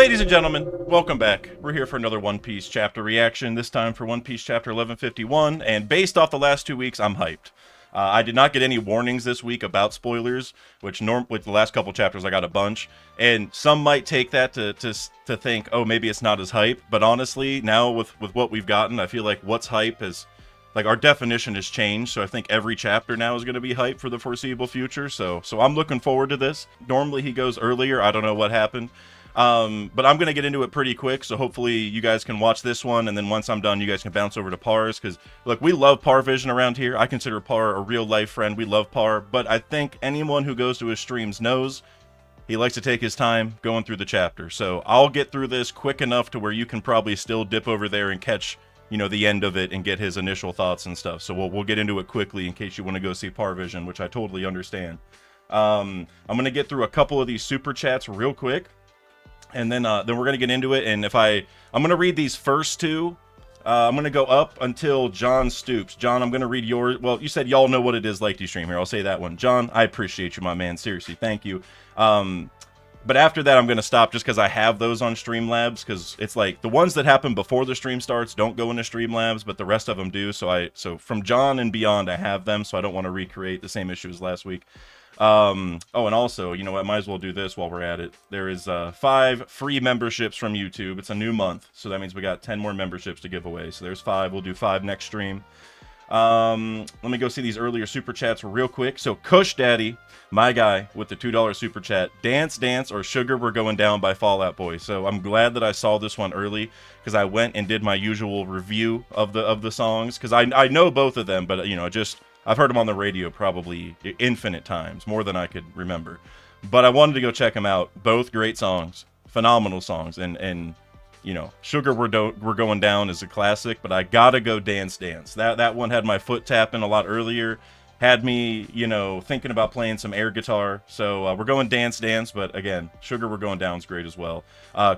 Ladies and gentlemen, welcome back. We're here for another One Piece chapter reaction, this time for One Piece chapter 1151, and based off the last 2 weeks, I'm hyped. I did not get any warnings this week about spoilers, which with the last couple chapters I got a bunch, and some might take that to think, oh, maybe it's not as hype, but honestly, now with what we've gotten, I feel like what's hype is, like, our definition has changed, so I think every chapter now is going to be hype for the foreseeable future, so I'm looking forward to this. Normally he goes earlier, I don't know what happened. But I'm going to get into it pretty quick, so hopefully you guys can watch this one, and then once I'm done, you guys can bounce over to Par's, because, look, we love Par Vision around here. I consider Par a real-life friend. We love Par, but I think anyone who goes to his streams knows he likes to take his time going through the chapter. So I'll get through this quick enough to where you can probably still dip over there and catch, you know, the end of it and get his initial thoughts and stuff. So we'll get into it quickly in case you want to go see Par Vision, which I totally understand. I'm going to get through a couple of these super chats real quick. And then we're going to get into it, and I'm going to read these first two. I'm going to go up until John Stoops. John, I'm going to read yours. Well, you said y'all know what it is like to stream here. I'll say that one. John, I appreciate you, my man. Seriously, thank you. But after that, I'm going to stop just because I have those on Streamlabs, because it's like the ones that happen before the stream starts don't go into Streamlabs, but the rest of them do. So from John and beyond, I have them, so I don't want to recreate the same issue as last week. Oh, and also, you know what, might as well do this while we're at it. There is 5 free memberships from YouTube. It's a new month, so that means we got 10 more memberships to give away. So there's 5. We'll do 5 next stream. Let me go see these earlier super chats real quick. So Kush Daddy, my guy, with the $2 super chat. Dance Dance or Sugar We're Going Down by Fall Out Boy. So I'm glad that I saw this one early, because I went and did my usual review of the songs, because I know both of them, but you know, I've heard them on the radio probably infinite times, more than I could remember. But I wanted to go check them out. Both great songs, phenomenal songs, and you know, Sugar We're Going Down is a classic, but I gotta go Dance Dance. That one had my foot tapping a lot earlier, had me, you know, thinking about playing some air guitar. So we're going Dance Dance, but again, Sugar We're Going Down is great as well.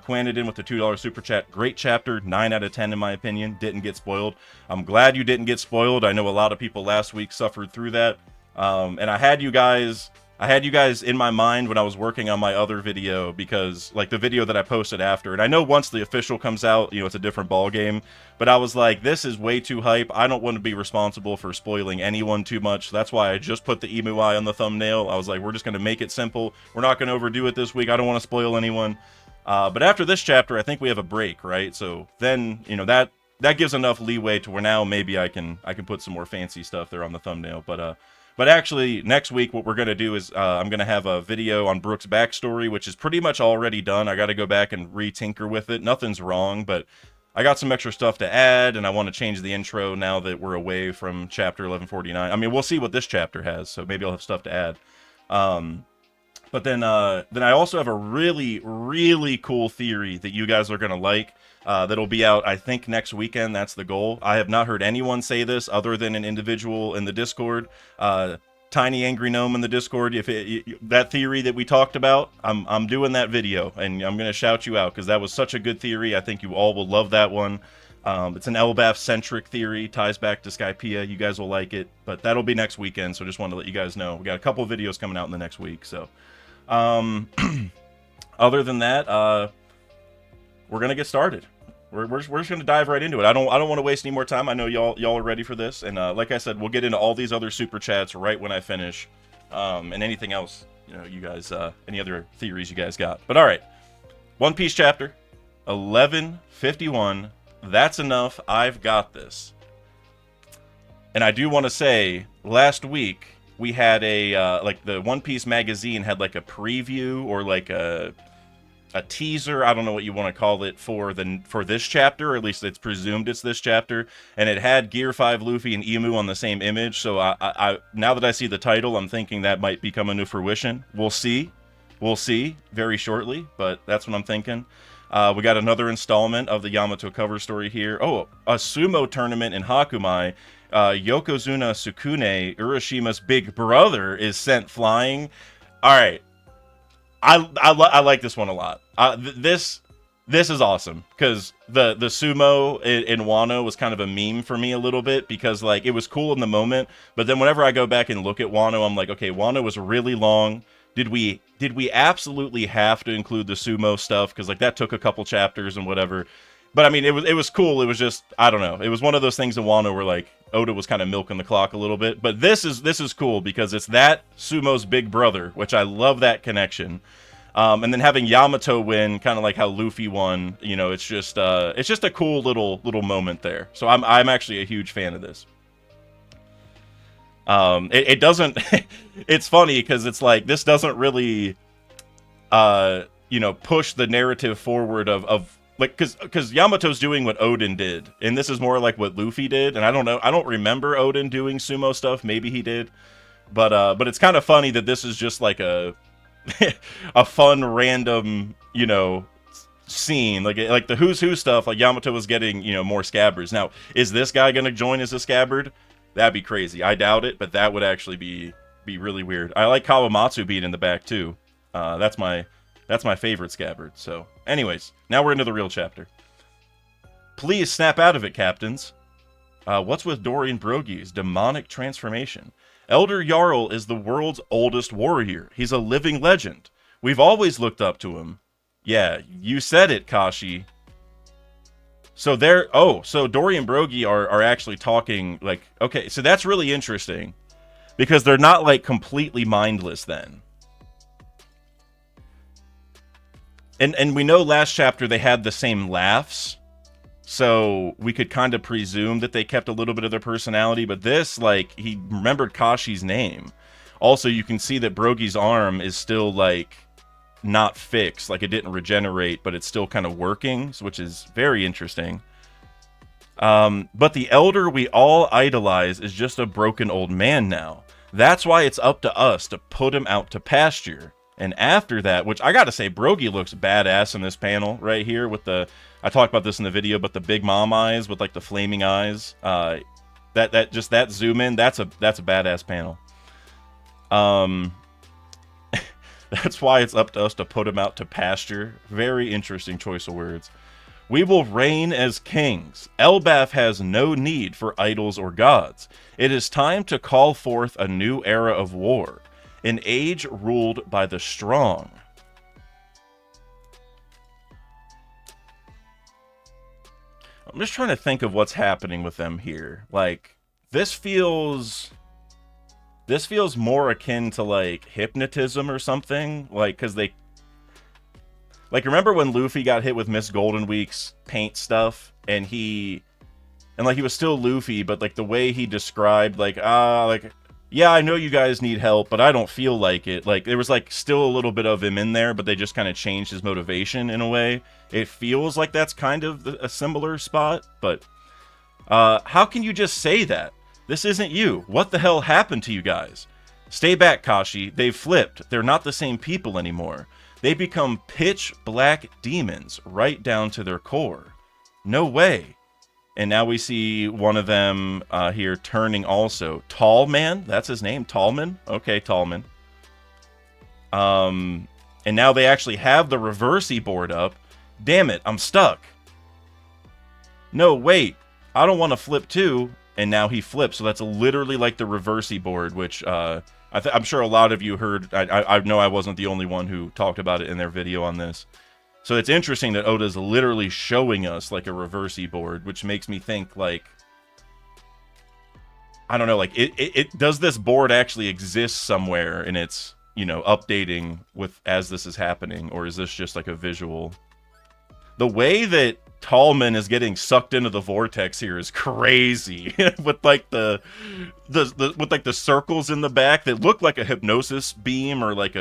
Quanted with the $2 super chat. Great chapter, 9 out of 10 in my opinion. Didn't get spoiled. I'm glad you didn't get spoiled. I know a lot of people last week suffered through that. And I had you guys in my mind when I was working on my other video, because like the video that I posted after, and I know once the official comes out, you know, it's a different ball game, but I was like, this is way too hype. I don't want to be responsible for spoiling anyone too much. That's why I just put the emu eye on the thumbnail. I was like, we're just going to make it simple. We're not going to overdo it this week. I don't want to spoil anyone. But after this chapter, I think we have a break, right? So then, you know, that gives enough leeway to where now maybe I can put some more fancy stuff there on the thumbnail. But actually, next week, what we're going to do is I'm going to have a video on Brook's backstory, which is pretty much already done. I got to go back and re-tinker with it. Nothing's wrong, but I got some extra stuff to add, and I want to change the intro now that we're away from chapter 1149. I mean, we'll see what this chapter has, so maybe I'll have stuff to add. But then I also have a really, really cool theory that you guys are going to like. That'll be out, I think, next weekend. That's the goal. I have not heard anyone say this other than an individual in the Discord. Tiny Angry Gnome in the Discord. That theory that we talked about, I'm doing that video, and I'm going to shout you out, because that was such a good theory. I think you all will love that one. It's an Elbaf-centric theory, ties back to Skypea. You guys will like it, but that'll be next weekend, so just wanted to let you guys know. We got a couple of videos coming out in the next week, so... other than that, we're gonna get started. We're just gonna dive right into it. I don't want to waste any more time. I know y'all are ready for this, and like I said, we'll get into all these other super chats right when I finish, and anything else, you know, you guys, any other theories you guys got. But all right, One Piece chapter 1151. That's enough. I've got this. And I do want to say, last week we had a like the One Piece magazine had like a preview or like a teaser, I don't know what you want to call it, for this chapter, or at least it's presumed it's this chapter, and it had Gear 5 Luffy and Emu on the same image. So I now that I see the title, I'm thinking that might be coming to fruition. We'll see very shortly, but that's what I'm thinking. We got another installment of the Yamato cover story here. Oh, a sumo tournament in Hakumai. Yokozuna Sukune, Urashima's big brother, is sent flying. All right, I like this one a lot. This is awesome, because the sumo in Wano was kind of a meme for me a little bit, because like it was cool in the moment, but then whenever I go back and look at Wano, I'm like, okay, Wano was really long. Did we absolutely have to include the sumo stuff? Because like that took a couple chapters and whatever. But I mean, it was cool. It was just, I don't know. It was one of those things in Wano where like Oda was kind of milking the clock a little bit. But this is cool because it's that Sumo's big brother, which I love that connection. And then having Yamato win, kind of like how Luffy won. You know, it's just a cool little moment there. So I'm actually a huge fan of this. It doesn't. It's funny because it's like this doesn't really, push the narrative forward of like because Yamato's doing what Odin did, and this is more like what Luffy did. And I don't know. I don't remember Odin doing sumo stuff. Maybe he did, but it's kind of funny that this is just like a a fun random scene like the who's who stuff. Like Yamato was getting more scabbards. Now is this guy gonna join as a scabbard? That'd be crazy. I doubt it, but that would actually be really weird. I like Kawamatsu being in the back too. That's my favorite scabbard. So anyways, now we're into the real chapter. Please snap out of it, captains. What's with Dorian Brogy's demonic transformation? Elder Jarl is the world's oldest warrior. He's a living legend. We've always looked up to him. Yeah, you said it, Kashi. So so Dorian Brogy are actually talking, like, okay, so that's really interesting. Because they're not, like, completely mindless then. And we know last chapter they had the same laughs. So we could kind of presume that they kept a little bit of their personality. But this, like, he remembered Kashi's name. Also, you can see that Brogy's arm is still, like, not fixed. Like, it didn't regenerate, but it's still kind of working, which is very interesting. But the elder we all idolize is just a broken old man now. That's why it's up to us to put him out to pasture. And after that, which I gotta say, Brogy looks badass in this panel right here with the... I talked about this in the video, but the big mom eyes with like the flaming eyes, that zoom in, that's a badass panel. That's why it's up to us to put him out to pasture. Very interesting choice of words. We will reign as kings. Elbaf has no need for idols or gods. It is time to call forth a new era of war, an age ruled by the strong. I'm just trying to think of what's happening with them here. Like, this feels more akin to, like, hypnotism or something. Like, because they... Like, remember when Luffy got hit with Miss Golden Week's paint stuff? And he was still Luffy, but, like, the way he described, like, yeah, I know you guys need help, but I don't feel like it. Like, there was, like, still a little bit of him in there, but they just kind of changed his motivation in a way. It feels like that's kind of a similar spot, but how can you just say that? This isn't you. What the hell happened to you guys? Stay back, Kashi. They've flipped. They're not the same people anymore. They become pitch black demons right down to their core. No way. And now we see one of them here turning also. Tall Man? That's his name? Tallman? Okay, Tallman. And now they actually have the reversey board up. Damn it, I'm stuck. No, wait. I don't want to flip too. And now he flips. So that's literally like the reversey board, which I'm sure a lot of you heard. I know I wasn't the only one who talked about it in their video on this. So it's interesting that Oda's literally showing us like a reversey board, which makes me think like, I don't know, like it does this board actually exist somewhere and it's, updating with as this is happening, or is this just like a visual? The way that Tallman is getting sucked into the vortex here is crazy. With like the circles in the back that look like a hypnosis beam or like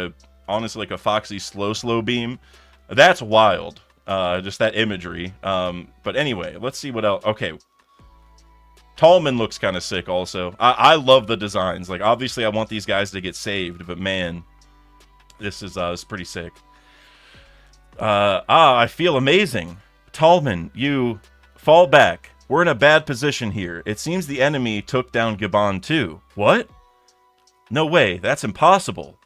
honestly like a Foxy slow beam. That's wild. Just that imagery. But anyway, let's see what else. Okay. Tallman looks kind of sick also. I love the designs. Like, obviously I want these guys to get saved, but man, this is pretty sick. I feel amazing. Tallman, you fall back. We're in a bad position here. It seems the enemy took down Gabon too. What? No way, that's impossible.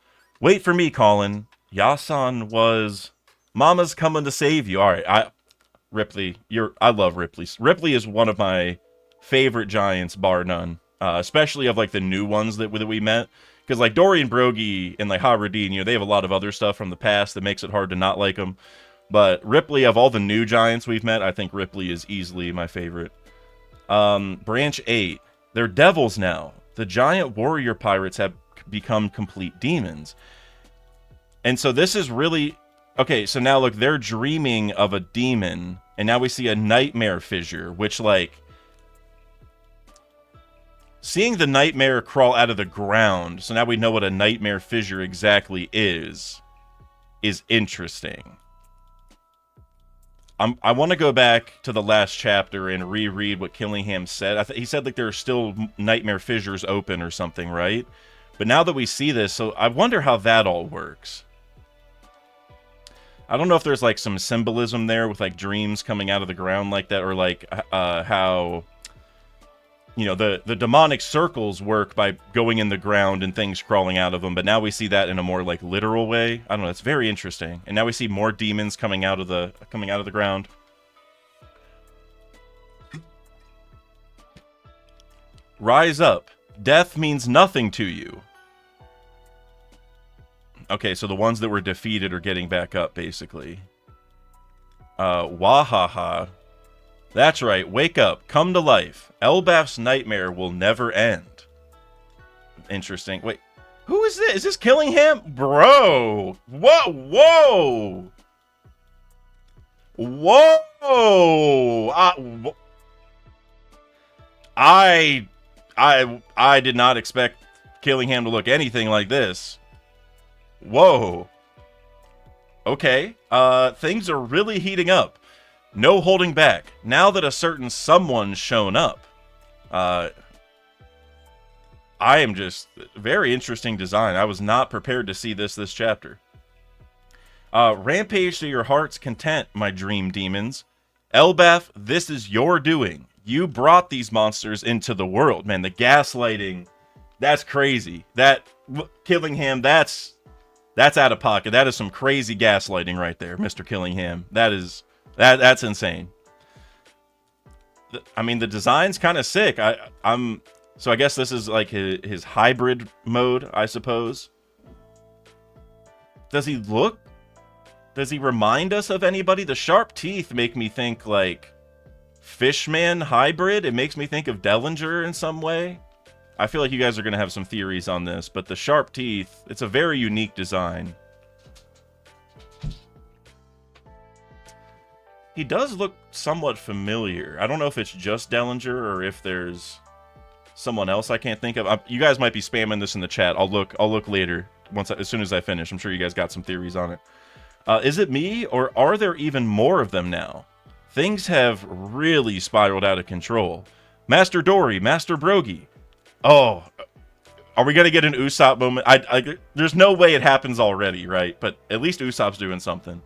Wait for me, Colin. Yasan was... Mama's coming to save you. Alright, Ripley, I love Ripley. Ripley is one of my favorite giants, bar none. Especially of like the new ones that we met. Because, like, Dory and Brogy and, like, Haradine, you know, they have a lot of other stuff from the past that makes it hard to not like them. But Ripley, of all the new giants we've met, I think Ripley is easily my favorite. Branch 8. They're devils now. The giant warrior pirates have become complete demons. And so this is really... Okay, so now, look, they're dreaming of a demon, and now we see a nightmare fissure, which, like... Seeing the nightmare crawl out of the ground, so now we know what a nightmare fissure exactly is interesting. I want to go back to the last chapter and reread what Killingham said. He said, like, there are still nightmare fissures open or something, right? But now that we see this, so I wonder how that all works. I don't know if there's, like, some symbolism there with, like, dreams coming out of the ground like that, or, like, how... You know, the demonic circles work by going in the ground and things crawling out of them, but now we see that in a more, like, literal way. I don't know, it's very interesting. And now we see more demons coming out of the ground. Rise up. Death means nothing to you. Okay, so the ones that were defeated are getting back up, basically. Wahaha. That's right, wake up, come to life. Elbaf's nightmare will never end. Interesting. Wait, who is this? Is this Killingham? Bro! Whoa! Whoa! I did not expect Killingham to look anything like this. Whoa. Okay, things are really heating up. No holding back. Now that a certain someone's shown up. I am just... Very interesting design. I was not prepared to see this chapter. Rampage to your heart's content, my dream demons. Elbaf, this is your doing. You brought these monsters into the world. Man, the gaslighting... That's crazy. That... Killingham, that's out of pocket. That is some crazy gaslighting right there, Mr. Killingham. That is... That's insane. I mean, the design's kind of sick. So I guess this is like his hybrid mode, I suppose. Does he remind us of anybody? The sharp teeth make me think like Fishman hybrid. It makes me think of Dellinger in some way. I feel like you guys are going to have some theories on this, but the sharp teeth, it's a very unique design. He does look somewhat familiar. I don't know if it's just Dellinger or if there's someone else I can't think of. You guys might be spamming this in the chat. I'll look later as soon as I finish. I'm sure you guys got some theories on it. Is it me, or are there even more of them now? Things have really spiraled out of control. Master Dory, Master Brogy. Oh, are we gonna get an Usopp moment? There's no way it happens already, right? But at least Usopp's doing something.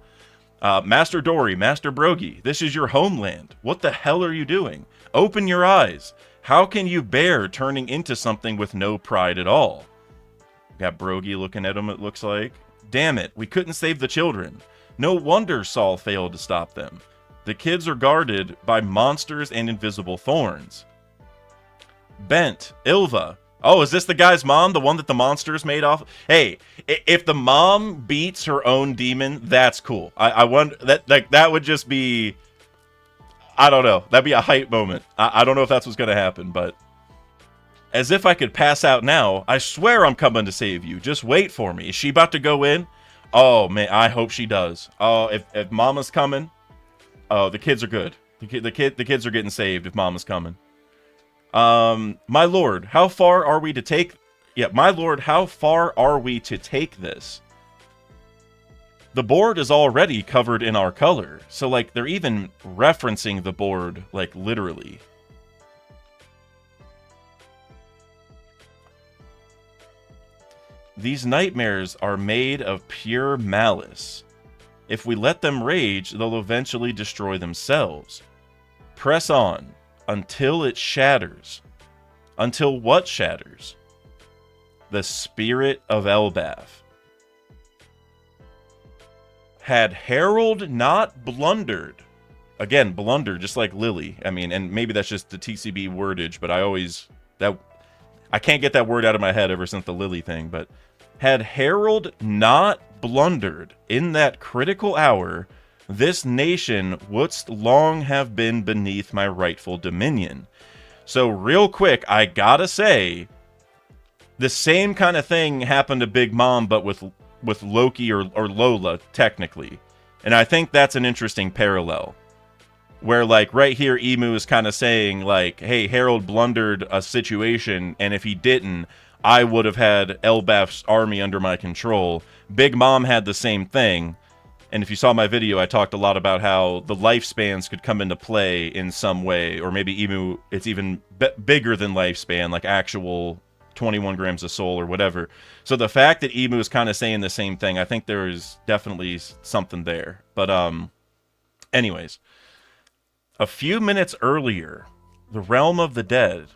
Master Dory, Master Brogy, this is your homeland. What the hell are you doing? Open your eyes. How can you bear turning into something with no pride at all? Got Brogy looking at him, it looks like. Damn it, we couldn't save the children. No wonder Saul failed to stop them. The kids are guarded by monsters and invisible thorns. Bent, Ilva. Oh, is this the guy's mom? The one that the monsters made off? Hey, if the mom beats her own demon, that's cool. I wonder that would just be, I don't know. That'd be a hype moment. I don't know if that's what's gonna happen, but as if I could pass out now. I swear I'm coming to save you. Just wait for me. Is she about to go in? Oh man, I hope she does. Oh, if Mama's coming, oh, the kids are good. The kids are getting saved if Mama's coming. My lord, how far are we to take... Yeah, my lord, how far are we to take this? The board is already covered in our color. So, like, they're even referencing the board, like, literally. These nightmares are made of pure malice. If we let them rage, they'll eventually destroy themselves. Press on. Until it shatters. Until what shatters? The spirit of Elbaf. Had Harold not blundered. Again, blunder, just like Lily. I mean, and maybe that's just the TCB wordage, but I always... I can't get that word out of my head ever since the Lily thing, but had Harold not blundered in that critical hour, this nation wouldst long have been beneath my rightful dominion. So real quick, I gotta say, the same kind of thing happened to Big Mom, but with Loki or Lola, technically. And I think that's an interesting parallel. Where, like, right here, Emu is kind of saying, like, hey, Harold blundered a situation, and if he didn't, I would have had Elbaf's army under my control. Big Mom had the same thing. And if you saw my video, I talked a lot about how the lifespans could come into play in some way. Or maybe Emu, it's even bigger than lifespan, like actual 21 grams of soul or whatever. So the fact that Emu is kind of saying the same thing, I think there is definitely something there. But anyways, a few minutes earlier, the realm of the dead.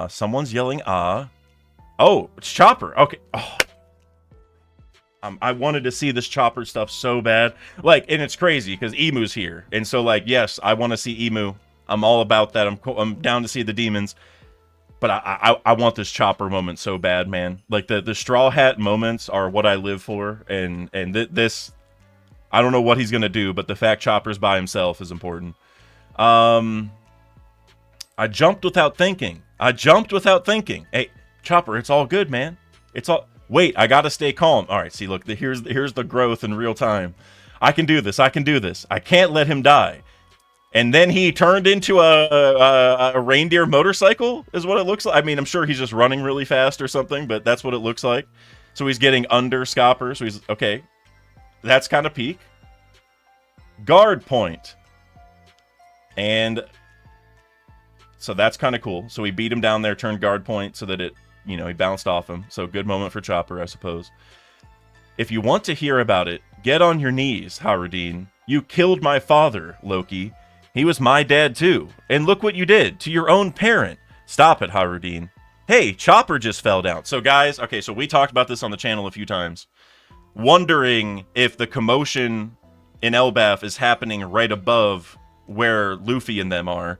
Someone's yelling, ah. Oh, it's Chopper. Okay. Oh. I wanted to see this Chopper stuff so bad. Like, and it's crazy because Emu's here. And so, like, yes, I want to see Emu. I'm all about that. I'm down to see the demons. But I want this Chopper moment so bad, man. Like, the Straw Hat moments are what I live for. And this, I don't know what he's going to do, but the fact Chopper's by himself is important. I jumped without thinking. Hey, Chopper, it's all good, man. It's all... Wait, I gotta stay calm. All right, see, look, here's the growth in real time. I can do this. I can't let him die. And then he turned into a reindeer motorcycle, is what it looks like. I mean, I'm sure he's just running really fast or something, but that's what it looks like. So he's getting under Scapper. So he's okay. That's kind of peak. Guard point. And so that's kind of cool. So he beat him down there, turned guard point so that it, you know, he bounced off him. So good moment for Chopper, I suppose. If you want to hear about it, get on your knees, Haradine. You killed my father, Loki. He was my dad too. And look what you did to your own parent. Stop it, Haradine. Hey, Chopper just fell down. So guys, okay, so we talked about this on the channel a few times. Wondering if the commotion in Elbaf is happening right above where Luffy and them are.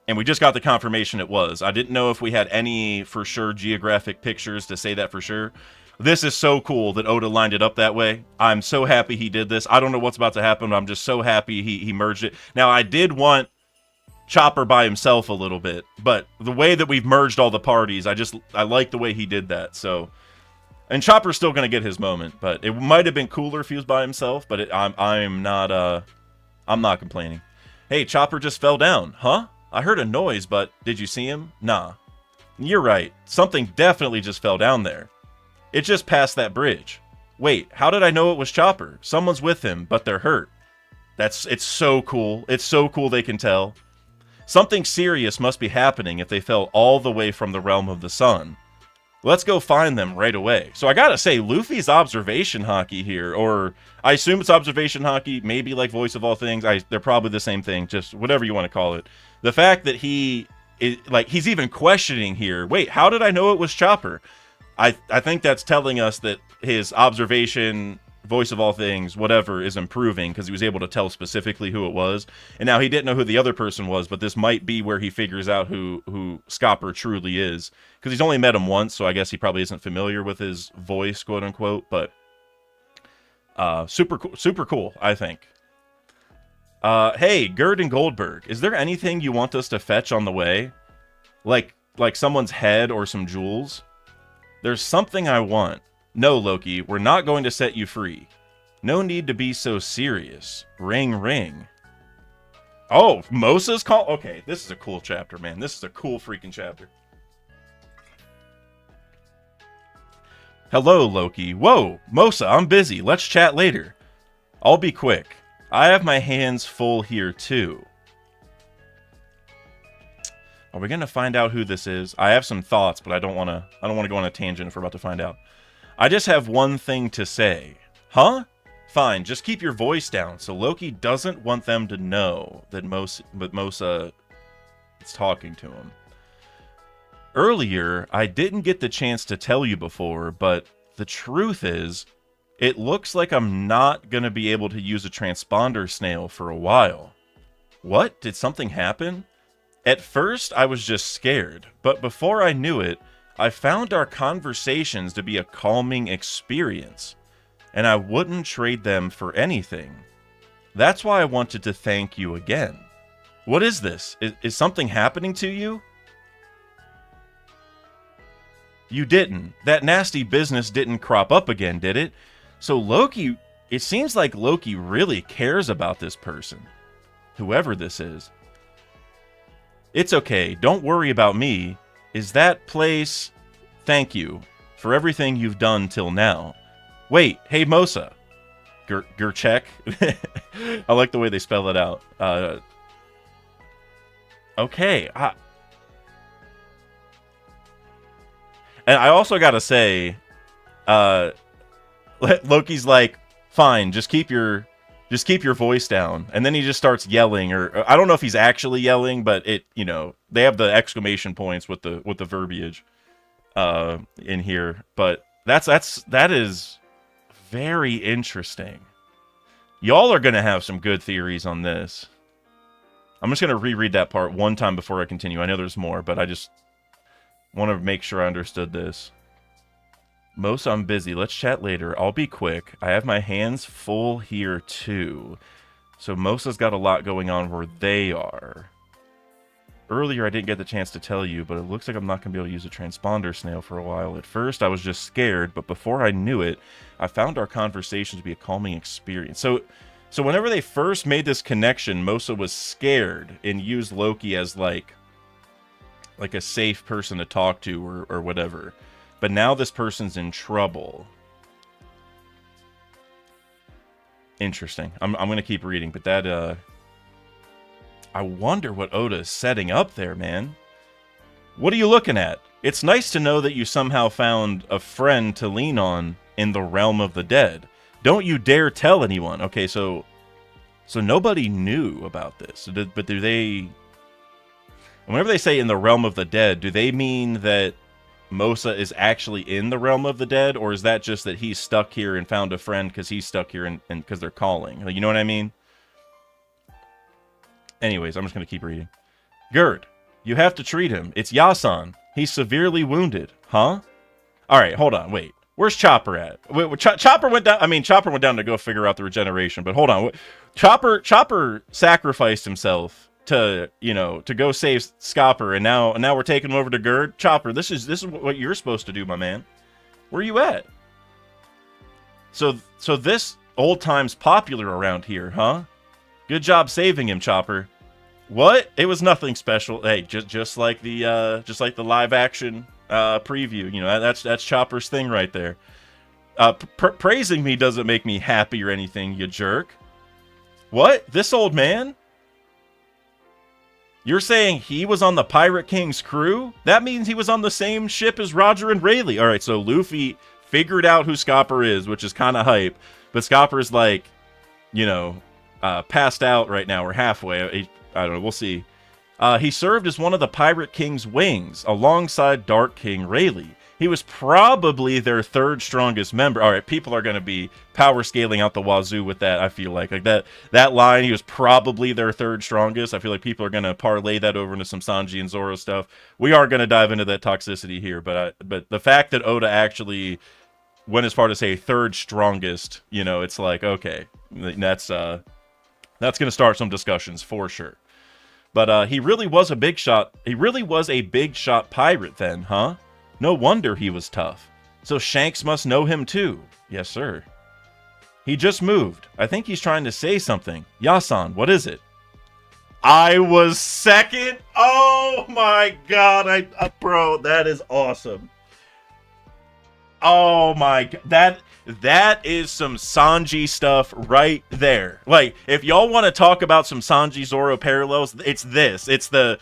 And we just got the confirmation it was. I didn't know if we had any for sure geographic pictures to say that for sure. This is so cool that Oda lined it up that way. I'm so happy he did this. I don't know what's about to happen, but I'm just so happy he merged it. Now, I did want Chopper by himself a little bit, but the way that we've merged all the parties, I like the way he did that. So, and Chopper's still going to get his moment, but it might have been cooler if he was by himself, but I'm not complaining. Hey, Chopper just fell down. Huh? I heard a noise, but did you see him? Nah. You're right. Something definitely just fell down there. It just passed that bridge. Wait, how did I know it was Chopper? Someone's with him, but they're hurt. It's so cool. It's so cool they can tell. Something serious must be happening if they fell all the way from the realm of the sun. Let's go find them right away. So I gotta say, Luffy's observation haki here, or I assume it's observation haki, maybe like Voice of All Things. They're probably the same thing, just whatever you want to call it. The fact that he's even questioning here, wait, how did I know it was Chopper? I think that's telling us that his observation, Voice of All Things, whatever, is improving because he was able to tell specifically who it was. And now he didn't know who the other person was, but this might be where he figures out who Scapper truly is. Because he's only met him once, so I guess he probably isn't familiar with his voice, quote unquote. But super cool, I think. Hey, Gerd and Goldberg, is there anything you want us to fetch on the way? Like someone's head or some jewels? There's something I want. No, Loki, we're not going to set you free. No need to be so serious. Ring, ring. Oh, Mosa's call? Okay, this is a cool chapter, man. This is a cool freaking chapter. Hello, Loki. Whoa, Mosa, I'm busy. Let's chat later. I'll be quick. I have my hands full here, too. Are we going to find out who this is? I have some thoughts, but I don't want to go on a tangent if we're about to find out. I just have one thing to say. Huh? Fine, just keep your voice down so Loki doesn't want them to know that Mosa is talking to him. Earlier, I didn't get the chance to tell you before, but the truth is, it looks like I'm not going to be able to use a transponder snail for a while. What? Did something happen? At first, I was just scared, but before I knew it, I found our conversations to be a calming experience, and I wouldn't trade them for anything. That's why I wanted to thank you again. What is this? Is something happening to you? You didn't. That nasty business didn't crop up again, did it? So Loki, it seems like Loki really cares about this person. Whoever this is. It's okay. Don't worry about me. Is that place... Thank you for everything you've done till now. Wait, hey Mosa. Gerchek? I like the way they spell it out. Okay. And I also gotta say, Loki's like, fine, just keep your voice down. And then he just starts yelling, or I don't know if he's actually yelling, but they have the exclamation points with the verbiage in here. But that is very interesting. Y'all are gonna have some good theories on this. I'm just gonna reread that part one time before I continue. I know there's more, but I just want to make sure I understood this. Most, I'm busy. Let's chat later. I'll be quick. I have my hands full here, too. So Mosa's got a lot going on where they are. Earlier, I didn't get the chance to tell you, but it looks like I'm not going to be able to use a transponder snail for a while. At first, I was just scared, but before I knew it, I found our conversation to be a calming experience. So whenever they first made this connection, Mosa was scared and used Loki as, like a safe person to talk to or whatever. But now this person's in trouble. Interesting. I'm going to keep reading, but that, I wonder what Oda is setting up there, man. What are you looking at? It's nice to know that you somehow found a friend to lean on in the realm of the dead. Don't you dare tell anyone. Okay, so nobody knew about this. But do they... Whenever they say in the realm of the dead, do they mean that Mosa is actually in the realm of the dead, or is that just that he's stuck here and found a friend because he's stuck here and because they're calling? You know what I mean? Anyways, I'm just going to keep reading. Gerd, you have to treat him. It's Yasan. He's severely wounded. Huh? All right, hold on. Wait. Where's Chopper at? Chopper went down. I mean, Chopper went down to go figure out the regeneration, but hold on. Chopper sacrificed himself to go save Scapper, and now we're taking him over to Gerd. Chopper, this is what you're supposed to do, my man. Where you at? So this old time's popular around here, huh? Good job saving him, Chopper. What? It was nothing special. Hey, just like the live action preview. That's Chopper's thing right there. Praising me doesn't make me happy or anything, you jerk. What? This old man? You're saying he was on the Pirate King's crew? That means he was on the same ship as Roger and Rayleigh. All right, so Luffy figured out who Scapper is, which is kind of hype. But Scapper's like, passed out right now. We're halfway. I don't know. We'll see. He served as one of the Pirate King's wings alongside Dark King Rayleigh. He was probably their third strongest member. All right, people are going to be power scaling out the wazoo with that, I feel like. Like that line, he was probably their third strongest. I feel like people are going to parlay that over into some Sanji and Zoro stuff. We are going to dive into that toxicity here, but the fact that Oda actually went as far to say third strongest, it's like, okay, that's going to start some discussions for sure. But he really was a big shot. He really was a big shot pirate then, huh? No wonder he was tough. So Shanks must know him too. Yes, sir. He just moved. I think he's trying to say something. Yasan, what is it? I was second. Oh my god. Bro, that is awesome. Oh my god. That is some Sanji stuff right there. Like, if y'all want to talk about some Sanji Zoro parallels, it's this. It's the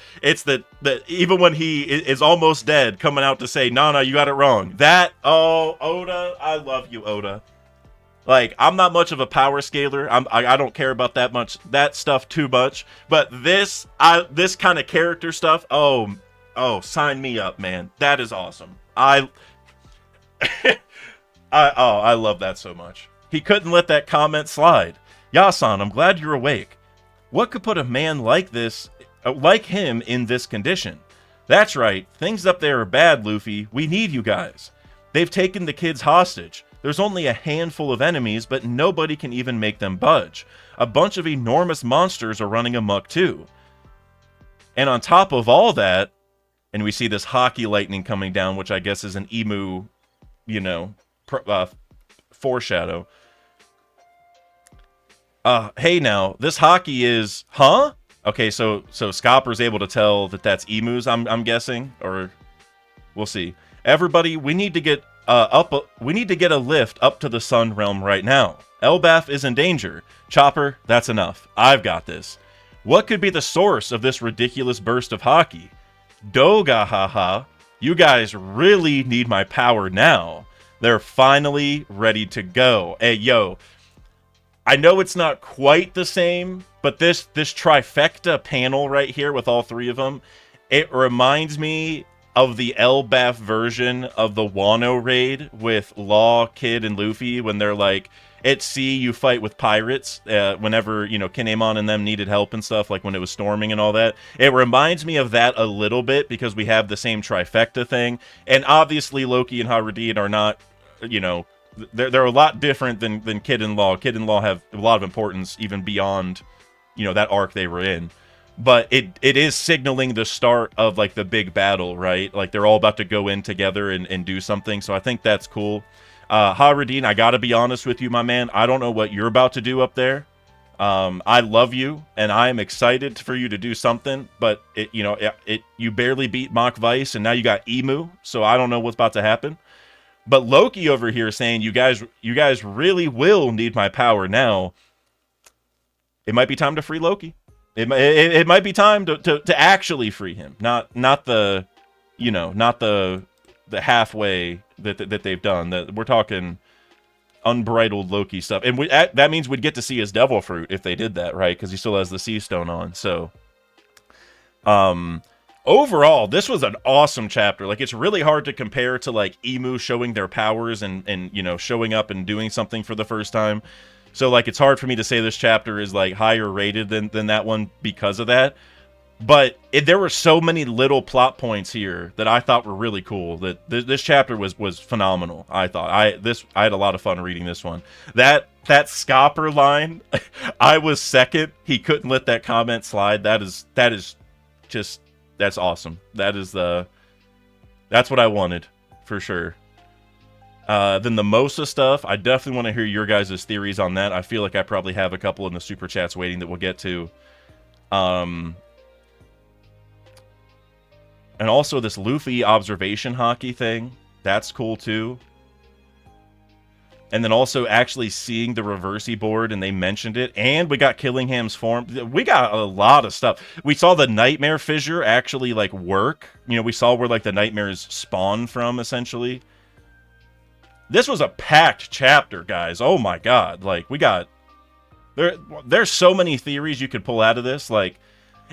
even when he is almost dead, coming out to say, no, you got it wrong. Oda, I love you, Oda. Like, I'm not much of a power scaler. I don't care about that stuff too much. But this kind of character stuff, oh, sign me up, man. That is awesome. I love that so much. He couldn't let that comment slide. Yasan, I'm glad you're awake. What could put a man like this like him in this condition. That's right, things up there are bad, Luffy. We need you guys. They've taken the kids hostage. There's only a handful of enemies, but nobody can even make them budge. A bunch of enormous monsters are running amok too. And on top of all that, and we see this hockey lightning coming down, which I guess is an emu, you know, foreshadow. Hey now, this hockey is, huh? Okay, so Scapper's able to tell that that's emus, I'm guessing, or we'll see. Everybody, we need to get we need to get a lift up to the Sun Realm right now. Elbaf is in danger. Chopper, that's enough. I've got this. What could be the source of this ridiculous burst of hockey? Dogahaha, you guys really need my power now. They're finally ready to go. Hey, yo, I know it's not quite the same, but this trifecta panel right here with all three of them, it reminds me of the Elbaf version of the Wano raid with Law, Kid, and Luffy when they're like, at sea you fight with pirates whenever, you know, Kinemon and them needed help and stuff, like when it was storming and all that. It reminds me of that a little bit because we have the same trifecta thing. And obviously Loki and Harudean are not, you know, they're a lot different than Kid and Law. Kid and Law have a lot of importance even beyond, you know, that arc they were in. But it is signaling the start of, like, the big battle, right? Like, they're all about to go in together and do something. So I think that's cool. Harudean, I gotta be honest with you, my man. I don't know what you're about to do up there. I love you, and I'm excited for you to do something. But, you barely beat Mach Vice, and now you got Emu. So I don't know what's about to happen. But Loki over here saying, you guys really will need my power now. It might be time to free Loki. It might be time to actually free him. Not the halfway that they've done. That we're talking unbridled Loki stuff. And that means we'd get to see his devil fruit if they did that, right? Because he still has the sea stone on. So overall, this was an awesome chapter. Like, it's really hard to compare to, like, Emu showing their powers and you know, showing up and doing something for the first time. So, like, it's hard for me to say this chapter is, like, higher rated than that one because of that. But there were so many little plot points here that I thought were really cool. That this chapter was phenomenal. I thought I had a lot of fun reading this one. That Scapper line, I was second. He couldn't let that comment slide. That is just. That's awesome. That's what I wanted, for sure. Then the Mosa stuff, I definitely want to hear your guys' theories on that. I feel like I probably have a couple in the super chats waiting that we'll get to. And also this Luffy observation hockey thing, that's cool too. And then also actually seeing the Reversey board, and they mentioned it. And we got Killingham's form. We got a lot of stuff. We saw the Nightmare Fissure actually, like, work. You know, we saw where, like, the nightmares spawn from, essentially. This was a packed chapter, guys. Oh, my God. Like, we got... There's so many theories you could pull out of this, like...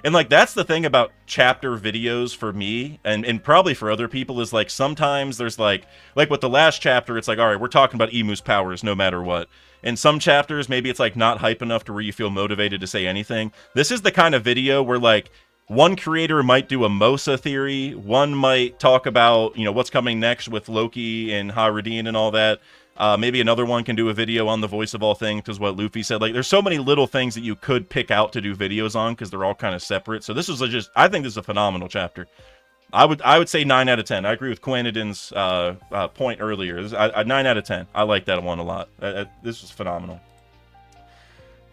And, like, that's the thing about chapter videos for me, and probably for other people, is, like, sometimes there's, like with the last chapter, it's like, all right, we're talking about Emu's powers no matter what. In some chapters, maybe it's, like, not hype enough to where you feel motivated to say anything. This is the kind of video where, like, one creator might do a Mosa theory, one might talk about, you know, what's coming next with Loki and Harudean and all that. Maybe another one can do a video on the voice of all things, because what Luffy said. Like, there's so many little things that you could pick out to do videos on, because they're all kind of separate. So this was I think this is a phenomenal chapter. I would say 9 out of 10. I agree with Quanidin's point earlier. 9 out of 10. I like that one a lot. This was phenomenal.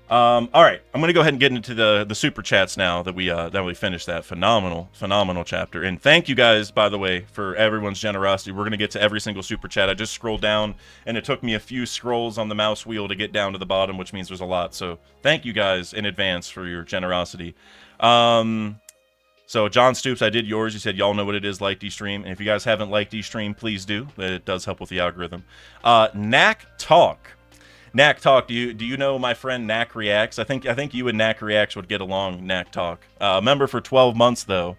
All right, I'm gonna go ahead and get into the super chats now that we finished that phenomenal chapter. And thank you guys, by the way, for everyone's generosity. We're gonna get to every single super chat. I just scrolled down, and it took me a few scrolls on the mouse wheel to get down to the bottom, which means there's a lot. So thank you guys in advance for your generosity. So John Stoops, I did yours. You said y'all know what it is, like D-Stream. And if you guys haven't liked D-Stream, please do. It does help with the algorithm. Knack Talk. Knack Talk, do you know my friend Knack Reacts? I think you and Knack Reacts would get along, Knack Talk. Member for 12 months, though.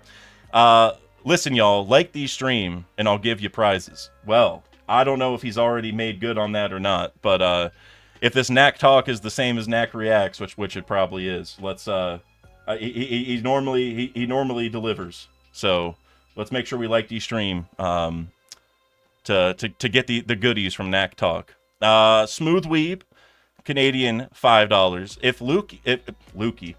Listen, y'all, like the stream, and I'll give you prizes. Well, I don't know if he's already made good on that or not, but if this Knack Talk is the same as Knack Reacts, which it probably is, let's He normally delivers. So let's make sure we like the stream to get the goodies from Knack Talk. Smooth Weeb, Canadian $5. If Luki,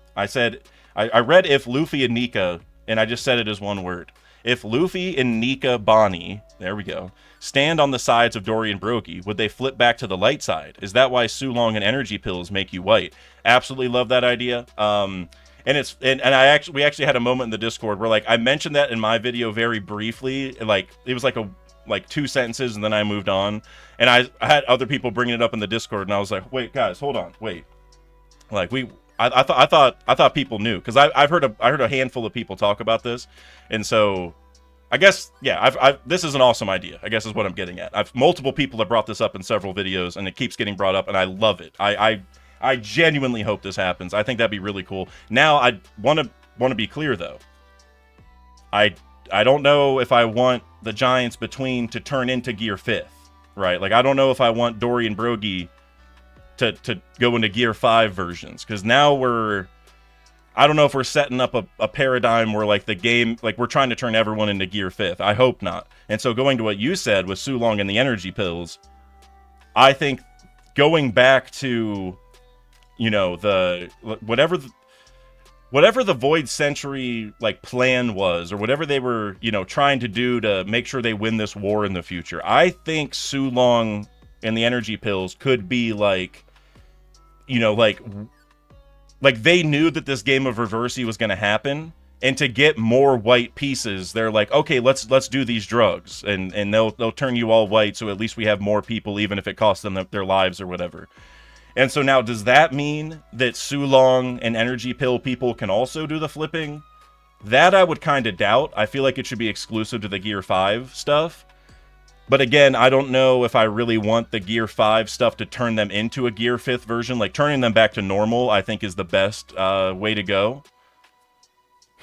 I read if Luffy and Nika, and I just said it as one word. If Luffy and Nika Bonnie, there we go, stand on the sides of Dory and Broggy, would they flip back to the light side? Is that why Sulong and energy pills make you white? Absolutely love that idea. And we actually had a moment in the Discord where like I mentioned that in my video very briefly, like it was like 2 sentences and then I moved on, and I had other people bringing it up in the Discord, and I was like, wait guys, hold on, wait, like I thought people knew, because I heard a handful of people talk about this, and so I guess yeah, this is an awesome idea, I guess is what I'm getting at. Multiple people have brought this up in several videos, and it keeps getting brought up, and I love it. I genuinely hope this happens. I think that'd be really cool. Now I want to be clear though. I don't know if I want the Giants between to turn into Gear 5th, right? Like I don't know if I want Dory and Broggy to go into Gear 5 versions, because now I don't know if we're setting up a paradigm where like the game, like we're trying to turn everyone into Gear 5th. I hope not. And so going to what you said with Sulong and the energy pills, I think going back to, you know, whatever the Void Century like plan was, or whatever they were, you know, trying to do to make sure they win this war in the future, I think Sulong and the energy pills could be like, you know, like they knew that this game of Reversi was going to happen, and to get more white pieces, they're like, okay, let's do these drugs, and they'll turn you all white, so at least we have more people, even if it costs them their lives or whatever. And so now, does that mean that Sulong and energy pill people can also do the flipping? That I would kind of doubt. I feel like it should be exclusive to the Gear 5 stuff. But again, I don't know if I really want the Gear 5 stuff to turn them into a Gear 5th version. Like, turning them back to normal, I think, is the best way to go.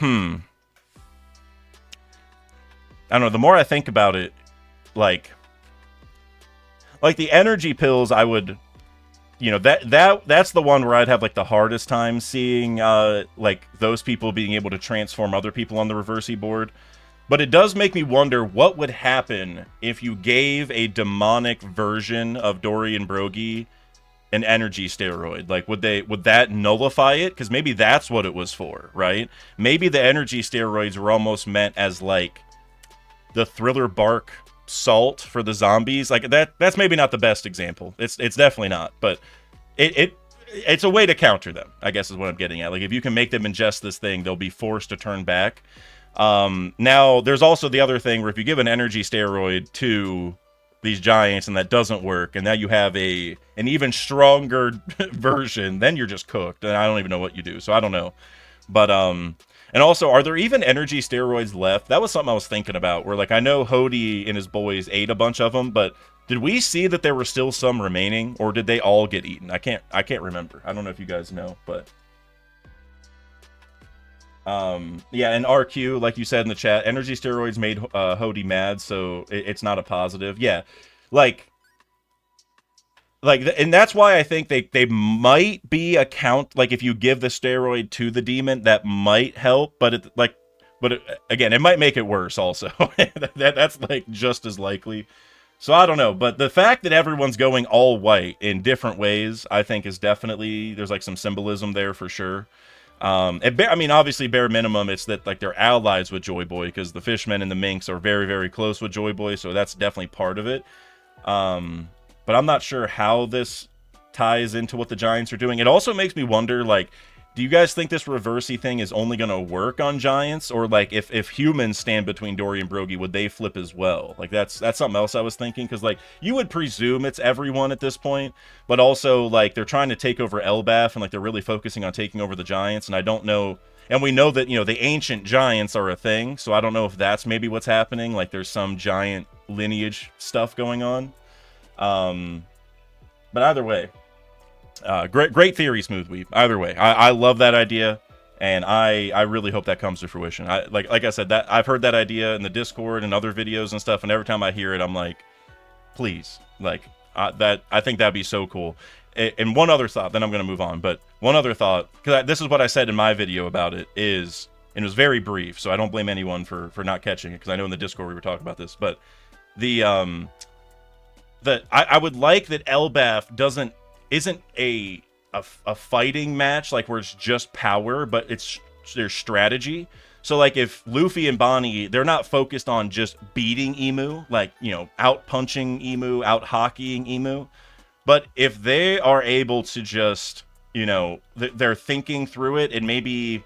I don't know, the more I think about it, like the energy pills, I would, you know, that's the one where I'd have like the hardest time seeing like those people being able to transform other people on the Reversi board. But it does make me wonder what would happen if you gave a demonic version of Dory and Broggy an energy steroid. Like, would that nullify it? Because maybe that's what it was for, right? Maybe the energy steroids were almost meant as like the Thriller Bark salt for the zombies. Like that's maybe not the best example. It's definitely not, but it's a way to counter them, I guess is what I'm getting at. Like, if you can make them ingest this thing, they'll be forced to turn back. Now there's also the other thing where if you give an energy steroid to these giants and that doesn't work, and now you have an even stronger version, then you're just cooked, and I don't even know what you do. So I don't know. But and also, are there even energy steroids left? That was something I was thinking about, where like I know Hody and his boys ate a bunch of them, but did we see that there were still some remaining, or did they all get eaten? I can't remember. I don't know if you guys know, but yeah, and RQ, like you said in the chat, energy steroids made Hody mad, so it's not a positive. Yeah, like, and that's why I think they might be a count. Like, if you give the steroid to the demon, that might help, but again, it might make it worse. Also, that's like just as likely. So I don't know, but the fact that everyone's going all white in different ways, I think is definitely, there's like some symbolism there for sure. I mean, obviously, bare minimum, it's that like they're allies with Joy Boy, because the Fishmen and the Minks are very, very close with Joy Boy, so that's definitely part of it. But I'm not sure how this ties into what the Giants are doing. It also makes me wonder, like, do you guys think this Reversi thing is only going to work on Giants? Or, like, if humans stand between Dory and Broggy, would they flip as well? Like, that's something else I was thinking. Because, like, you would presume it's everyone at this point. But also, like, they're trying to take over Elbaf. And, like, they're really focusing on taking over the Giants. And I don't know. And we know that, you know, the ancient Giants are a thing. So I don't know if that's maybe what's happening. Like, there's some giant lineage stuff going on. But either way. Great theory, Smooth Weave. Either way, I love that idea, and I really hope that comes to fruition. Like I said, that I've heard that idea in the Discord and other videos and stuff, and every time I hear it, I'm like, please, like I think that'd be so cool. And one other thought, then I'm gonna move on. But One other thought, because this is what I said in my video about it, is, and it was very brief, so I don't blame anyone for not catching it, because I know in the Discord we were talking about this, but I would like that Elbaf isn't a fighting match, like where it's just power, but there's strategy. So like if Luffy and Bonnie, they're not focused on just beating Emu, like, you know, out punching Emu, out hockeying Emu, but if they are able to just, you know, they're thinking through it, and maybe,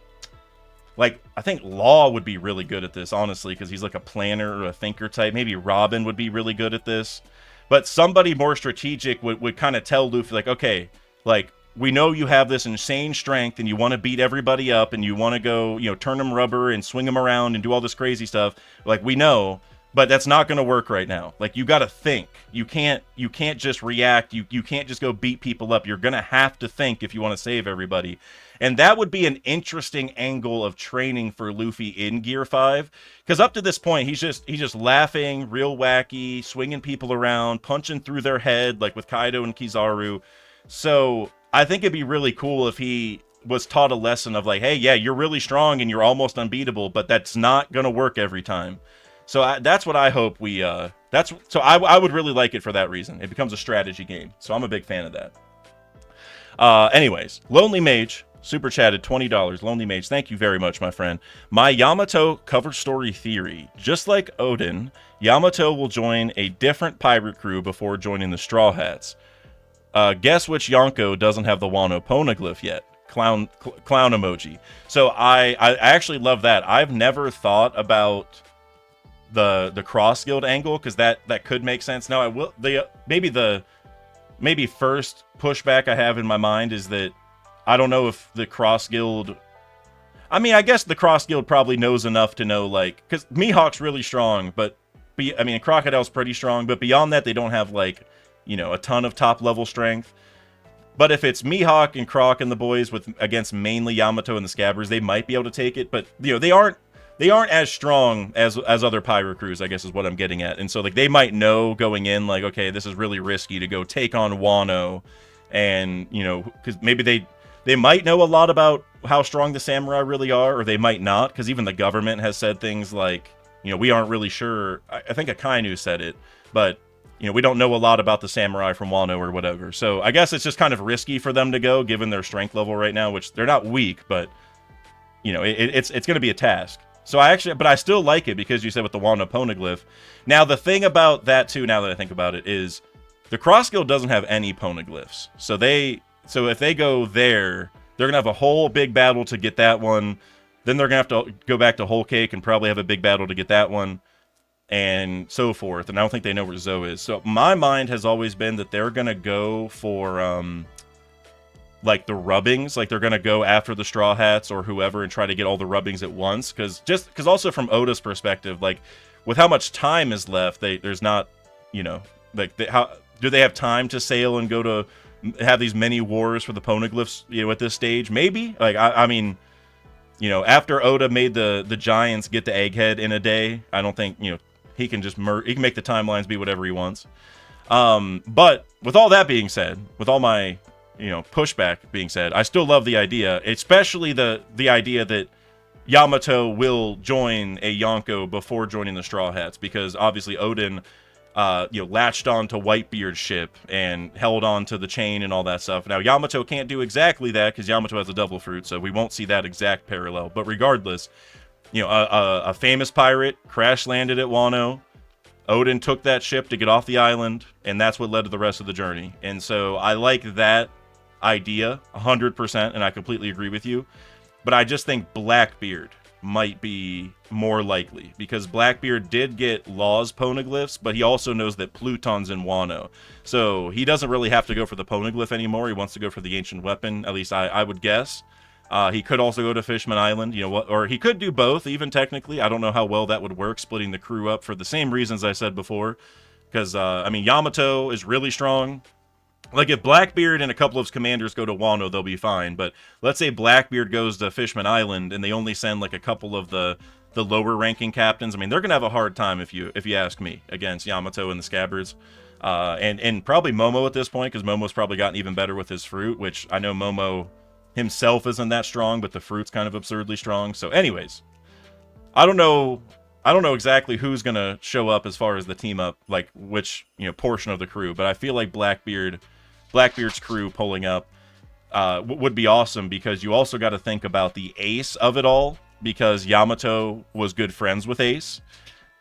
like, I think Law would be really good at this, honestly, because he's like a planner or a thinker type. Maybe Robin would be really good at this. But somebody more strategic would kind of tell Luffy, like, okay, like, we know you have this insane strength and you want to beat everybody up and you want to go, you know, turn them rubber and swing them around and do all this crazy stuff. Like, we know, but that's not going to work right now. Like, you got to think. You can't just react. You can't just go beat people up. You're going to have to think if you want to save everybody. And that would be an interesting angle of training for Luffy in Gear 5. Because up to this point, he's just laughing, real wacky, swinging people around, punching through their head, like with Kaido and Kizaru. So I think it'd be really cool if he was taught a lesson of like, hey, yeah, you're really strong and you're almost unbeatable, but that's not going to work every time. So that's what I hope we, I would really like it for that reason. It becomes a strategy game. So I'm a big fan of that. Anyways, Lonely Mage super chatted $20. Lonely Mage, thank you very much, my friend. My Yamato cover story theory. Just like Odin, Yamato will join a different pirate crew before joining the Straw Hats. Guess which Yonko doesn't have the Wano poneglyph yet? Clown emoji. So I actually love that. I've never thought about the cross guild angle, because that could make sense. Now I will maybe first pushback I have in my mind is that I don't know if the cross guild, I mean, I guess the cross guild probably knows enough to know, like, because Mihawk's really strong, but I mean, Crocodile's pretty strong, but beyond that they don't have, like, you know, a ton of top level strength. But if it's Mihawk and Croc and the boys against mainly Yamato and the Scabbers, they might be able to take it, but, you know, they aren't as strong as other pirate crews, I guess is what I'm getting at. And so, like, they might know going in, like, okay, this is really risky to go take on Wano, and, you know, because maybe they might know a lot about how strong the samurai really are, or they might not, because even the government has said things like, you know, we aren't really sure. I think Akainu said it, but, you know, we don't know a lot about the samurai from Wano or whatever. So I guess it's just kind of risky for them to go, given their strength level right now, which they're not weak, but, you know, it's going to be a task. So but I still like it, because you said with the Wano poneglyph. Now, the thing about that, too, now that I think about it, is the Cross Guild doesn't have any poneglyphs. So if they go there, they're going to have a whole big battle to get that one. Then they're going to have to go back to Whole Cake and probably have a big battle to get that one, and so forth. And I don't think they know where Zoe is. So my mind has always been that they're going to go for, like, the rubbings. Like, they're going to go after the Straw Hats or whoever and try to get all the rubbings at once. Because also from Oda's perspective, like, with how much time is left, there's not, you know, like, how do they have time to sail and go to have these many wars for the poneglyphs, you know, at this stage? Maybe. Like, I mean, you know, after Oda made the giants get the Egghead in a day, I don't think, you know, he can just he can make the timelines be whatever he wants. But with all that being said, with all my, you know, pushback being said, I still love the idea, especially the idea that Yamato will join a Yonko before joining the Straw Hats, because obviously Odin, you know, latched on to Whitebeard's ship and held on to the chain and all that stuff. Now, Yamato can't do exactly that, because Yamato has a devil fruit, so we won't see that exact parallel. But regardless, you know, a famous pirate crash-landed at Wano. Odin took that ship to get off the island, and that's what led to the rest of the journey. And so I like that idea 100%, and I completely agree with you. But I just think Blackbeard might be more likely, because Blackbeard did get Law's poneglyphs, but he also knows that Pluton's in Wano. So he doesn't really have to go for the poneglyph anymore. He wants to go for the ancient weapon, at least I would guess. He could also go to Fishman Island, you know, or he could do both, even technically. I don't know how well that would work, splitting the crew up for the same reasons I said before. Because, I mean, Yamato is really strong. Like, if Blackbeard and a couple of his commanders go to Wano, they'll be fine. But let's say Blackbeard goes to Fishman Island, and they only send, like, a couple of the lower-ranking captains. I mean, they're going to have a hard time, if you ask me, against Yamato and the Scabbers. And probably Momo at this point, because Momo's probably gotten even better with his fruit, which I know Momo himself isn't that strong, but the fruit's kind of absurdly strong. So anyways, I don't know exactly who's going to show up as far as the team up, like which, portion of the crew, but I feel like Blackbeard's crew pulling up would be awesome, because you also got to think about the ace of it all, because Yamato was good friends with Ace,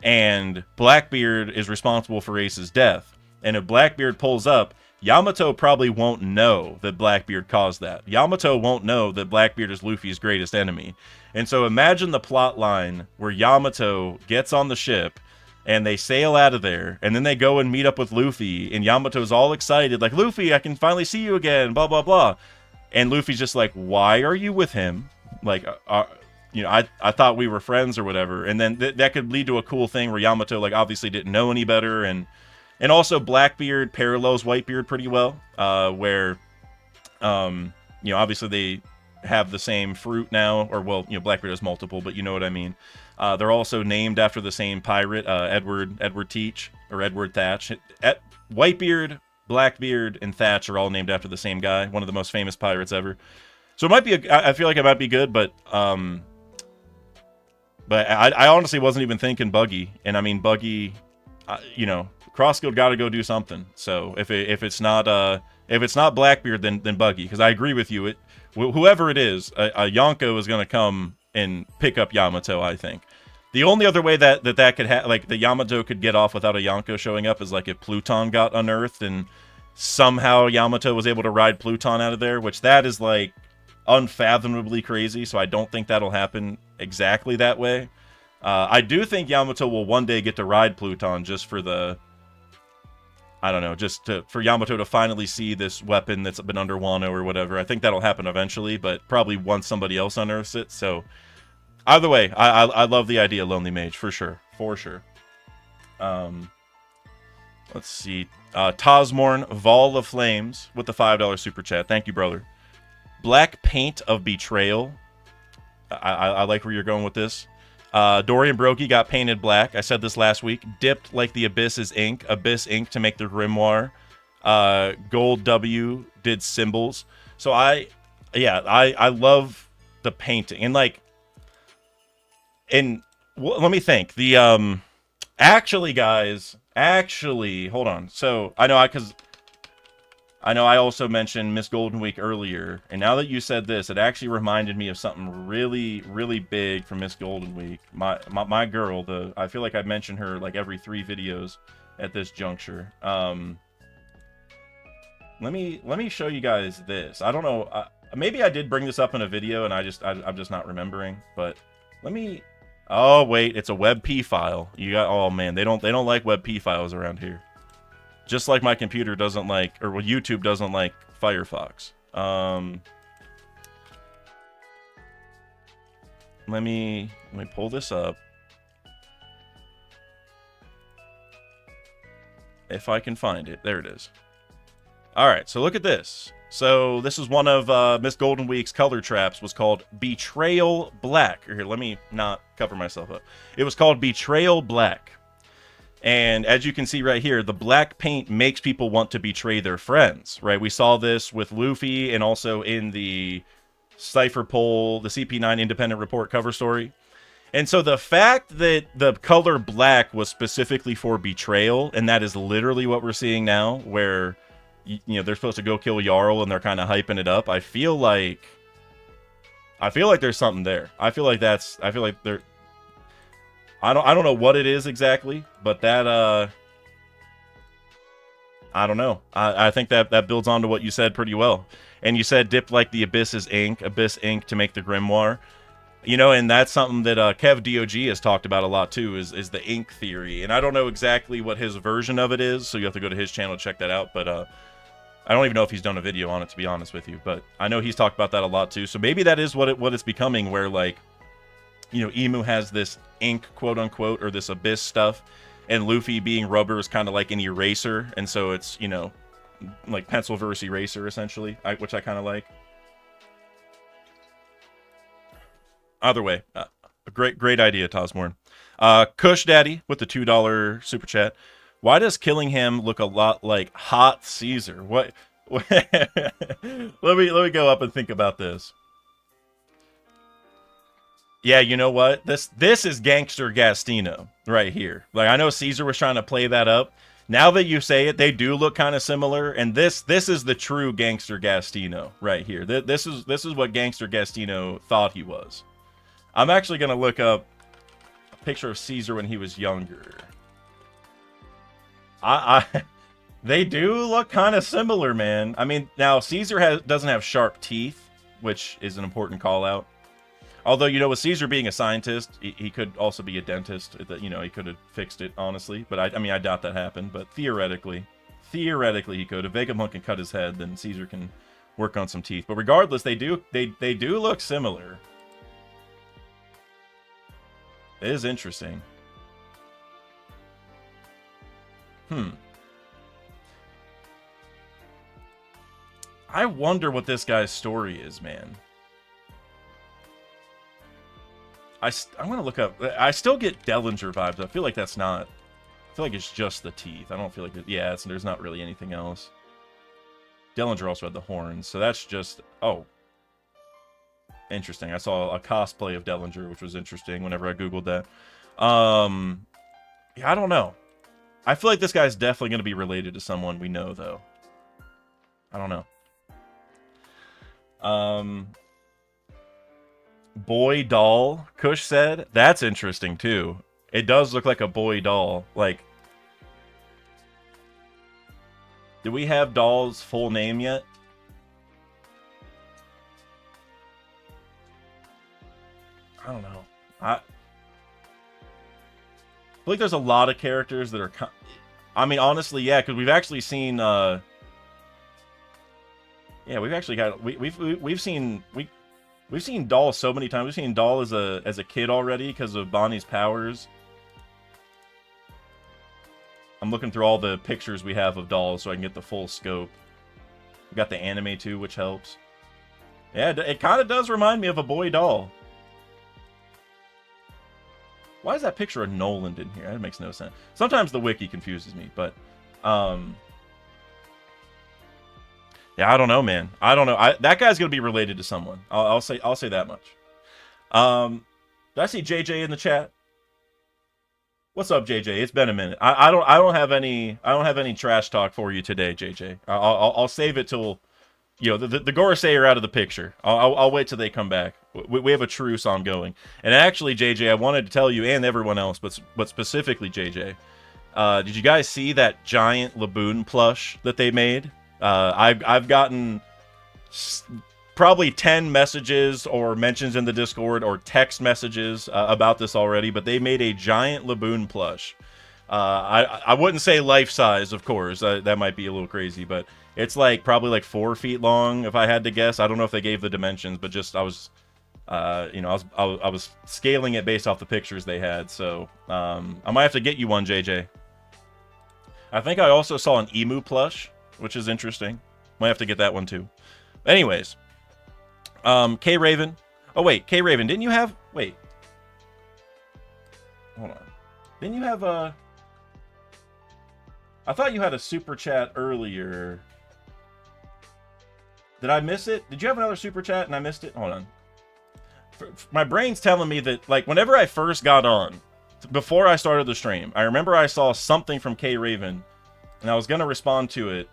and Blackbeard is responsible for Ace's death. And if Blackbeard pulls up, Yamato probably won't know that Blackbeard caused that. Yamato won't know that Blackbeard is Luffy's greatest enemy. And so imagine the plot line where Yamato gets on the ship and they sail out of there, and then they go and meet up with Luffy, and Yamato's all excited, like, Luffy, I can finally see you again, blah, blah, blah. And Luffy's just like, why are you with him? Like, I thought we were friends or whatever. And then that could lead to a cool thing where Yamato, like, obviously didn't know any better. And also Blackbeard parallels Whitebeard pretty well, where, obviously they have the same fruit now, or, well, Blackbeard has multiple, but you know what I mean. They're also named after the same pirate, Edward Teach, or Edward Thatch. Whitebeard, Blackbeard, and Thatch are all named after the same guy, one of the most famous pirates ever. So it might be, I feel like it might be good, but I honestly wasn't even thinking Buggy. And I mean, Buggy, Crossguild got to go do something. So if it's not Blackbeard, then Buggy, because I agree with you. Whoever it is, a Yonko is going to come and pick up Yamato, I think. The only other way that could like the Yamato could get off without a Yonko showing up is like if Pluton got unearthed and somehow Yamato was able to ride Pluton out of there, which that is like unfathomably crazy. So I don't think that'll happen exactly that way. I do think Yamato will one day get to ride Pluton just for the, I don't know, for Yamato to finally see this weapon that's been under Wano or whatever. I think that'll happen eventually, but probably once somebody else unearths it. So either way, I love the idea, Lonely Mage, for sure. Let's see. Tosmorn, Vol of Flames, with the $5 super chat. Thank you, brother. Black Paint of Betrayal. I like where you're going with this. Dorian Brokey got painted black. I said this last week. Dipped like the Abyss's ink. Abyss ink to make the grimoire. Gold W did symbols. So I love the painting. And like, let me think. The actually, guys, hold on. So I know I also mentioned Miss Golden Week earlier, and now that you said this, it actually reminded me of something really, really big from Miss Golden Week. My girl, I feel like I mention her like every 3 videos at this juncture. Let me show you guys this. I don't know, maybe I did bring this up in a video and I'm just not remembering, but let me. Oh wait, it's a WebP file. Oh man, they don't like WebP files around here. Just like my computer doesn't like, or well, YouTube doesn't like Firefox. Let me pull this up. If I can find it. There it is. Alright, so look at this. So this is one of Miss Golden Week's color traps, was called Betrayal Black. Here, let me not cover myself up. It was called Betrayal Black. And as you can see right here, the black paint makes people want to betray their friends, right? We saw this with Luffy and also in the Cypher Poll, the CP9 Independent Report cover story. And so the fact that the color black was specifically for betrayal, and that is literally what we're seeing now, where, they're supposed to go kill Jarl and they're kind of hyping it up. I feel like there's something there. I feel like they're, I don't know what it is exactly, but that, I don't know. I think that builds onto what you said pretty well. And you said dip like the Abyss ink to make the grimoire. And that's something that Kev DOG has talked about a lot too, is the ink theory. And I don't know exactly what his version of it is, so you have to go to his channel to check that out. But I don't even know if he's done a video on it, to be honest with you. But I know he's talked about that a lot too. So maybe that is what it's becoming, where like, Emu has this ink, quote unquote, or this Abyss stuff, and Luffy being rubber is kind of like an eraser, and so it's, like pencil versus eraser essentially, which I kind of like. Either way, a great idea, Tosmorn. Kush Daddy with the $2 super chat. Why does killing him look a lot like Hot Caesar? What? let me go up and think about this. Yeah, you know what? This is gangster Gastino right here. Like I know Caesar was trying to play that up. Now that you say it, they do look kind of similar, and this is the true gangster Gastino right here. This is what gangster Gastino thought he was. I'm actually gonna look up a picture of Caesar when he was younger. I they do look kind of similar, man. I mean, now Caesar doesn't have sharp teeth, which is an important call out. Although, you know, with Caesar being a scientist, he could also be a dentist. You know, he could have fixed it, honestly. But I mean, I doubt that happened. But theoretically he could. If Vegapunk can cut his head, then Caesar can work on some teeth. But regardless, they do look similar. It is interesting. I wonder what this guy's story is, man. I'm going to look up. I still get Dellinger vibes. I feel like that's not. I feel like it's just the teeth. I don't feel like yeah, there's not really anything else. Dellinger also had the horns, so that's just... Oh. Interesting. I saw a cosplay of Dellinger, which was interesting whenever I Googled that. Yeah, I don't know. I feel like this guy's definitely going to be related to someone we know, though. I don't know. Boy doll, Kush said. That's interesting, too. It does look like a boy doll. Like, do we have doll's full name yet? I don't know. I feel like there's a lot of characters that are... I mean, honestly, yeah, because we've actually seen... Yeah, we've actually got... We've seen Doll so many times. We've seen Doll as a kid already because of Bonnie's powers. I'm looking through all the pictures we have of Doll so I can get the full scope. We got the anime too, which helps. Yeah, it kind of does remind me of a boy doll. Why is that picture of Noland in here? That makes no sense. Sometimes the wiki confuses me, but yeah, I don't know, man. I don't know. That guy's gonna be related to someone. I'll say that much. Did I see JJ in the chat? What's up, JJ? It's been a minute. I don't have any trash talk for you today, JJ. I'll save it till, you know, the Gorosei are out of the picture. I'll wait till they come back. We have a truce ongoing. And actually, JJ, I wanted to tell you and everyone else, but specifically JJ, did you guys see that giant Laboon plush that they made? I've gotten probably 10 messages or mentions in the Discord or text messages about this already, but they made a giant Laboon plush. I wouldn't say life size, of course. That might be a little crazy, but it's like probably like 4 feet long, if I had to guess. I don't know if they gave the dimensions, but just I was scaling it based off the pictures they had. So I might have to get you one, JJ. I think I also saw an emu plush, which is interesting. Might have to get that one too. Anyways, K Raven. Oh wait, K Raven, didn't you have? Wait, hold on. Didn't you have a? I thought you had a super chat earlier. Did I miss it? Did you have another super chat and I missed it? Hold on. My brain's telling me that, like, whenever I first got on, before I started the stream, I remember I saw something from K Raven, and I was gonna respond to it.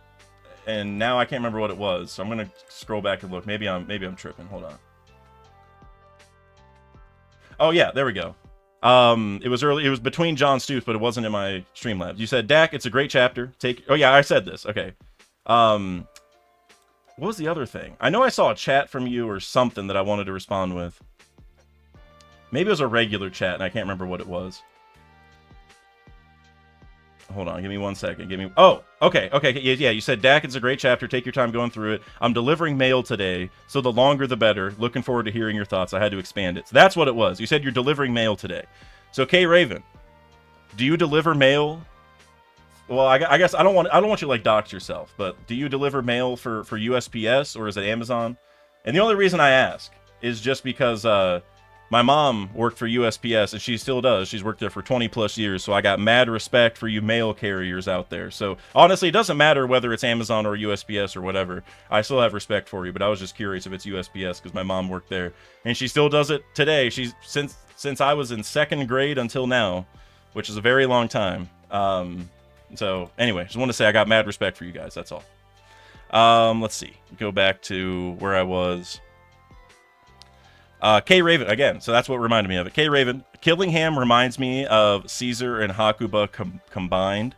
And now I can't remember what it was, so I'm gonna scroll back and look. Maybe I'm tripping. Hold on. Oh yeah, there we go. It was early. It was between John Stoops, but it wasn't in my Streamlabs. You said, Dak, it's a great chapter. Oh yeah, I said this. Okay. What was the other thing? I know I saw a chat from you or something that I wanted to respond with. Maybe it was a regular chat, and I can't remember what it was. Hold on, give me 1 second. Oh, okay. Yeah, you said, Dak, it's a great chapter. Take your time going through it. I'm delivering mail today, so the longer the better. Looking forward to hearing your thoughts. I had to expand it. So that's what it was. You said you're delivering mail today. So, K Raven, do you deliver mail? Well, I guess I don't want you to, like, dox yourself, but do you deliver mail for USPS or is it Amazon? And the only reason I ask is just because my mom worked for USPS, and she still does. She's worked there for 20 plus years, so I got mad respect for you mail carriers out there. So honestly, it doesn't matter whether it's Amazon or USPS or whatever. I still have respect for you, but I was just curious if it's USPS because my mom worked there, and she still does it today. She's since I was in 2nd grade until now, which is a very long time. So anyway, just want to say I got mad respect for you guys. That's all. Let's see. Go back to where I was. K Raven again. So that's what reminded me of it. K Raven, Killingham reminds me of Caesar and Hakuba combined.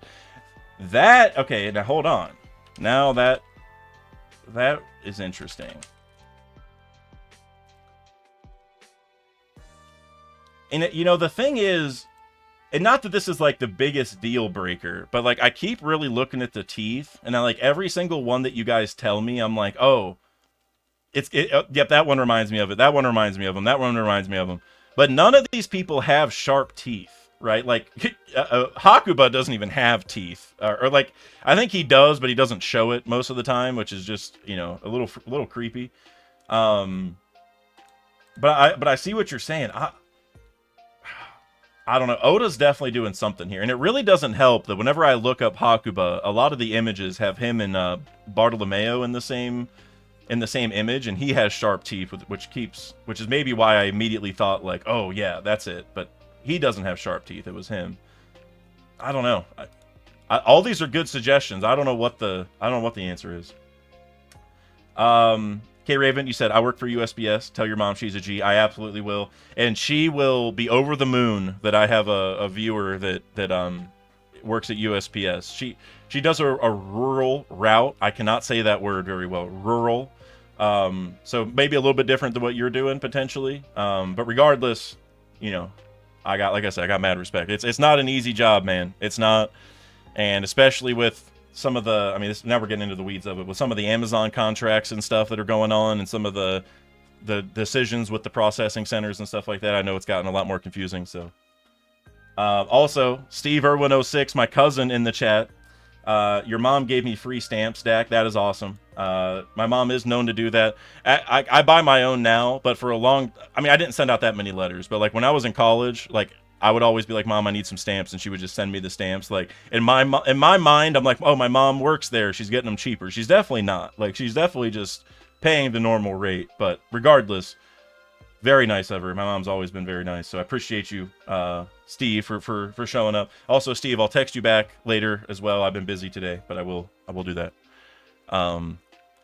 That okay. Now hold on. Now that is interesting. And you know the thing is, and not that this is like the biggest deal breaker, but like I keep really looking at the teeth, and I like every single one that you guys tell me, I'm like, oh. Yep, that one reminds me of it. That one reminds me of him. That one reminds me of him. But none of these people have sharp teeth, right? Like, Hakuba doesn't even have teeth. Or like, I think he does, but he doesn't show it most of the time, which is just, you know, a little creepy. But I see what you're saying. I don't know. Oda's definitely doing something here. And it really doesn't help that whenever I look up Hakuba, a lot of the images have him and Bartolomeo in the same image, and he has sharp teeth, which is maybe why I immediately thought like, oh yeah, that's it. But he doesn't have sharp teeth. It was him. I don't know. All these are good suggestions. I don't know what the answer is. K Raven, you said I work for USPS. Tell your mom she's a G. I absolutely will, and she will be over the moon that I have a viewer that works at USPS. She does a rural route. I cannot say that word very well. Rural. So maybe a little bit different than what you're doing potentially. But regardless, you know, I got mad respect. It's not an easy job, man. It's not. And especially with some of the, I mean, now we're getting into the weeds of it, with some of the Amazon contracts and stuff that are going on, and some of the decisions with the processing centers and stuff like that, I know it's gotten a lot more confusing. So, also, Steve Irwin 06, my cousin in the chat, your mom gave me free stamps, Dak. That is awesome. My mom is known to do that. I buy my own now, but for a long, I mean, I didn't send out that many letters, but like when I was in college, like I would always be like, Mom, I need some stamps, and she would just send me the stamps. Like in my mind, I'm like, oh, my mom works there, she's getting them cheaper. She's definitely not. Like, she's definitely just paying the normal rate. But regardless, very nice of her. My mom's always been very nice, so I appreciate you, Steve, for showing up. Also, Steve, I'll text you back later as well. I've been busy today, but I will do that.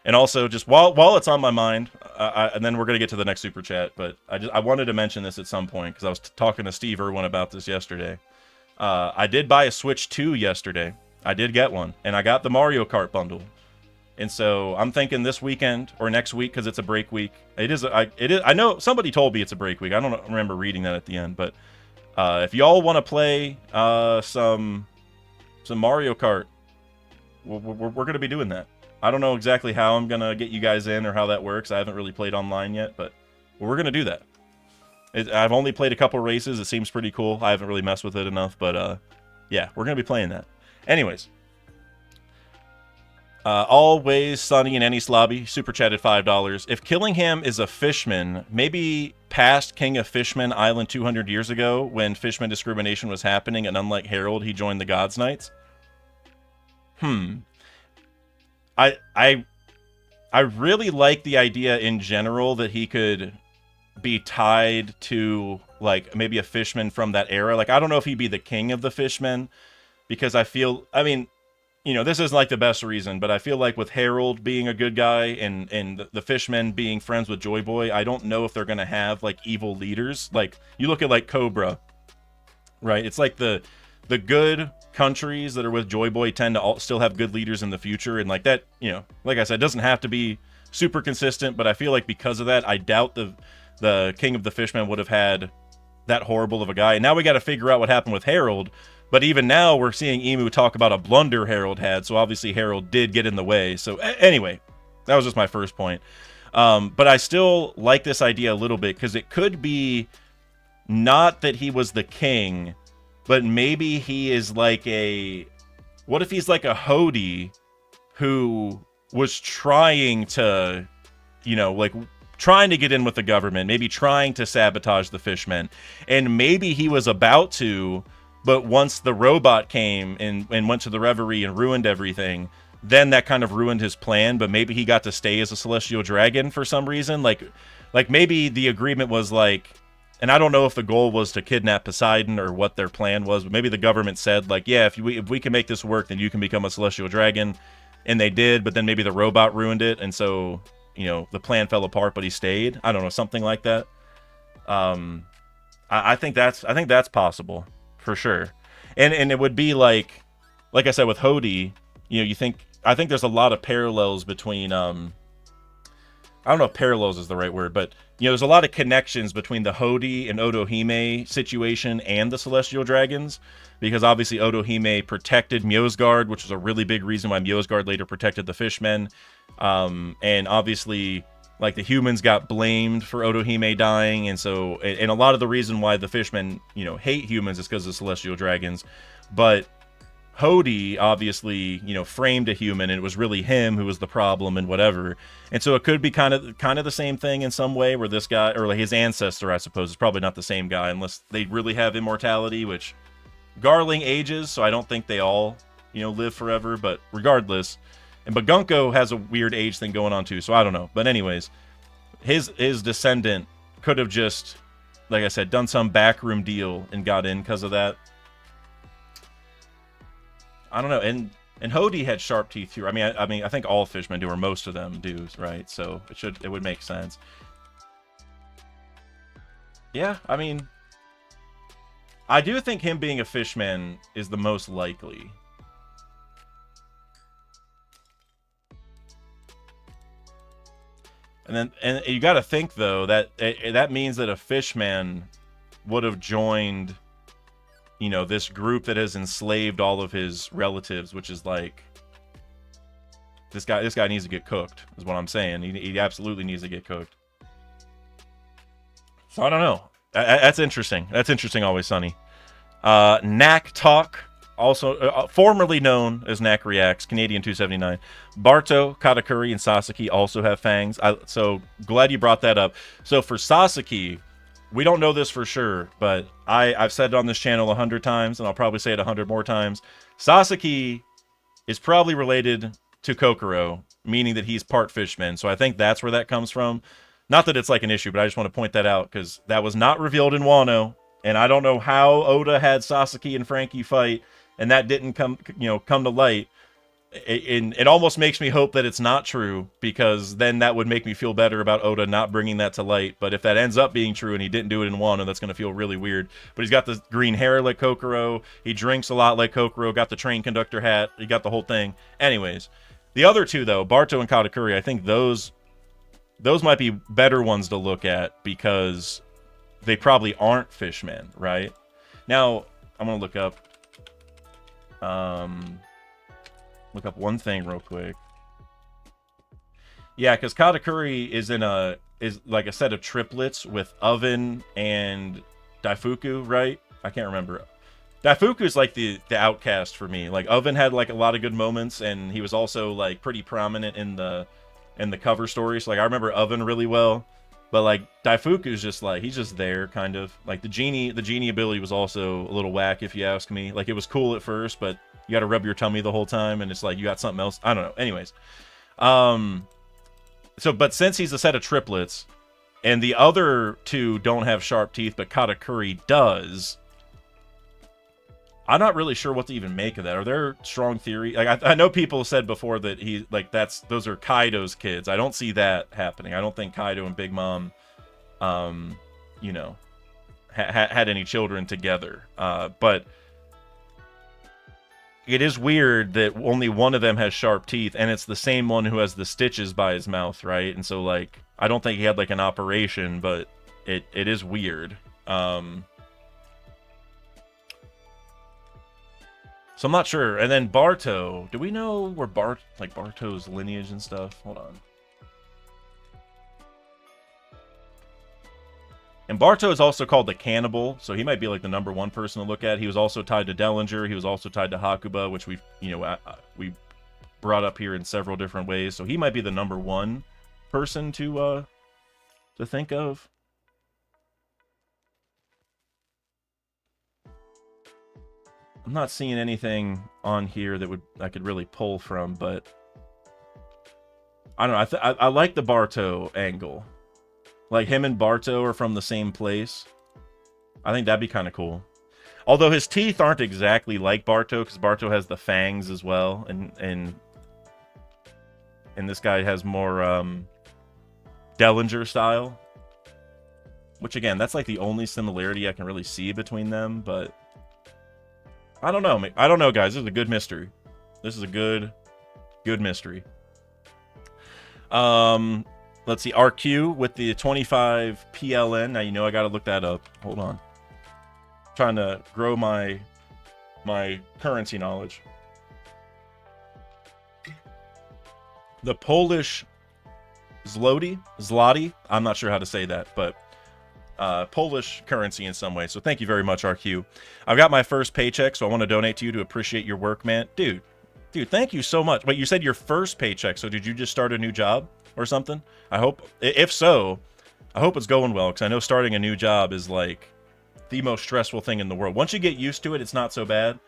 And also, just while it's on my mind, and then we're gonna get to the next super chat, but I wanted to mention this at some point because I was talking to Steve Irwin about this yesterday. I did buy a Switch 2 yesterday. I did get one, and I got the Mario Kart bundle. And so I'm thinking this weekend or next week, because it's a break week. It is. I know somebody told me it's a break week. I don't remember reading that at the end, but if y'all want to play some Mario Kart, we're going to be doing that. I don't know exactly how I'm going to get you guys in or how that works. I haven't really played online yet, but we're going to do that. I've only played a couple races. It seems pretty cool. I haven't really messed with it enough, but yeah, we're going to be playing that. Anyways. Always Sunny in any slobby, super chatted $5. If Killingham is a fishman, maybe past King of Fishman Island 200 years ago when fishman discrimination was happening, and unlike Harold, he joined the Gods Knights. I really like the idea in general that he could be tied to like maybe a fishman from that era. Like, I don't know if he'd be the king of the fishmen, because I mean, you know, this isn't like the best reason, but I feel like with Harold being a good guy and the fishmen being friends with Joy Boy, I don't know if they're going to have like evil leaders. Like, you look at like Cobra, right? It's like the good countries that are with Joy Boy tend to still have good leaders in the future. And like that, you know, like I said, it doesn't have to be super consistent, but I feel like because of that, I doubt the King of the Fishmen would have had that horrible of a guy. And now we got to figure out what happened with Harold. But even now, we're seeing Emu talk about a blunder Harold had, so obviously Harold did get in the way. So anyway, that was just my first point. But I still like this idea a little bit, because it could be not that he was the king, but maybe he is like what if he's like a Hody who was trying to, you know, like trying to get in with the government, maybe trying to sabotage the fishmen. And maybe he was about to, but once the robot came and went to the reverie and ruined everything, then that kind of ruined his plan. But maybe he got to stay as a celestial dragon for some reason. Like maybe the agreement was like, and I don't know if the goal was to kidnap Poseidon or what their plan was, but maybe the government said, like, yeah, if we can make this work, then you can become a celestial dragon. And they did, but then maybe the robot ruined it, and so, you know, the plan fell apart, but he stayed. I don't know, something like that. I think that's possible for sure. And it would be like I said with Hody, you know, I think there's a lot of parallels between I don't know if parallels is the right word, but, you know, there's a lot of connections between the Hody and Otohime situation and the Celestial Dragons, because obviously Otohime protected Mjosgard, which was a really big reason why Mjosgard later protected the Fishmen. And obviously, like, the humans got blamed for Otohime dying, and so, and a lot of the reason why the Fishmen, you know, hate humans is because of Celestial Dragons. But Hody obviously, you know, framed a human, and it was really him who was the problem and whatever. And so it could be kind of the same thing in some way, where this guy, or like his ancestor, I suppose, is probably not the same guy unless they really have immortality, which Garling ages, so I don't think they all, you know, live forever. But regardless, and Bagunko has a weird age thing going on too, so I don't know. But anyways, his descendant could have just, like I said, done some backroom deal and got in because of that. I don't know, and Hody had sharp teeth too. I mean, I think all fishmen do, or most of them do, right? So it would make sense. Yeah, I mean, I do think him being a fishman is the most likely. And you got to think though that that means that a fishman would have joined, you know, this group that has enslaved all of his relatives, which is like, this guy needs to get cooked, is what I'm saying. He absolutely needs to get cooked. So I don't know. That's interesting. That's interesting, Always Sunny. Knack Talk, also formerly known as Knack Reacts, Canadian 279. Barto, Katakuri, and Sasaki also have fangs. So glad you brought that up. So for Sasaki, we don't know this for sure, but I've said it on this channel 100 times, and I'll probably say it 100 more times. Sasaki is probably related to Kokoro, meaning that he's part fishman. So I think that's where that comes from. Not that it's like an issue, but I just want to point that out, because that was not revealed in Wano, and I don't know how Oda had Sasaki and Frankie fight, and that didn't come to light. It almost makes me hope that it's not true, because then that would make me feel better about Oda not bringing that to light. But if that ends up being true and he didn't do it in Wano, that's going to feel really weird. But he's got the green hair like Kokoro. He drinks a lot like Kokoro. Got the train conductor hat. He got the whole thing. Anyways, the other two, though, Barto and Katakuri, I think those might be better ones to look at, because they probably aren't fishmen, right? Now, I'm going to look up one thing real quick. Yeah, because Katakuri is like a set of triplets with Oven and Daifuku, right? I can't remember. Daifuku is like the outcast for me. Like, Oven had like a lot of good moments, and he was also like pretty prominent in the cover story. So like, I remember Oven really well, but like Daifuku is just like, he's just there kind of. Like the genie ability was also a little whack, if you ask me. Like, it was cool at first, but you got to rub your tummy the whole time, and it's like you got something else. I don't know. Anyways, but since he's a set of triplets, and the other two don't have sharp teeth, but Katakuri does, I'm not really sure what to even make of that. Are there strong theory? Like, I know people said before that those are Kaido's kids. I don't see that happening. I don't think Kaido and Big Mom, you know, had any children together. But it is weird that only one of them has sharp teeth, and it's the same one who has the stitches by his mouth, right? And so, like, I don't think he had, like, an operation, but it is weird. So I'm not sure. And then Barto, do we know where Barto's lineage and stuff? Hold on. And Barto is also called the Cannibal, so he might be like the #1 person to look at. He was also tied to Dellinger. He was also tied to Hakuba, which we brought up here in several different ways. So he might be the #1 person to to think of. I'm not seeing anything on here that I could really pull from, but I don't know. I like the Barto angle. Like, him and Barto are from the same place. I think that'd be kind of cool. Although his teeth aren't exactly like Barto, because Barto has the fangs as well, and this guy has more Dellinger style. Which, again, that's like the only similarity I can really see between them, but I don't know. I don't know, guys. This is a good mystery. This is a good mystery. Let's see. RQ with the 25 PLN. Now, you know I got to look that up. Hold on. Trying to grow my currency knowledge. The Polish zloty. I'm not sure how to say that, but Polish currency in some way. So thank you very much, RQ. I've got my first paycheck, so I want to donate to you to appreciate your work, man. Dude, thank you so much. Wait, you said your first paycheck, so did you just start a new job or something? I hope, if so, I hope it's going well, because I know starting a new job is like the most stressful thing in the world. Once you get used to it, it's not so bad.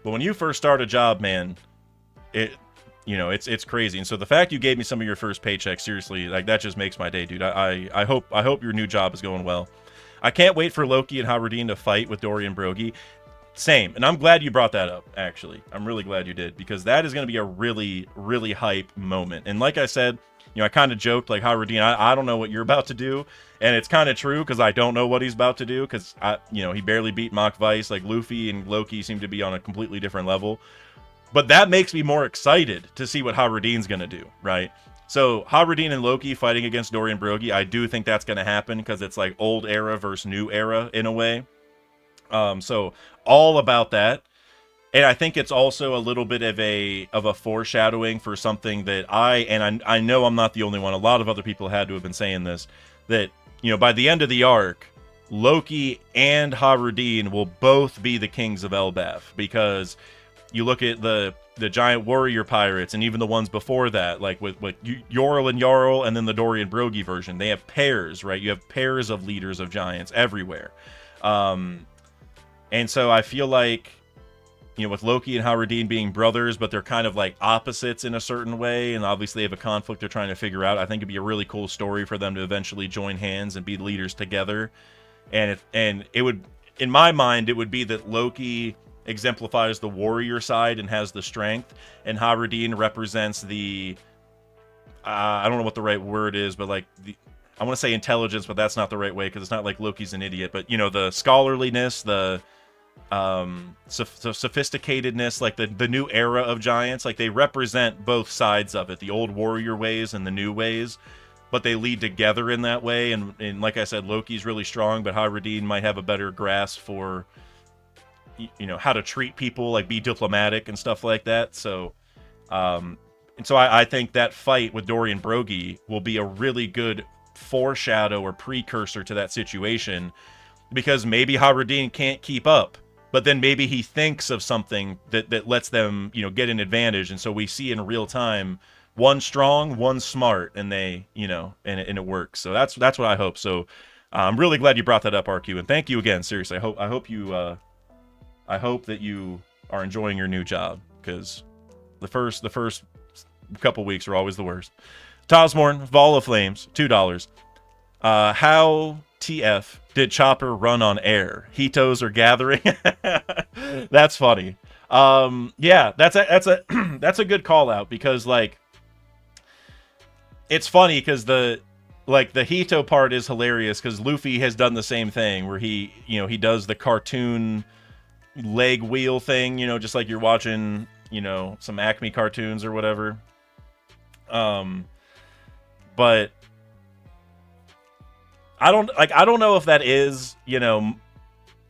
But when you first start a job, man, it's crazy. And so the fact you gave me some of your first paychecks, seriously, like, that just makes my day, dude. I hope your new job is going well. I can't wait for Loki and Howardine to fight with Dorian Brogy. Same. And I'm glad you brought that up, actually. I'm really glad you did, because that is going to be a really, really hype moment. And like I said, I kind of joked, like, Howardine, I don't know what you're about to do. And it's kind of true, because I don't know what he's about to do, because, he barely beat Mach Vice. Like, Luffy and Loki seem to be on a completely different level. But that makes me more excited to see what Howradine's going to do, right? So, Howardine and Loki fighting against Dorian Brogy, I do think that's going to happen, because it's like old era versus new era, in a way. So, all about that. And I think it's also a little bit of a foreshadowing for something that I know I'm not the only one, a lot of other people had to have been saying this, that, by the end of the arc, Loki and Howardine will both be the kings of Elbaf, because you look at the giant warrior pirates, and even the ones before that, like with Yorl and Jarl, and then the Dorian Brogy version, they have pairs, right? You have pairs of leaders of giants everywhere. And so I feel like, with Loki and Howardine being brothers, but they're kind of like opposites in a certain way, and obviously they have a conflict they're trying to figure out. I think it'd be a really cool story for them to eventually join hands and be leaders together. And it would, in my mind, it would be that Loki exemplifies the warrior side and has the strength, and Howardine represents the I don't know what the right word is, but like I want to say intelligence, but that's not the right way, because it's not like Loki's an idiot, but the scholarliness, the sophisticatedness, like the new era of giants. Like, they represent both sides of it, the old warrior ways and the new ways, but they lead together in that way. And like I said, Loki's really strong, but Howardine might have a better grasp for how to treat people, like be diplomatic and stuff like that. So I think that fight with Dorian Brogy will be a really good foreshadow or precursor to that situation, because maybe Howardine can't keep up, but then maybe he thinks of something that lets them, get an advantage. And so we see in real time, one strong, one smart, and they, and it works. So that's what I hope. So I'm really glad you brought that up, RQ, and thank you again. Seriously, I hope that you are enjoying your new job, because the first couple weeks are always the worst. Tosmorn, Vol of Flames, $2. How TF did Chopper run on air? Hitos are gathering. That's funny. Yeah, that's a good call out, because like, it's funny because the Hito part is hilarious, because Luffy has done the same thing where he does the cartoon leg wheel thing, just like you're watching, some Acme cartoons or whatever. But I don't know if that is,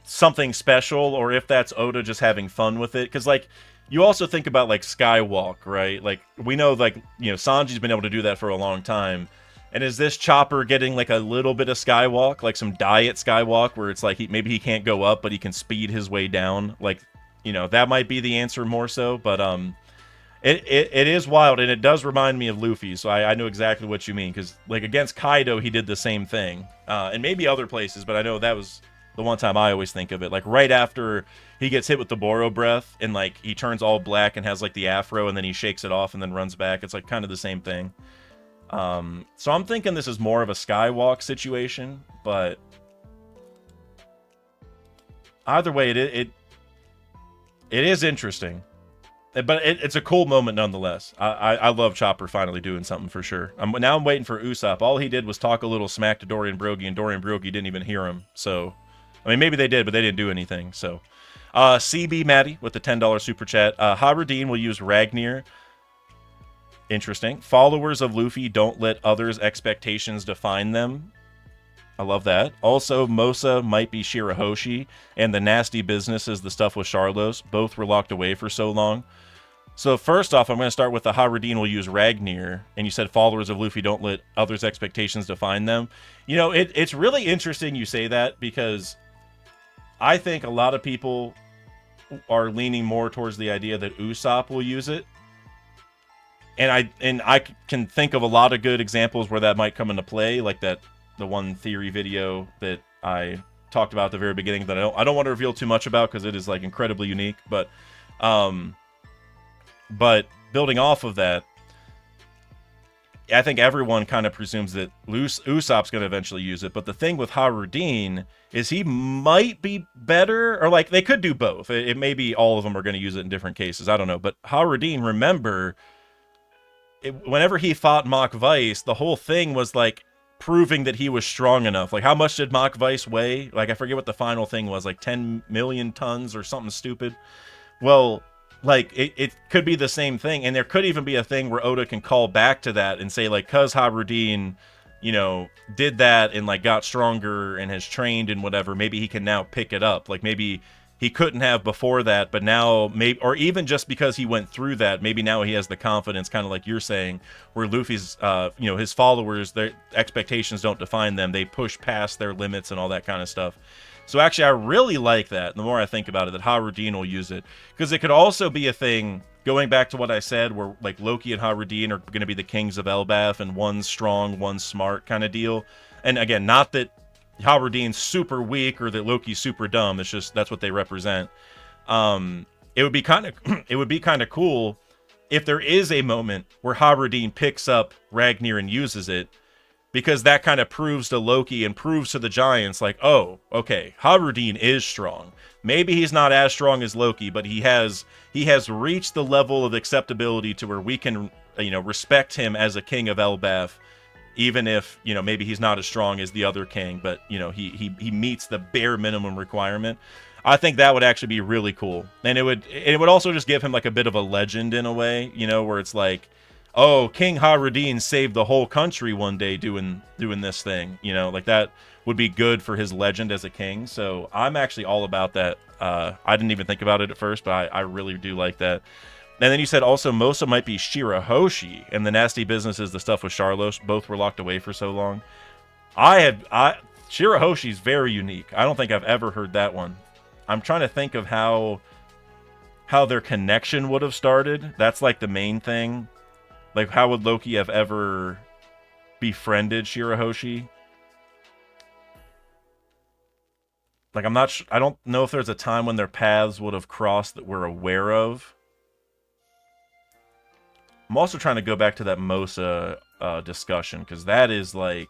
something special, or if that's Oda just having fun with it. Because, like, you also think about, like, Skywalk, right? Like, we know, like, Sanji's been able to do that for a long time. And is this Chopper getting, like, a little bit of Skywalk? Like, some diet Skywalk, where it's like, maybe he can't go up, but he can speed his way down? Like, that might be the answer more so. But, It is wild, and it does remind me of Luffy, so I know exactly what you mean, because, like, against Kaido, he did the same thing. And maybe other places, but I know that was the one time I always think of it. Like, right after he gets hit with the Boro breath, and, like, he turns all black and has, like, the afro, and then he shakes it off and then runs back. It's, like, kind of the same thing. So I'm thinking this is more of a Skywalk situation, but either way, it is interesting. But it's a cool moment nonetheless. I love Chopper finally doing something for sure. Now I'm waiting for Usopp. All he did was talk a little smack to Dorian Broggie, and Dorian Broggie didn't even hear him. So, I mean, maybe they did, but they didn't do anything. So, CB Maddie with the $10 super chat. Haberdine will use Ragnir. Interesting. Followers of Luffy don't let others' expectations define them. I love that. Also, Mosa might be Shirahoshi, and the nasty business is the stuff with Sharlos. Both were locked away for so long. So first off, I'm going to start with the Haradin will use Ragnir, and you said followers of Luffy don't let others' expectations define them. You know, it's really interesting you say that, because I think a lot of people are leaning more towards the idea that Usopp will use it. And I can think of a lot of good examples where that might come into play, like the one theory video that I talked about at the very beginning that I don't want to reveal too much about because it is like incredibly unique. But building off of that, I think everyone kind of presumes that Usopp's going to eventually use it. But the thing with Harudin is he might be better, or like they could do both. It may be all of them are going to use it in different cases. I don't know. But Harudin, remember, whenever he fought Mach Weiss, the whole thing was like proving that he was strong enough. Like, how much did Mach Weiss weigh? Like, I forget what the final thing was, like 10 million tons or something stupid. Well, like, it could be the same thing, and there could even be a thing where Oda can call back to that and say, like, cuz Harudin, you know, did that and, like, got stronger and has trained and whatever, maybe he can now pick it up. Like, maybe he couldn't have before that, but now, maybe, or even just because he went through that, maybe now he has the confidence, kind of like you're saying, where Luffy's, you know, his followers, their expectations don't define them. They push past their limits and all that kind of stuff. So actually, I really like that, the more I think about it, that Harudin will use it. Because it could also be a thing, going back to what I said, where like Loki and Harudin are going to be the kings of Elbaf, and one's strong, one's smart kind of deal. And again, not that Harudin's super weak or that Loki's super dumb. It's just that's what they represent. It would be kind of cool if there is a moment where Harudin picks up Ragnir and uses it, because that kind of proves to Loki and proves to the Giants, like, oh, okay, Harudin is strong. Maybe he's not as strong as Loki, but he has reached the level of acceptability to where we can, you know, respect him as a king of Elbaf. Even if, you know, maybe he's not as strong as the other king, but, you know, he meets the bare minimum requirement. I think that would actually be really cool. And it would also just give him like a bit of a legend in a way, you know, where it's like, oh, King Harudin saved the whole country one day doing this thing, you know, like that would be good for his legend as a king. So I'm actually all about that. I didn't even think about it at first, but I really do like that. And then you said also Mosa might be Shirahoshi, and the nasty business is the stuff with Sharlos. Both were locked away for so long. Shirahoshi's very unique. I don't think I've ever heard that one. I'm trying to think of how their connection would have started. That's like the main thing. Like, how would Loki have ever befriended Shirahoshi? Like, I don't know if there's a time when their paths would have crossed that we're aware of. I'm also trying to go back to that Mosa discussion, because that is like...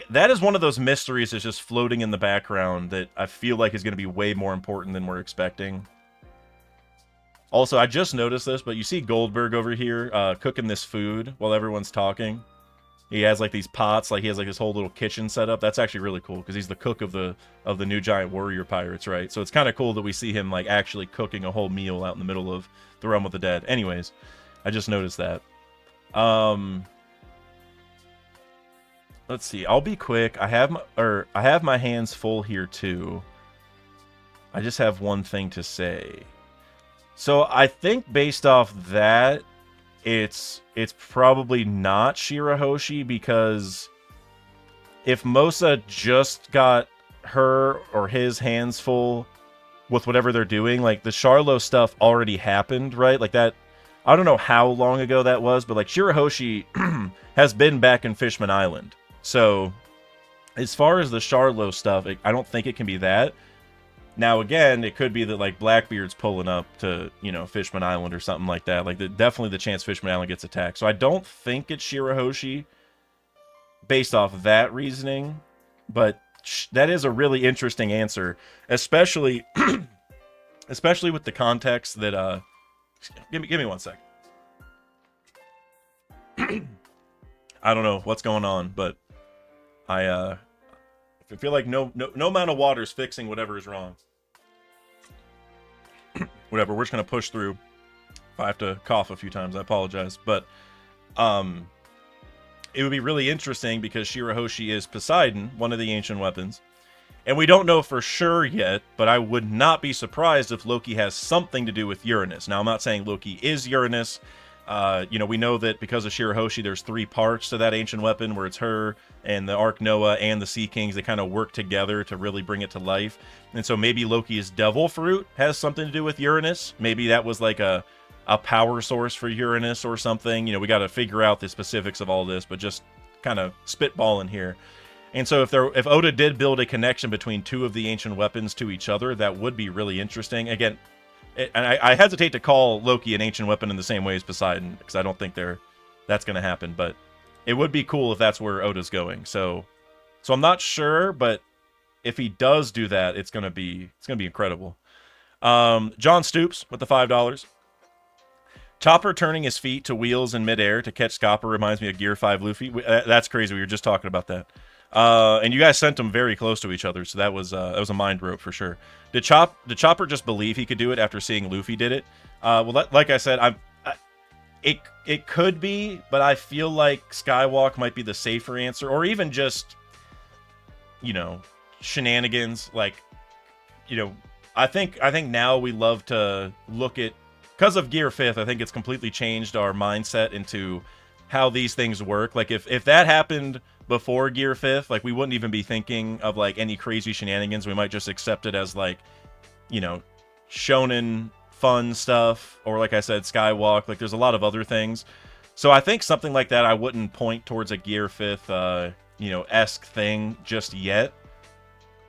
that is one of those mysteries that's just floating in the background that I feel like is going to be way more important than we're expecting. Also, I just noticed this, but you see Goldberg over here cooking this food while everyone's talking. He has like these pots, like he has like this whole little kitchen set up. That's actually really cool, because he's the cook of the new giant warrior pirates, right? So it's kind of cool that we see him like actually cooking a whole meal out in the middle of the realm of the dead. Anyways, I just noticed that. Let's see. I'll be quick. I have my hands full here too. I just have one thing to say. So I think based off that, it's probably not Shirahoshi, because if Mosa just got her or his hands full with whatever they're doing. Like, the Charlo stuff already happened, right? Like, that, I don't know how long ago that was, but, like, Shirahoshi has been back in Fishman Island. So, as far as the Charlo stuff, I don't think it can be that. Now, again, it could be that, like, Blackbeard's pulling up to, you know, Fishman Island or something like that. Like, definitely the chance Fishman Island gets attacked. So I don't think it's Shirahoshi based off that reasoning. But that is a really interesting answer, especially especially with the context that... Give me 1 sec. I don't know what's going on, but I feel like no amount of water is fixing whatever is wrong. Whatever, we're just gonna push through. If I have to cough a few times, I apologize. But it would be really interesting because Shirahoshi is Poseidon, one of the ancient weapons. And we don't know for sure yet, but I would not be surprised if Loki has something to do with Uranus. Now, I'm not saying Loki is Uranus. You know, we know that because of Shirahoshi, there's 3 parts to that ancient weapon, where it's her and the Ark Noah and the Sea Kings. They kind of work together to really bring it to life. And so maybe Loki's Devil Fruit has something to do with Uranus. Maybe that was like a power source for Uranus or something. You know, we got to figure out the specifics of all this, but just kind of spitballing here. And so if Oda did build a connection between 2 of the ancient weapons to each other, that would be really interesting. Again, and I hesitate to call Loki an ancient weapon in the same way as Poseidon, because I don't think that's going to happen. But it would be cool if that's where Oda's going. So I'm not sure, but if he does do that, it's going to be incredible. John Stoops with the $5. Chopper turning his feet to wheels in midair to catch Scapper reminds me of Gear 5 Luffy. That's crazy. We were just talking about that. And you guys sent them very close to each other, so that was a mind rope for sure. Did Chopper just believe he could do it after seeing Luffy did it? Well, like I said, it could be, but I feel like Skywalk might be the safer answer, or even just, you know, shenanigans. Like, you know, I think now we love to look at, because of Gear 5th, I think it's completely changed our mindset into how these things work. Like, if that happened before Gear 5th, like, we wouldn't even be thinking of, like, any crazy shenanigans. We might just accept it as, like, you know, shonen fun stuff, or, like I said, Skywalk. Like, there's a lot of other things. So I think something like that, I wouldn't point towards a Gear 5th, you know, esque thing just yet.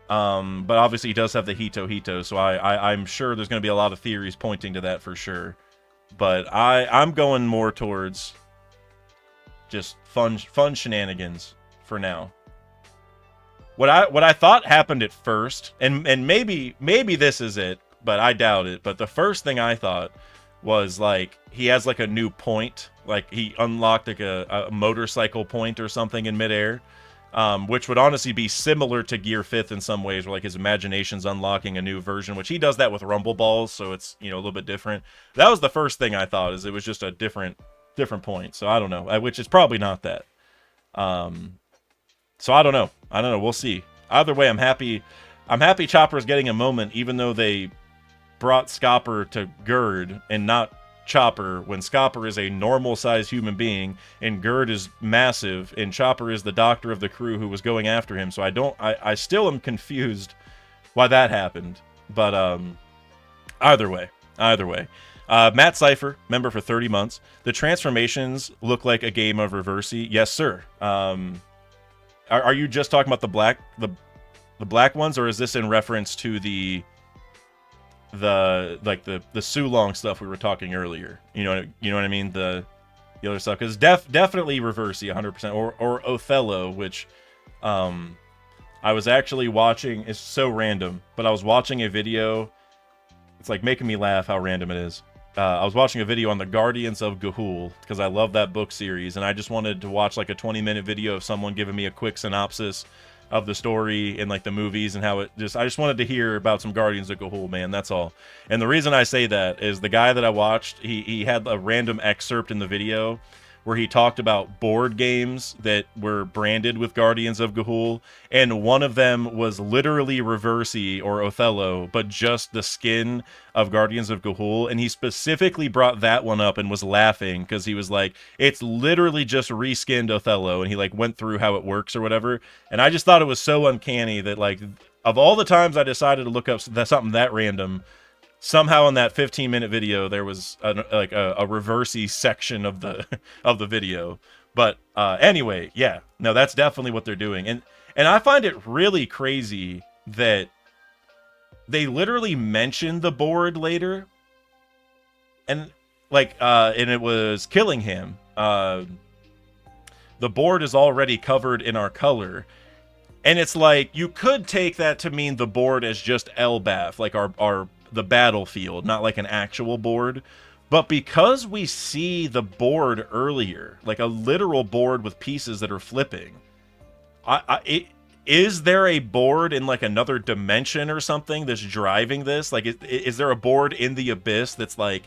But obviously he does have the Hito, so I'm sure there's going to be a lot of theories pointing to that for sure. But I'm going more towards just fun shenanigans for now. What I thought happened at first, and maybe this is it, but I doubt it. But the first thing I thought was, like, he has like a new point, like he unlocked like a motorcycle point or something in midair. Which would honestly be similar to Gear 5th in some ways, where, like, his imagination's unlocking a new version, which he does that with Rumble Balls, so it's, you know, a little bit different. That was the first thing I thought, is it was just a different point. So I don't know, which is probably not that. So I don't know. We'll see. Either way, I'm happy Chopper's getting a moment, even though they brought Scapper to Gerd and not Chopper, when Scapper is a normal-sized human being and Gerd is massive, and Chopper is the doctor of the crew who was going after him. So I still am confused why that happened. But either way. Matt Cypher, member for 30 months. The transformations look like a game of Reversey. Yes, sir. Are you just talking about the black ones, or is this in reference to the Sulong stuff we were talking earlier? You know what I mean? The other stuff, because definitely Reversey 100%, or Othello, which I was actually watching. It's so random, but I was watching a video. It's like making me laugh how random it is. I was watching a video on the Guardians of Ga'Hoole, because I love that book series, and I just wanted to watch like a 20-minute video of someone giving me a quick synopsis of the story and like the movies, and how I just wanted to hear about some Guardians of Ga'Hoole, man. That's all. And the reason I say that is the guy that I watched, he had a random excerpt in the video where he talked about board games that were branded with Guardians of Ga'Hoole, and one of them was literally Reversey or Othello, but just the skin of Guardians of Ga'Hoole, and he specifically brought that one up and was laughing because he was like, it's literally just reskinned Othello, and he like went through how it works or whatever, and I just thought it was so uncanny that like of all the times I decided to look up something that random, somehow in that 15-minute video there was a reversey section of the of the video. But anyway, yeah, no, that's definitely what they're doing, and I find it really crazy that they literally mention the board later, and and it was killing him. The board is already covered in our color. And it's like, you could take that to mean the board is just Elbaf, like the battlefield, not like an actual board. But because we see the board earlier, like a literal board with pieces that are flipping, is there a board in like another dimension or something that's driving this? Like, is there a board in the abyss that's like,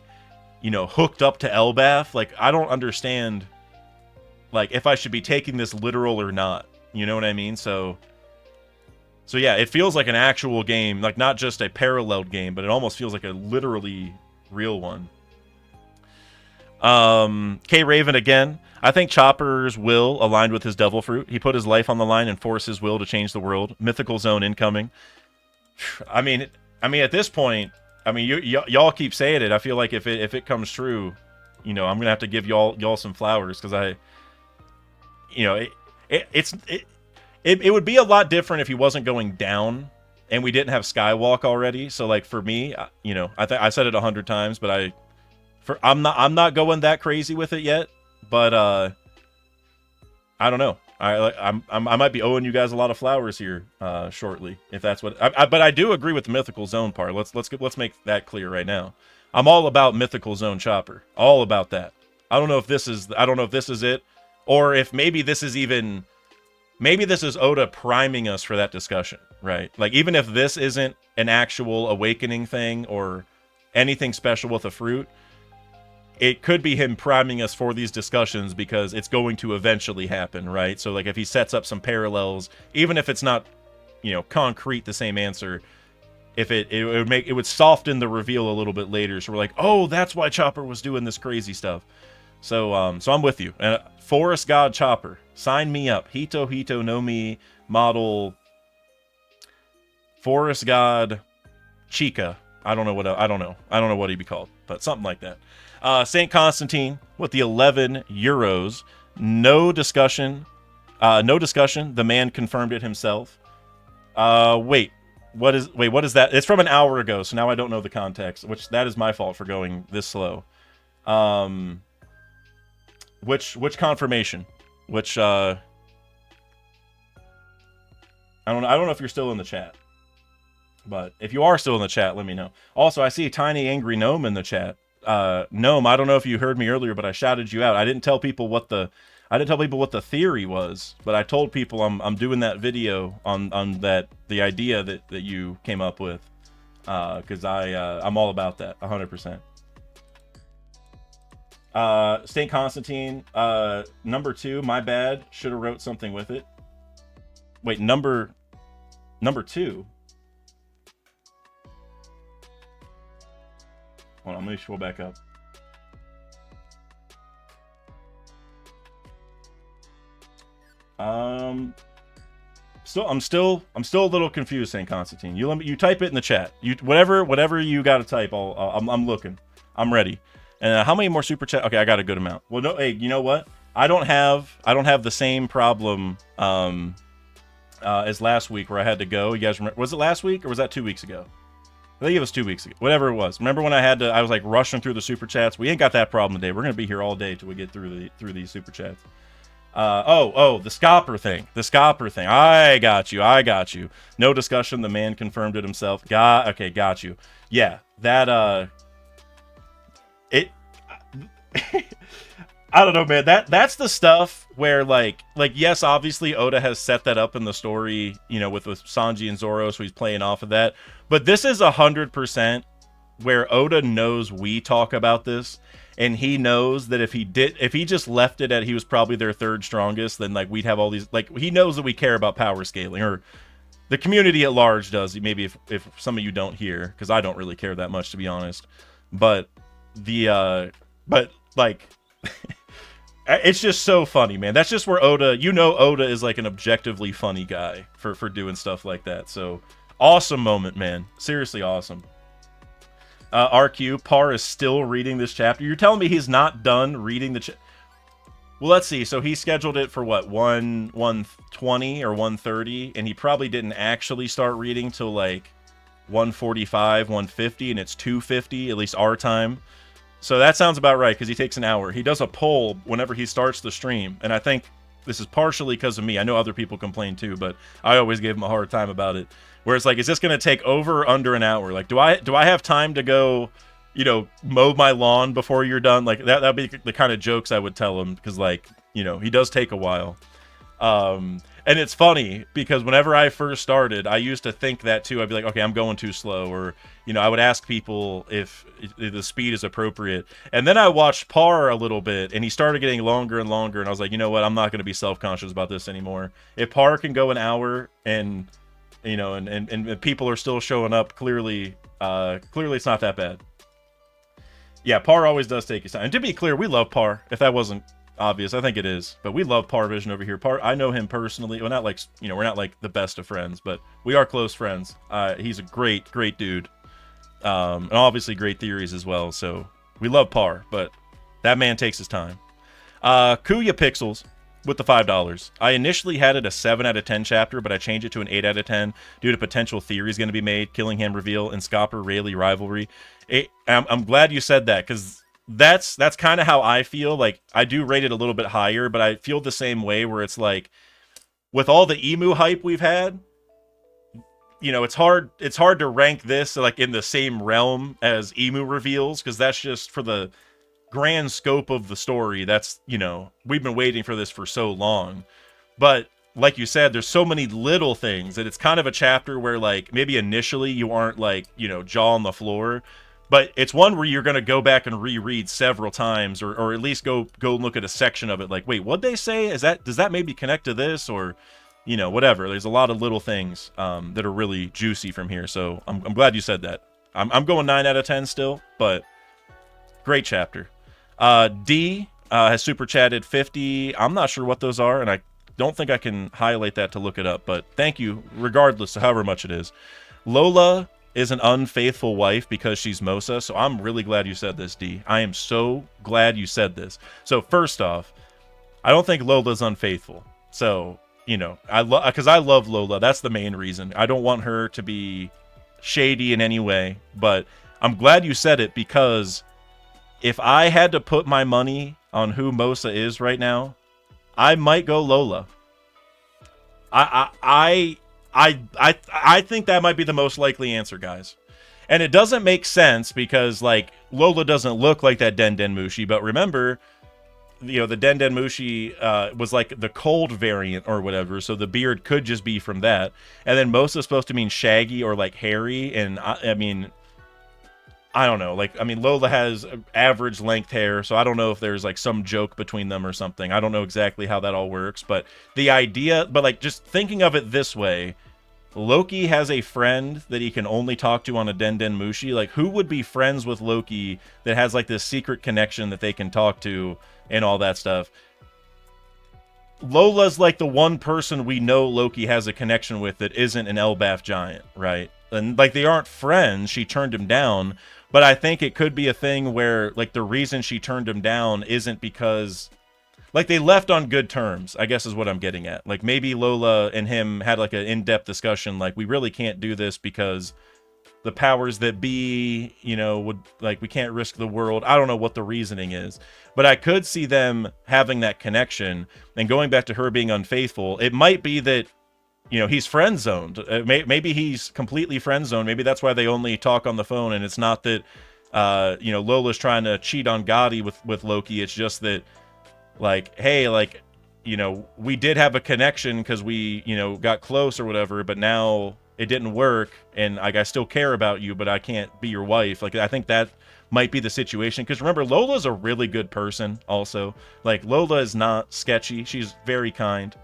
hooked up to Elbaf? Like, I don't understand, like, if I should be taking this literal or not. You know what I mean? So yeah, it feels like an actual game, like not just a paralleled game, but it almost feels like a literally real one. K Raven again. I think Chopper's will aligned with his devil fruit. He put his life on the line and forced his will to change the world. Mythical zone incoming. I mean, at this point, y'all keep saying it. I feel like if it comes true, I'm gonna have to give y'all some flowers, because it would be a lot different if he wasn't going down and we didn't have Skywalk already. So like for me, I said it 100 times, but I'm not going that crazy with it yet. But I don't know. I might be owing you guys a lot of flowers here shortly, if that's what. But I do agree with the mythical zone part. Let's make that clear right now. I'm all about mythical zone Chopper. All about that. I don't know if this is it, or if maybe this is even. Maybe this is Oda priming us for that discussion, right? Like, even if this isn't an actual awakening thing or anything special with a fruit, it could be him priming us for these discussions because it's going to eventually happen, right? So, like, if he sets up some parallels, even if it's not, concrete the same answer, if it would soften the reveal a little bit later. So we're like, oh, that's why Chopper was doing this crazy stuff. So I'm with you. And Forest God Chopper, sign me up. Hito no Mi model Forest God Chica. I don't know what he'd be called, but something like that. Saint Constantine with the 11 euros. No discussion. The man confirmed it himself. Wait, what is that? It's from an hour ago, so now I don't know the context, which that is my fault for going this slow. Which confirmation? Which I don't know if you're still in the chat. But if you are still in the chat, let me know. Also, I see a tiny angry gnome in the chat. Gnome, I don't know if you heard me earlier, but I shouted you out. I didn't tell people what the theory was, but I told people I'm doing that video on the idea that you came up with. Because I'm all about that 100%. Saint Constantine, number 2, my bad. Should have wrote something with it. Wait, number 2. Hold on, let me scroll back up. I'm still a little confused, Saint Constantine. You type it in the chat. Whatever you got to type. I'm looking. I'm ready. And how many more super chat? Okay, I got a good amount. Well, no, hey, you know what? I don't have the same problem as last week where I had to go. You guys remember? Was it last week or was that 2 weeks ago? I think it was 2 weeks ago. Whatever it was. Remember when I was like rushing through the super chats? We ain't got that problem today. We're gonna be here all day till we get through these super chats. The Scapper thing. I got you. No discussion. The man confirmed it himself. Got you. Yeah, that I don't know, man. That's the stuff where like yes, obviously Oda has set that up in the story, with Sanji and Zoro, so he's playing off of that. But this is 100% where Oda knows we talk about this, and he knows that if he just left it at he was probably their third strongest, then like we'd have all these, like, he knows that we care about power scaling, or the community at large does. Maybe if some of you don't hear, because I don't really care that much, to be honest. But like it's just so funny, man. That's just where Oda is like an objectively funny guy for doing stuff like that. So Awesome moment, man. Seriously awesome. RQ, Parr is still reading this chapter. You're telling me he's not done reading the Well, let's see. So he scheduled it for what, 1:20 or 1:30, and he probably didn't actually start reading till like 1:45, 1:50, and it's 2:50, at least our time. So that sounds about right, because he takes an hour. He does a poll whenever he starts the stream, and I think this is partially because of me. I know other people complain too, but I always give him a hard time about it. Where it's like, is this going to take over or under an hour? Like, do I have time to go, mow my lawn before you're done? Like, that'd be the kind of jokes I would tell him, because, like, he does take a while. And it's funny, because whenever I first started, I used to think that too. I'd be like, okay, I'm going too slow, or, I would ask people if the speed is appropriate. And then I watched Parr a little bit, and he started getting longer and longer, and I was like, you know what, I'm not going to be self-conscious about this anymore. If Parr can go an hour and and people are still showing up, clearly it's not that bad. Yeah, Parr always does take his time. And to be clear, we love Parr. If that wasn't obvious, I think it is. But we love Parr Vision over here. Parr, I know him personally. Well, not like, we're not like the best of friends, but we are close friends. He's a great dude. And obviously great theories as well. So we love Parr, but that man takes his time. Kuya Pixels with the $5. I initially had it a 7 out of 10 chapter, but I changed it to an 8 out of 10 due to potential theories going to be made, Killingham reveal, and Scapper Rayleigh rivalry. I'm glad you said that, because that's kind of how I feel. Like, I do rate it a little bit higher, but I feel the same way, where it's like, with all the emu hype we've had, it's hard to rank this like in the same realm as emu reveals, because that's just for the grand scope of the story. That's, we've been waiting for this for so long. But like you said, there's so many little things that it's kind of a chapter where, like, maybe initially you aren't like, jaw on the floor, but it's one where you're going to go back and reread several times, or at least go look at a section of it, like, wait, what'd they say? Does that maybe connect to this, or whatever. There's a lot of little things that are really juicy from here. So I'm glad you said that. I'm going 9 out of 10 still, but great chapter. D has super chatted 50. I'm not sure what those are, and I don't think I can highlight that to look it up, but thank you regardless of however much it is. Lola is an unfaithful wife because she's Mosa, so I'm really glad you said this, D. I am so glad you said this. So first off, I don't think Lola's unfaithful. So, because I love Lola. That's the main reason. I don't want her to be shady in any way, but I'm glad you said it, because if I had to put my money on who Mosa is right now, I might go Lola. I think that might be the most likely answer, guys. And it doesn't make sense, because, like, Lola doesn't look like that Den Den Mushi, but remember, the Den Den Mushi was like the cold variant or whatever, so the beard could just be from that. And then Mosa's supposed to mean shaggy or like hairy, and I don't know. Like, Lola has average length hair, so I don't know if there's like some joke between them or something. I don't know exactly how that all works, but the idea, but like, just thinking of it this way, Loki has a friend that he can only talk to on a Den Den Mushi. Like, who would be friends with Loki that has like this secret connection that they can talk to and all that stuff? Lola's like the one person we know Loki has a connection with that isn't an Elbaf giant, right? And like, they aren't friends. She turned him down. But I think it could be a thing where, like, the reason she turned him down isn't because, like, they left on good terms, I guess is what I'm getting at. Like, maybe Lola and him had, like, an in-depth discussion, like, we really can't do this because the powers that be, would, like, we can't risk the world. I don't know what the reasoning is. But I could see them having that connection. And going back to her being unfaithful, it might be that, he's friend zoned. Maybe he's completely friend zoned. Maybe that's why they only talk on the phone. And it's not that, Lola's trying to cheat on Gotti with Loki. It's just that, like, hey, like, we did have a connection because we, got close or whatever, but now it didn't work. And like, I still care about you, but I can't be your wife. Like, I think that might be the situation. Because remember, Lola's a really good person also. Like, Lola is not sketchy. She's very kind.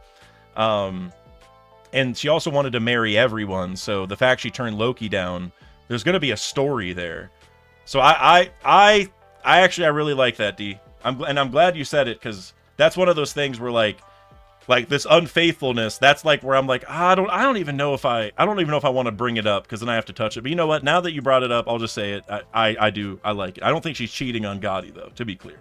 And she also wanted to marry everyone, so the fact she turned Loki down, there's going to be a story there. So I really like that, D. I'm glad you said it, because that's one of those things where, like, Like this unfaithfulness, that's like where I'm like, I don't even know if I want to bring it up because then I have to touch it. But you know what? Now that you brought it up, I'll just say it. I like it. I don't think she's cheating on Gotti though, to be clear.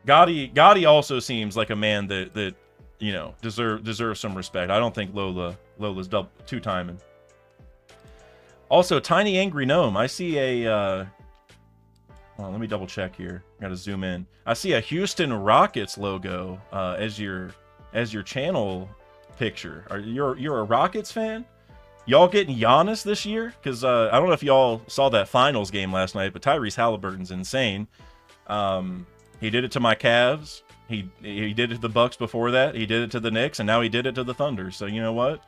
Gotti also seems like a man that you know deserves some respect. I don't think Lola's two timing. Also, Tiny Angry Gnome. I see a well, let me double check here. Gotta zoom in. I see a Houston Rockets logo as your channel picture. You're a Rockets fan? Y'all getting Giannis this year? Because I don't know if y'all saw that finals game last night, but Tyrese Halliburton's insane. He did it to my Cavs. He did it to the Bucks before that. He did it to the Knicks, and now he did it to the Thunder. So you know what?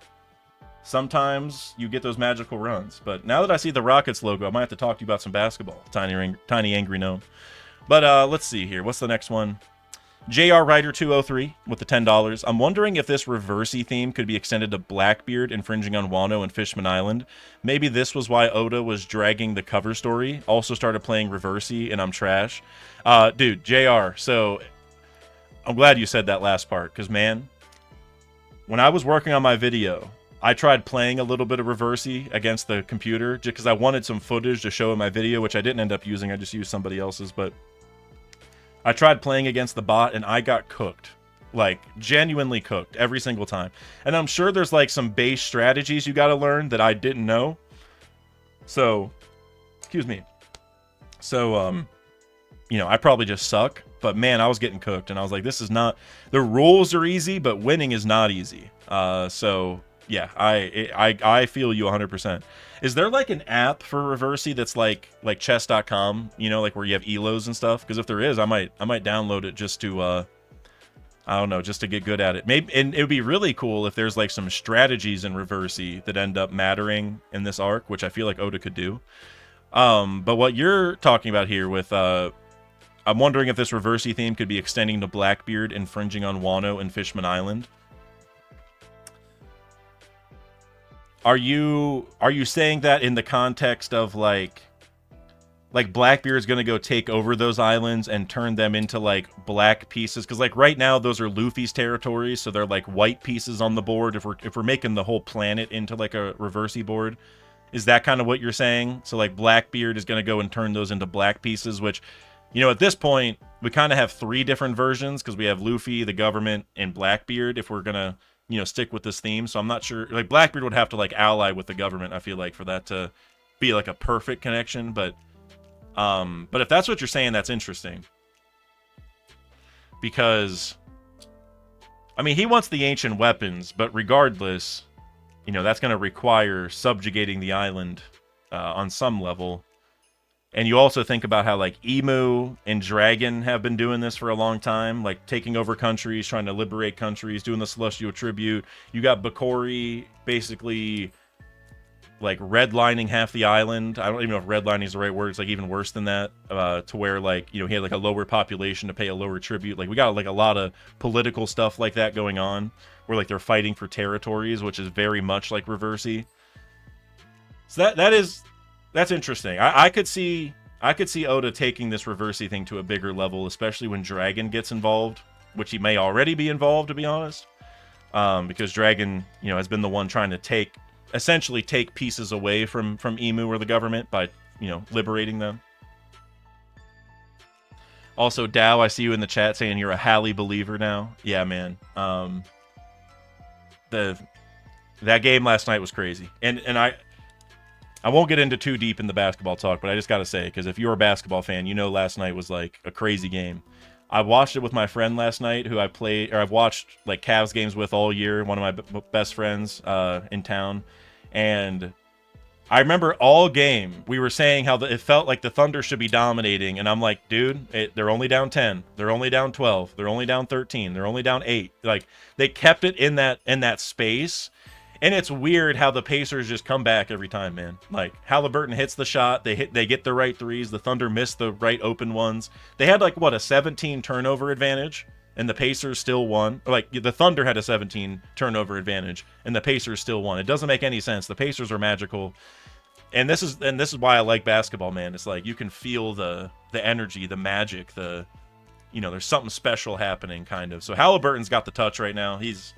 Sometimes you get those magical runs. But now that I see the Rockets logo, I might have to talk to you about some basketball. Tiny Angry Gnome. But let's see here. What's the next one? JR Rider 203 with the $10. I'm wondering if this reversey theme could be extended to Blackbeard infringing on Wano and Fishman Island. Maybe this was why Oda was dragging the cover story. Also started playing reversey and I'm trash. Dude, JR, so I'm glad you said that last part. Because, man, when I was working on my video, I tried playing a little bit of reversey against the computer just because I wanted some footage to show in my video, which I didn't end up using. I just used somebody else's, but I tried playing against the bot and I got cooked. Like, genuinely cooked every single time. And I'm sure there's like some base strategies you got to learn that I didn't know. So, excuse me. So, you know, I probably just suck. But man, I was getting cooked and I was like, this is not... The rules are easy, but winning is not easy. So... Yeah, I feel you 100%. Is there like an app for reversey that's like chess.com, you know, like where you have elos and stuff? Because if there is, I might download it just to I don't know, just to get good at it. Maybe, and it would be really cool if there's like some strategies in reversey that end up mattering in this arc, which I feel like Oda could do. But what you're talking about here with I'm wondering if this reversey theme could be extending to Blackbeard infringing on Wano and Fishman Island. Are you saying that in the context of like Blackbeard's gonna go take over those islands and turn them into like black pieces? Because like right now those are Luffy's territories, so they're like white pieces on the board. If we're making the whole planet into like a reversey board, is that kind of what you're saying? So like Blackbeard is gonna go and turn those into black pieces, which, you know, at this point we kind of have three different versions because we have Luffy, the government, and Blackbeard. If we're gonna, you know, stick with this theme. So I'm not sure, like Blackbeard would have to like ally with the government, I feel like, for that to be like a perfect connection. But if that's what you're saying, that's interesting. Because I mean, he wants the ancient weapons, but regardless, you know, that's going to require subjugating the island on some level. And you also think about how, like, Emu and Dragon have been doing this for a long time, like, taking over countries, trying to liberate countries, doing the Celestial Tribute. You got Bakori basically, like, redlining half the island. I don't even know if redlining is the right word. It's, like, even worse than that, to where, like, you know, he had, like, a lower population to pay a lower tribute. Like, we got, like, a lot of political stuff like that going on, where, like, they're fighting for territories, which is very much like Reversey. So that's interesting. I could see Oda taking this Reversey thing to a bigger level, especially when Dragon gets involved, which he may already be involved, to be honest. Because Dragon, you know, has been the one trying to essentially take pieces away from Emu or the government by, you know, liberating them. Also, Dow, I see you in the chat saying you're a Halley believer now. Yeah, man. That game last night was crazy, and I won't get into too deep in the basketball talk, but I just got to say, because if you're a basketball fan, you know last night was like a crazy game. I watched it with my friend last night, who I've watched like Cavs games with all year, one of my best friends in town. And I remember all game, we were saying how it felt like the Thunder should be dominating. And I'm like, dude, they're only down 10. They're only down 12. They're only down 13. They're only down 8. Like, they kept it in that space. And it's weird how the Pacers just come back every time, man. Like, Halliburton hits the shot, they get the right threes, the Thunder miss the right open ones. They had, like, what, a 17 turnover advantage, and the Pacers still won. Like, the Thunder had a 17 turnover advantage, and the Pacers still won. It doesn't make any sense. The Pacers are magical. And this is why I like basketball, man. It's like you can feel the energy, the magic, there's something special happening, kind of. So Halliburton's got the touch right now. There's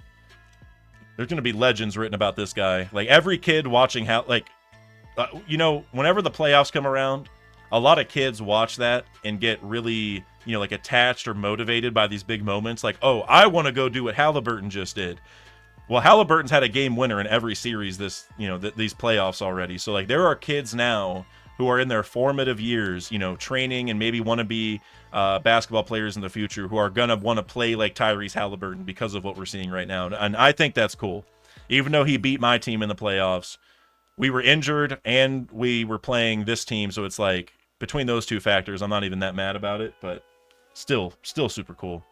going to be legends written about this guy. Like, every kid watching whenever the playoffs come around, a lot of kids watch that and get really, like, attached or motivated by these big moments. Like, oh, I want to go do what Halliburton just did. Well, Halliburton's had a game winner in every series these playoffs already. So, like, there are kids now who are in their formative years, training and maybe want to be basketball players in the future, who are going to want to play like Tyrese Halliburton because of what we're seeing right now. And I think that's cool. Even though he beat my team in the playoffs, we were injured and we were playing this team. So it's like, between those two factors, I'm not even that mad about it, but still super cool.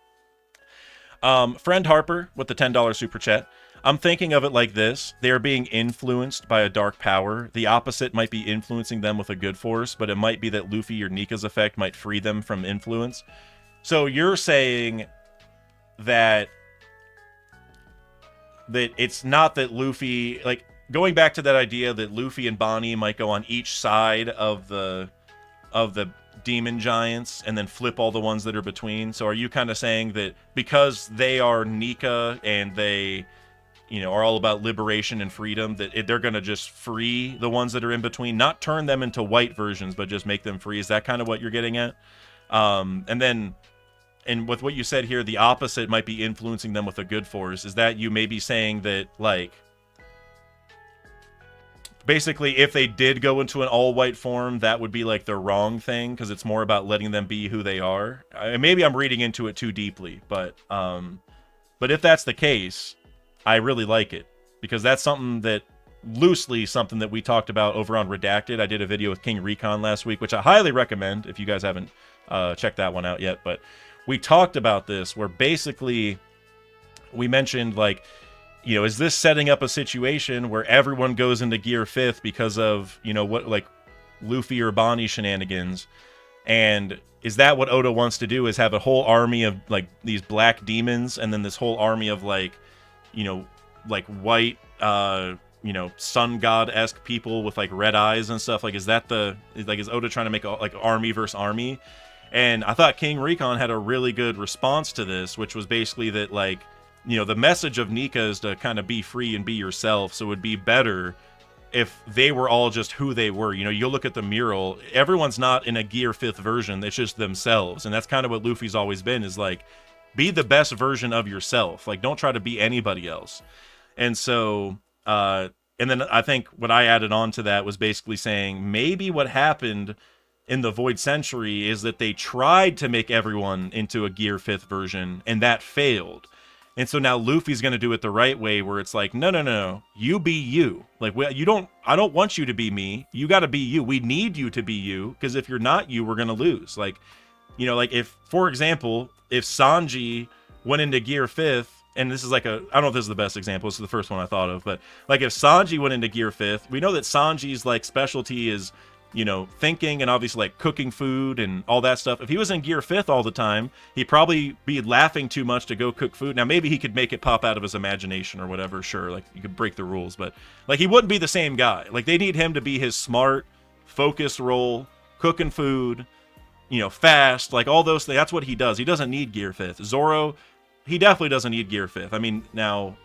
Friend Harper with the $10 super chat. I'm thinking of it like this. They are being influenced by a dark power. The opposite might be influencing them with a good force, but it might be that Luffy or Nika's effect might free them from influence. So you're saying that it's not that Luffy, like, going back to that idea that Luffy and Bonnie might go on each side of the demon giants and then flip all the ones that are between. So are you kind of saying that because they are Nika and they, are all about liberation and freedom, that they're going to just free the ones that are in between, not turn them into white versions, but just make them free? Is that kind of what you're getting at? And with what you said here, the opposite might be influencing them with a good force. Is that you maybe saying that, like, basically, if they did go into an all-white form, that would be, like, the wrong thing, because it's more about letting them be who they are? Maybe I'm reading into it too deeply, but if that's the case, I really like it, because that's something that we talked about over on Redacted. I did a video with King Recon last week, which I highly recommend if you guys haven't checked that one out yet. But we talked about this, where basically we mentioned, like, is this setting up a situation where everyone goes into Gear 5th because of, what, like, Luffy or Bonnie shenanigans? And is that what Oda wants to do, is have a whole army of, like, these black demons, and then this whole army of, like, like white, sun god-esque people with, like, red eyes and stuff? Like, is Oda trying to make like army versus army? And I thought King Recon had a really good response to this, which was basically that, like, the message of Nika is to kind of be free and be yourself. So it would be better if they were all just who they were. You'll look at the mural, everyone's not in a Gear 5th version, it's just themselves. And that's kind of what Luffy's always been, is like, be the best version of yourself. Like, don't try to be anybody else. And so, and then I think what I added on to that was basically saying maybe what happened in the Void Century is that they tried to make everyone into a Gear 5th version, and that failed. And so now Luffy's going to do it the right way, where it's like, no, you be you. Like, I don't want you to be me. You got to be you. We need you to be you, because if you're not you, we're going to lose. Like, like, if, for example, if Sanji went into Gear 5th, and this is like I don't know if this is the best example, this is the first one I thought of, but, like, if Sanji went into Gear 5th, we know that Sanji's, like, specialty is, thinking and obviously, like, cooking food and all that stuff. If he was in Gear 5th all the time, he'd probably be laughing too much to go cook food. Now, maybe he could make it pop out of his imagination or whatever, sure, like, you could break the rules, but, like, he wouldn't be the same guy. Like, they need him to be his smart, focused role, cooking food, fast, like, all those things. That's what he does. He doesn't need Gear 5th. Zoro, he definitely doesn't need Gear 5th. I mean, now,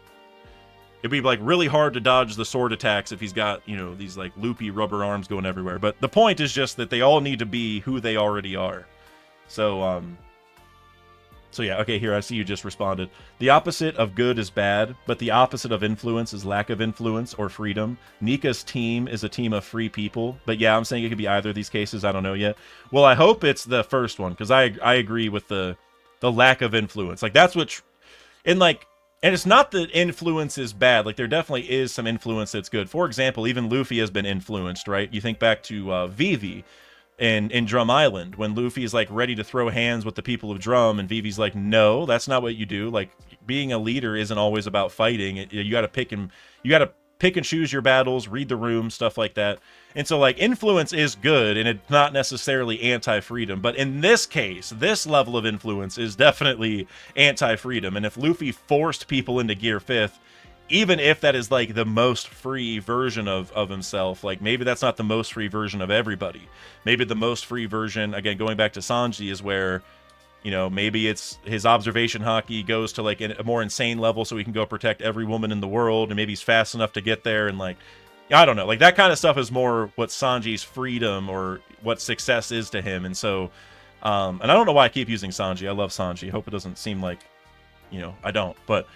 it'd be, like, really hard to dodge the sword attacks if he's got, these, like, loopy rubber arms going everywhere. But the point is just that they all need to be who they already are. So yeah, okay, here, I see you just responded. The opposite of good is bad, but the opposite of influence is lack of influence or freedom. Nika's team is a team of free people. But yeah, I'm saying it could be either of these cases. I don't know yet. Well, I hope it's the first one, because I agree with the lack of influence. Like, that's what... And it's not that influence is bad. Like, there definitely is some influence that's good. For example, even Luffy has been influenced, right? You think back to Vivi in Drum Island, when Luffy's, like, ready to throw hands with the people of Drum, and Vivi's like, no, that's not what you do. Like, being a leader isn't always about fighting. You got to pick and choose your battles, read the room, stuff like that. And so, like, influence is good, and it's not necessarily anti-freedom. But in this case, this level of influence is definitely anti-freedom. And if Luffy forced people into Gear 5th, even if that is, like, the most free version of himself, like, maybe that's not the most free version of everybody. Maybe the most free version, again, going back to Sanji, is where You know, maybe it's his observation hockey goes to like a more insane level so he can go protect every woman in the world, and maybe he's fast enough to get there, and like, I don't know. Like, that kind of stuff is more what Sanji's freedom or what success is to him. And so, and I don't know why I keep using Sanji. I love Sanji. Hope it doesn't seem like, you know, I don't. But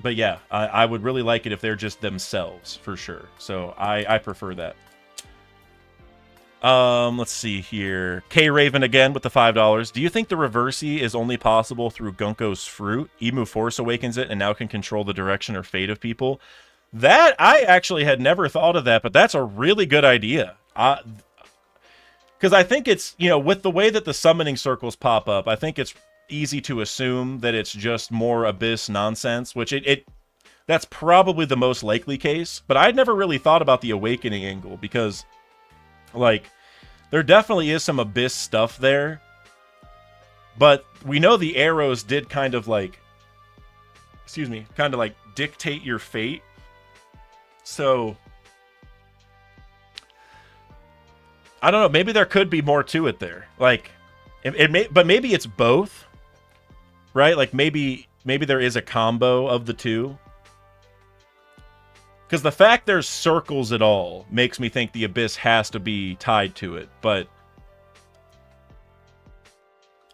yeah, I would really like it if they're just themselves, for sure. So I prefer that. Let's see here. K Raven again with the $5. Do you think the Reversi is only possible through Gunko's fruit? Emu Force awakens it and now can control the direction or fate of people. That, I actually had never thought of that, but that's a really good idea. Because I think it's, you know, with the way that the summoning circles pop up, I think it's easy to assume that it's just more Abyss nonsense, which that's probably the most likely case. But I'd never really thought about the awakening angle, because, like, there definitely is some Abyss stuff there. But we know the arrows did kind of like, kind of like dictate your fate. So, I don't know. Maybe there could be more to it there. Like, but maybe it's both, right? Like, maybe there is a combo of the two. Because the fact there's circles at all makes me think the Abyss has to be tied to it. But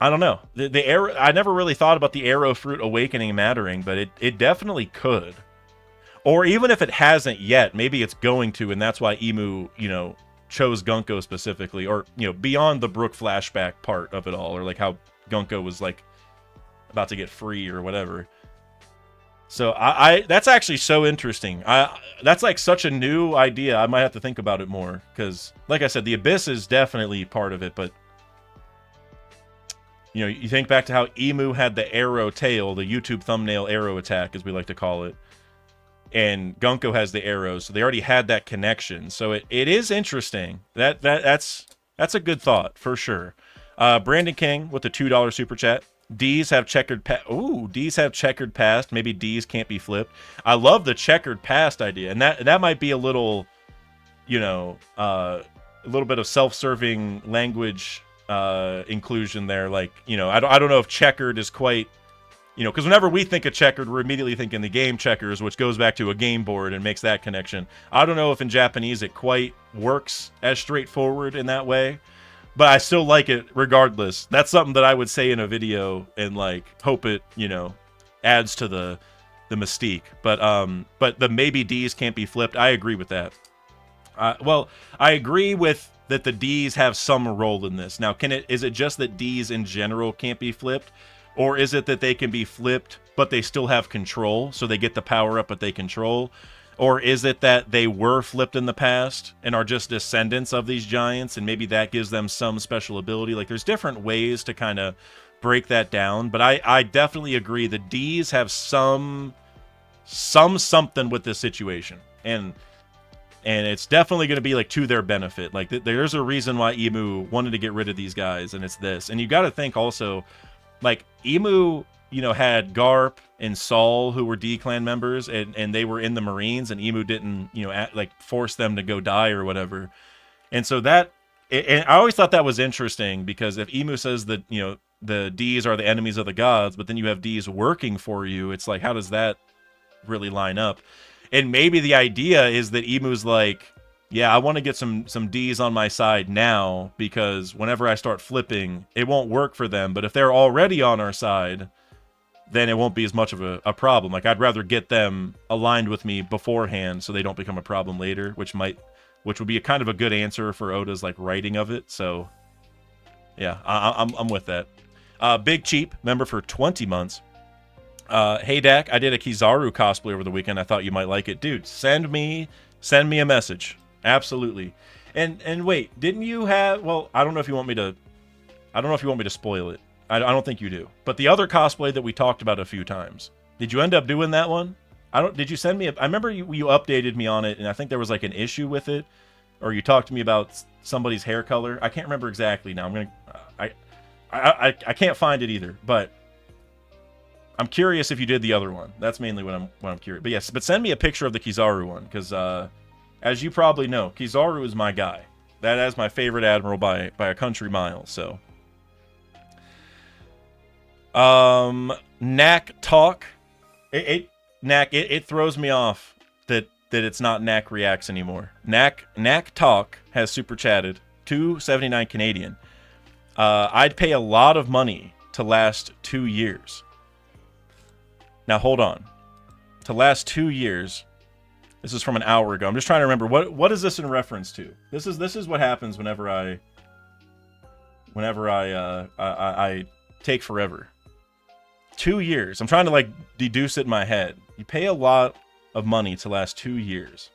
I don't know. The arrow, I never really thought about the arrow fruit awakening mattering, but it definitely could. Or even if it hasn't yet, maybe it's going to, and that's why Emu, you know, chose Gunko specifically, or, you know, beyond the Brook flashback part of it all, or like how Gunko was like about to get free or whatever. So that's actually so interesting. That's like such a new idea. I might have to think about it more, because like I said, the Abyss is definitely part of it, but you know, you think back to how Emu had the arrow tail, the YouTube thumbnail arrow attack, as we like to call it. And Gunko has the arrows, so they already had that connection. So it is interesting. That's a good thought for sure. Brandon King with the $2 super chat. D's have checkered past. Ooh, D's have checkered past. Maybe D's can't be flipped. I love the checkered past idea, and that might be a little, you know, a little bit of self-serving language inclusion there. Like, you know, I don't know if checkered is quite. You know, because whenever we think of checkered, we're immediately thinking the game checkers, which goes back to a game board and makes that connection. I don't know if in Japanese it quite works as straightforward in that way, but I still like it regardless. That's something that I would say in a video and, like, hope it, you know, adds to the mystique. But the maybe D's can't be flipped, I agree with that. Well, I agree with that the D's have some role in this. Now, is it just that D's in general can't be flipped? Or is it that they can be flipped, but they still have control, so they get the power up, but they control? Or is it that they were flipped in the past and are just descendants of these giants, and maybe that gives them some special ability? Like, there's different ways to kind of break that down, but I definitely agree the D's have some something with this situation, and it's definitely going to be like to their benefit. Like, there's a reason why Emu wanted to get rid of these guys, and it's this. And you got to think also, like, Emu, you know, had Garp and Saul, who were D-Clan members, and they were in the Marines, and Emu didn't, you know, like, force them to go die or whatever. And so and I always thought that was interesting, because if Emu says that, you know, the D's are the enemies of the gods, but then you have D's working for you, it's like, how does that really line up? And maybe the idea is that Emu's like, yeah, I want to get some D's on my side now, because whenever I start flipping, it won't work for them. But if they're already on our side, then it won't be as much of a problem. Like, I'd rather get them aligned with me beforehand so they don't become a problem later, which would be a kind of a good answer for Oda's, like, writing of it. So, yeah, I'm with that. Big Cheap, member for 20 months. Hey, Dak, I did a Kizaru cosplay over the weekend. I thought you might like it. Dude, send me a message. Absolutely. And wait, didn't you have, well, I don't know if you want me to spoil it. I don't think you do. But the other cosplay that we talked about a few times, did you end up doing that one? Did you send me I remember you updated me on it, and I think there was like an issue with it, or you talked to me about somebody's hair color. I can't remember exactly now. I can't find it either, but I'm curious if you did the other one. That's mainly what I'm curious. But yes, send me a picture of the Kizaru one, because as you probably know, Kizaru is my guy. That is my favorite admiral by a country mile. So Knack talk. It throws me off that it's not Knack Reacts anymore. Knack talk has super chatted $2.79 Canadian. I'd pay a lot of money to last 2 years. Now hold on. To last 2 years. This is from an hour ago. I'm just trying to remember what is this in reference to? This is what happens whenever I take forever. 2 years. I'm trying to like deduce it in my head. You pay a lot of money to last 2 years.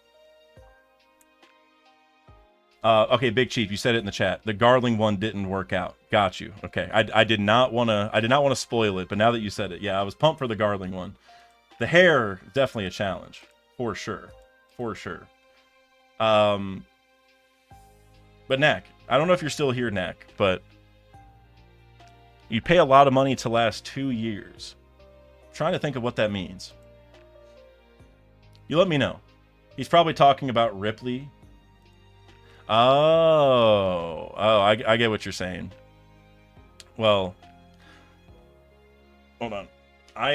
Okay, Big Chief, you said it in the chat. The Garling one didn't work out. Got you. Okay, I did not want to spoil it, but now that you said it, yeah, I was pumped for the Garling one. The hair definitely a challenge, for sure. But Knack, I don't know if you're still here, Knack, but you pay a lot of money to last 2 years. I'm trying to think of what that means. You let me know. He's probably talking about Ripley. I get what you're saying. Well, hold on. I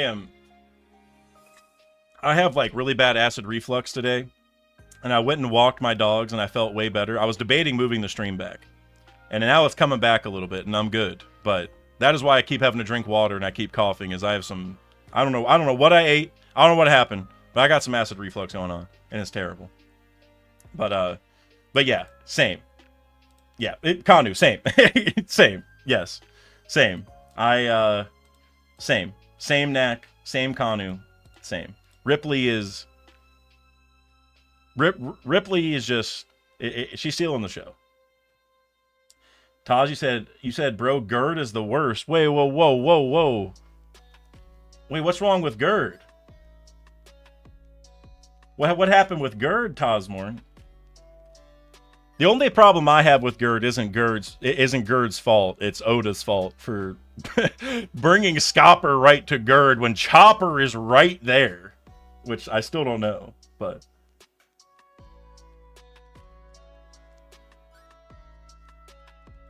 have like really bad acid reflux today, and I went and walked my dogs and I felt way better. I was debating moving the stream back, and now it's coming back a little bit and I'm good. But that is why I keep having to drink water and I keep coughing, is I have some, I don't know what I ate. I don't know what happened, but I got some acid reflux going on and it's terrible. But yeah, same. Yeah, Kanu, same. Same. Yes. Same. Same. Same Knack, same Kanu, same. Ripley is just she's stealing the show. Taj, you said bro, Gerd is the worst. Wait, whoa. Wait, what's wrong with Gerd? What happened with Gerd, Tosmore? The only problem I have with Gerd isn't Gerd's fault. It's Oda's fault for bringing Scapper right to Gerd when Chopper is right there, which I still don't know, but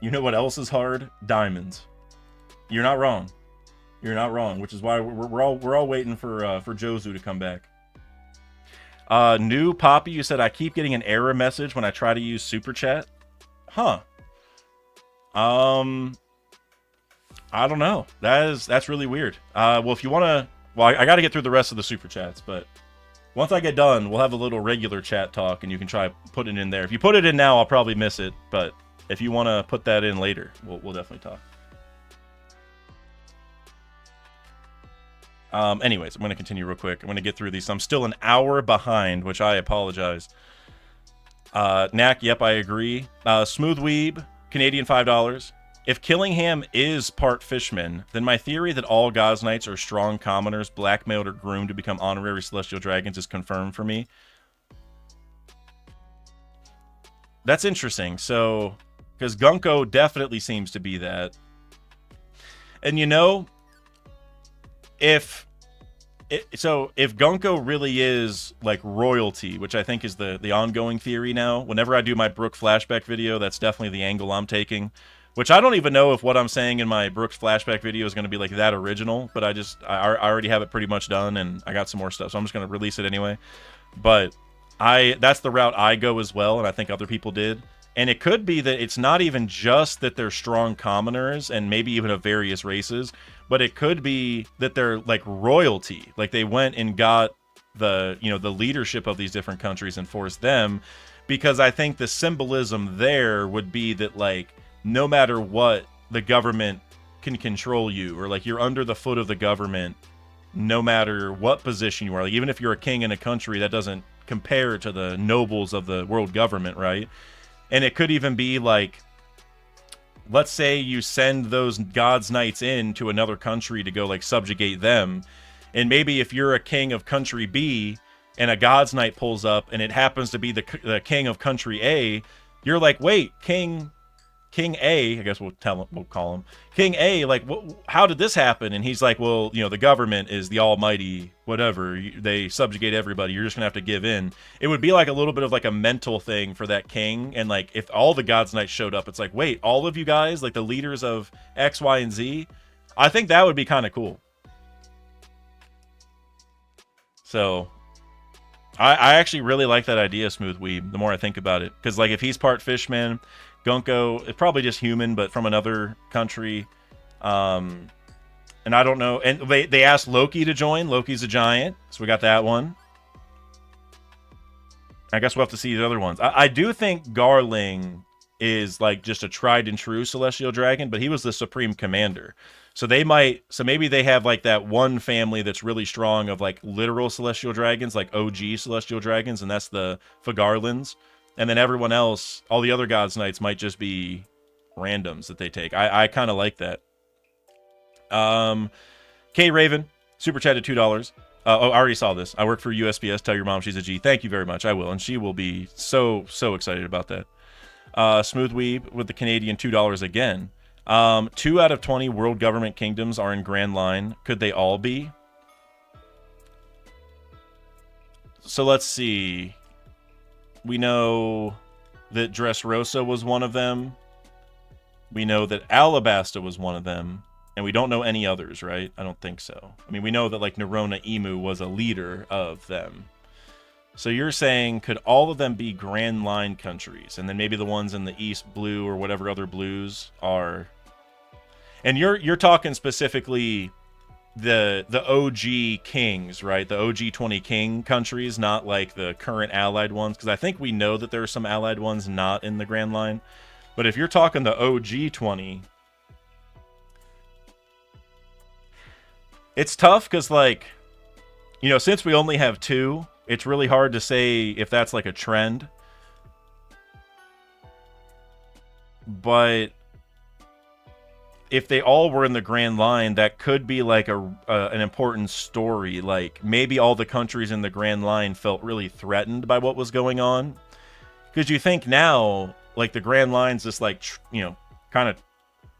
you know what else is hard? Diamonds. You're not wrong. You're not wrong, which is why we're all waiting for Jozu to come back. New Poppy, you said I keep getting an error message when I try to use Super Chat. Huh. I don't know. That's really weird. Well, if you want to, well, I got to get through the rest of the Super Chats, but once I get done, we'll have a little regular chat talk, and you can try putting it in there. If you put it in now, I'll probably miss it, but if you want to put that in later, we'll definitely talk. Anyways, I'm going to continue real quick. I'm going to get through these. I'm still an hour behind, which I apologize. Knack, yep, I agree. Smooth Weeb, Canadian $5. If Killingham is part fishman, then my theory that all God's Knights are strong commoners, blackmailed or groomed to become honorary celestial dragons is confirmed for me. That's interesting. So, because Gunko definitely seems to be that. And you know, if Gunko really is like royalty, which I think is the ongoing theory now, whenever I do my Brooke flashback video, that's definitely the angle I'm taking. Which I don't even know if what I'm saying in my Brooks flashback video is going to be like that original, but I already have it pretty much done, and I got some more stuff, so I'm just going to release it anyway. But that's the route I go as well, and I think other people did. And it could be that it's not even just that they're strong commoners and maybe even of various races, but it could be that they're like royalty, like they went and got the leadership of these different countries and forced them, because I think the symbolism there would be that like, no matter what, the government can control you, or like you're under the foot of the government no matter what position you are. Like, even if you're a king in a country, that doesn't compare to the nobles of the world government, right? And it could even be like, let's say you send those God's Knights in to another country to go like subjugate them, and maybe if you're a king of country B and a God's Knight pulls up and it happens to be the king of country A, you're like, wait, King A, I guess we'll call him King A, like, how did this happen? And he's like, well, the government is the almighty whatever, they subjugate everybody, you're just gonna have to give in. It would be like a little bit of like a mental thing for that king. And like, if all the God's Knights showed up, it's like, wait, all of you guys, like the leaders of X, Y, and Z, I think that would be kind of cool. So, I actually really like that idea, Smooth Weeb, the more I think about it. Because, like, if he's part fishman, Gunko is probably just human, but from another country. And I don't know. And they asked Loki to join. Loki's a giant, so we got that one. I guess we'll have to see the other ones. I do think Garling is, like, just a tried and true celestial dragon, but he was the supreme commander. So maybe they have, like, that one family that's really strong of, like, literal celestial dragons, like OG celestial dragons, and that's the Fagarlands. And then everyone else, all the other gods' knights might just be randoms that they take. I kind of like that. K Raven, super chatted $2. I already saw this. I work for USPS. Tell your mom she's a G. Thank you very much. I will, and she will be so excited about that. Smooth Weeb with the Canadian $2 again. 2 out of 20 world government kingdoms are in Grand Line. Could they all be? So let's see. We know that Dressrosa was one of them. We know that Alabasta was one of them. And we don't know any others, right? I don't think so. I mean, we know that, like, Nerona Emu was a leader of them. So you're saying, could all of them be Grand Line countries? And then maybe the ones in the East Blue or whatever other blues are... And you're talking specifically the OG kings, right? The OG 20 king countries, not like the current allied ones. Because I think we know that there are some allied ones not in the Grand Line. But if you're talking the OG 20... It's tough because, like, you know, since we only have 2, it's really hard to say if that's, like, a trend. But if they all were in the Grand Line, that could be, like, an important story. Like, maybe all the countries in the Grand Line felt really threatened by what was going on. Because you think now, like, the Grand Line's this, like, you know, kind of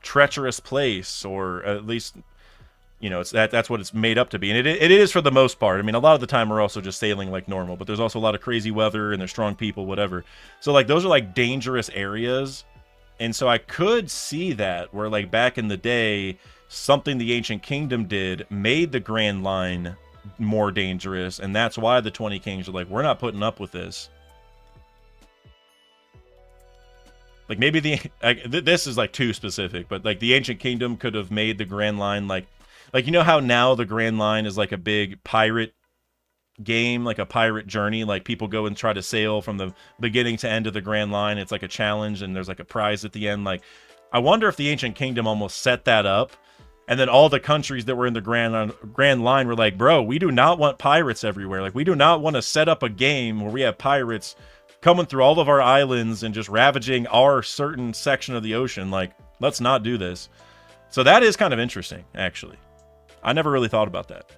treacherous place, or at least... You know, that's what it's made up to be. And it is for the most part. I mean, a lot of the time we're also just sailing like normal, but there's also a lot of crazy weather and there's strong people, whatever. So, like, those are, like, dangerous areas. And so I could see that where, like, back in the day, something the Ancient Kingdom did made the Grand Line more dangerous. And that's why the 20 Kings are like, we're not putting up with this. Like, maybe this is, like, too specific, but, like, the Ancient Kingdom could have made the Grand Line, like, you know how now the Grand Line is like a big pirate game, like a pirate journey? Like, people go and try to sail from the beginning to end of the Grand Line. It's like a challenge, and there's like a prize at the end. Like, I wonder if the Ancient Kingdom almost set that up, and then all the countries that were in the Grand Line were like, bro, we do not want pirates everywhere. Like, we do not want to set up a game where we have pirates coming through all of our islands and just ravaging our certain section of the ocean. Like, let's not do this. So that is kind of interesting, actually. I never really thought about that.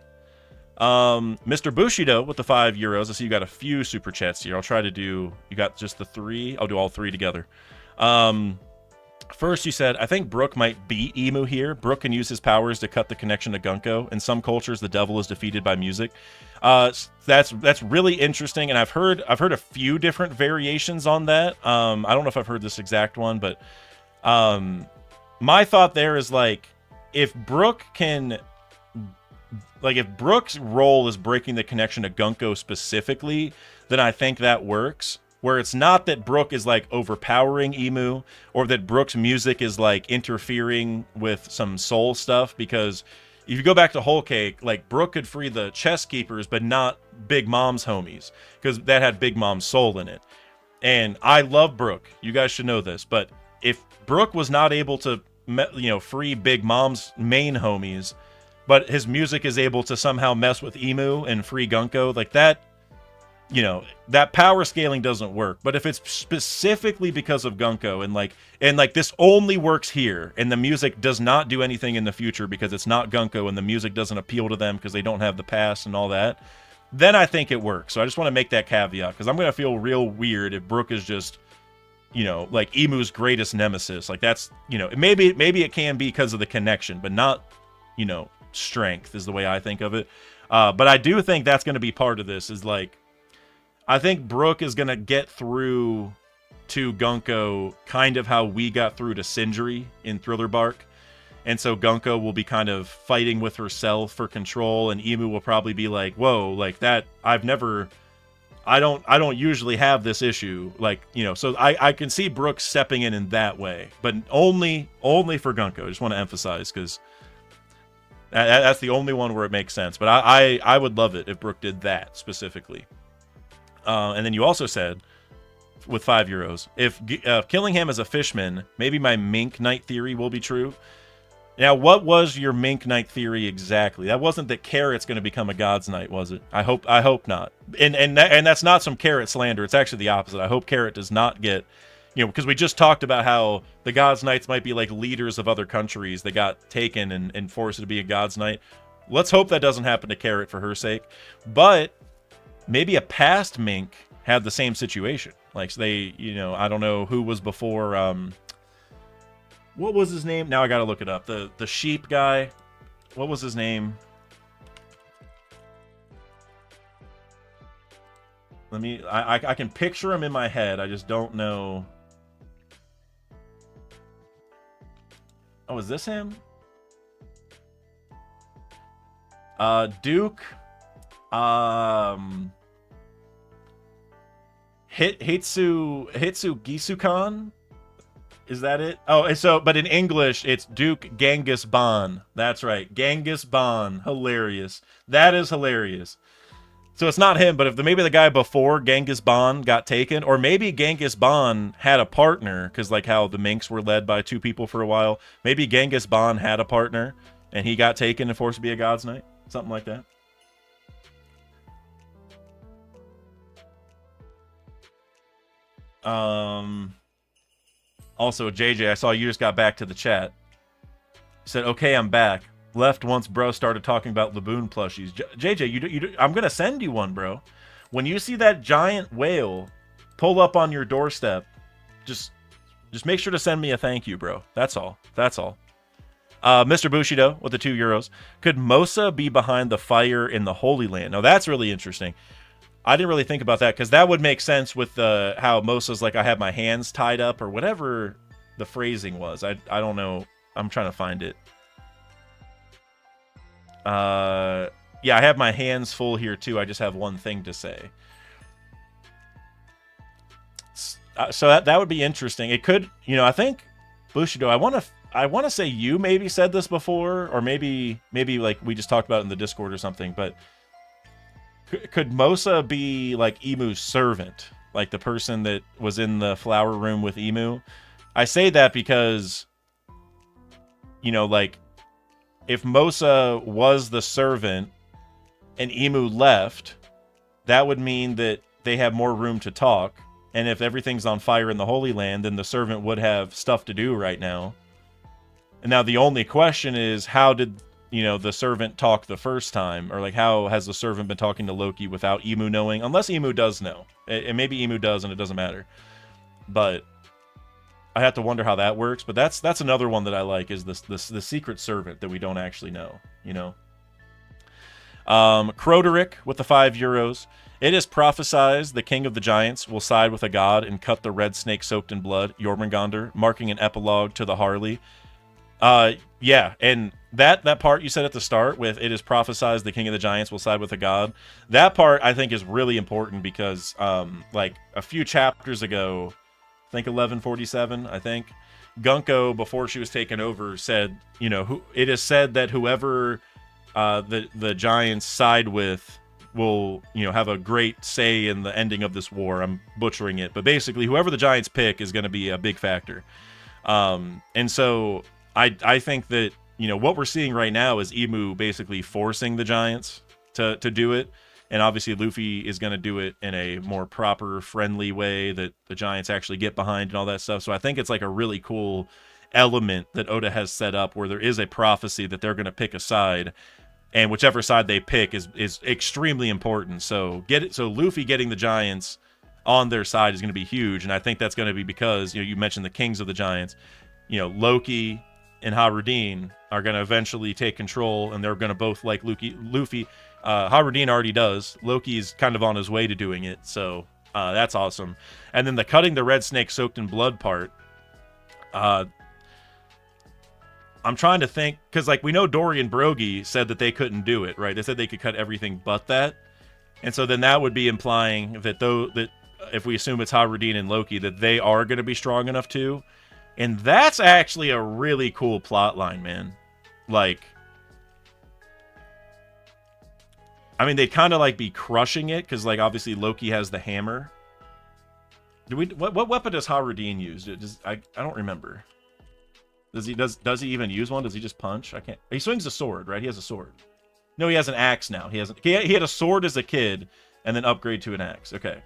Mr. Bushido with the €5. I see you got a few super chats here. I'll try to do... You got just the 3? I'll do all 3 together. First, you said, I think Brook might beat Emu here. Brook can use his powers to cut the connection to Gunko. In some cultures, the devil is defeated by music. That's really interesting, and I've heard a few different variations on that. I don't know if I've heard this exact one, but my thought there is, like, if Brook can... Like, if Brook's role is breaking the connection to Gunko specifically, then I think that works. Where it's not that Brook is, like, overpowering Emu, or that Brook's music is, like, interfering with some soul stuff, because if you go back to Whole Cake, like, Brook could free the chest keepers, but not Big Mom's homies, because that had Big Mom's soul in it. And I love Brook. You guys should know this. But if Brook was not able to, you know, free Big Mom's main homies, but his music is able to somehow mess with Emu and free Gunko, like, that, you know, that power scaling doesn't work. But if it's specifically because of Gunko, and like this only works here, and the music does not do anything in the future because it's not Gunko, and the music doesn't appeal to them because they don't have the past and all that, then I think it works. So I just want to make that caveat, because I'm going to feel real weird if Brook is just, you know, like, Emu's greatest nemesis. Like, that's, you know, maybe it can be because of the connection, but not, you know, strength is the way I think of it. But I do think that's going to be part of this, is, like, I think Brook is going to get through to Gunko kind of how we got through to Sindri in Thriller Bark. And so Gunko will be kind of fighting with herself for control, and Emu will probably be like, whoa, like that, I don't usually have this issue. Like, you know, so I can see Brooke stepping in that way, but only for Gunko. I just want to emphasize, because that's the only one where it makes sense. But I would love it if Brooke did that specifically. And then you also said, with €5, if killing him as a fishman, maybe my Mink Knight theory will be true. Now, what was your Mink Knight theory exactly? That wasn't that Carrot's going to become a God's Knight, was it? I hope not. And that's not some Carrot slander. It's actually the opposite. I hope Carrot does not get, you know, because we just talked about how the God's Knights might be like leaders of other countries that got taken and forced to be a God's Knight. Let's hope that doesn't happen to Carrot for her sake. But maybe a past Mink had the same situation. Like, they, you know, I don't know who was before, what was his name? Now I gotta look it up. The sheep guy. What was his name? Let me... I can picture him in my head. I just don't know. Oh, is this him? Duke. Hitsu Gisukan? Is that it? Oh, and so, but in English, it's Duke Genghis Ban. That's right. Genghis Ban. Hilarious. That is hilarious. So it's not him, but if maybe the guy before Genghis Ban got taken, or maybe Genghis Ban had a partner, because like how the Minks were led by two people for a while. Maybe Genghis Ban had a partner, and he got taken and forced to be a God's Knight. Something like that. Also, JJ, I saw you just got back to the chat. You said, okay, I'm back. Left once bro started talking about Laboon plushies. JJ, I'm going to send you one, bro. When you see that giant whale pull up on your doorstep, just make sure to send me a thank you, bro. That's all. That's all. Mr. Bushido with the €2. Could Mosa be behind the fire in the Holy Land? Now, that's really interesting. I didn't really think about that, because that would make sense with how Mosa's like, I have my hands tied up, or whatever the phrasing was. I don't know. I'm trying to find it. Yeah, I have my hands full here too. I just have one thing to say. So that would be interesting. It could, you know, I think Bushido, I want to say you maybe said this before, or maybe like we just talked about it in the Discord or something, but could Mosa be like Emu's servant? Like the person that was in the flower room with Emu? I say that because, you know, like, if Mosa was the servant and Emu left, that would mean that they have more room to talk. And if everything's on fire in the Holy Land, then the servant would have stuff to do right now. And now the only question is, how did, you know, the servant talk the first time? Or like, how has the servant been talking to Loki without Emu knowing? Unless Emu does know. And maybe Emu does and it doesn't matter. But I have to wonder how that works. But that's another one that I like, is the secret servant that we don't actually know, you know. Croderick with the €5. It is prophesized the king of the giants will side with a god and cut the red snake soaked in blood, Jormungandr, marking an epilogue to the Harley. Yeah, and that part you said at the start with it is prophesized the king of the giants will side with a god. That part I think is really important because like a few chapters ago, I think 1147, I think, Gunko, before she was taken over, said, you know, it is said that whoever the giants side with will, you know, have a great say in the ending of this war. I'm butchering it, but basically whoever the giants pick is going to be a big factor. And so I think that, you know, what we're seeing right now is Emu basically forcing the giants to do it. And obviously Luffy is going to do it in a more proper, friendly way that the giants actually get behind and all that stuff. So I think it's like a really cool element that Oda has set up where there is a prophecy that they're going to pick a side. And whichever side they pick is extremely important. So Luffy getting the giants on their side is going to be huge. And I think that's going to be because, you know, you mentioned the kings of the giants. You know, Loki and Harudin are going to eventually take control, and they're going to both like Luffy. Harudin already does. Loki's kind of on his way to doing it, so that's awesome. And then the cutting the red snake soaked in blood part. I'm trying to think, because like we know Dory and Brogy said that they couldn't do it, right? They said they could cut everything but that, and so then that would be implying that if we assume it's Haradin and Loki, that they are going to be strong enough too, and that's actually a really cool plot line, man. Like, I mean, they'd kind of like be crushing it because like obviously Loki has the hammer. What weapon does Haradin use? I don't remember. Does he even use one? Does he just punch? I can't. He swings a sword, right? He has a sword. No, he has an axe now. He had a sword as a kid and then upgrade to an axe. Okay.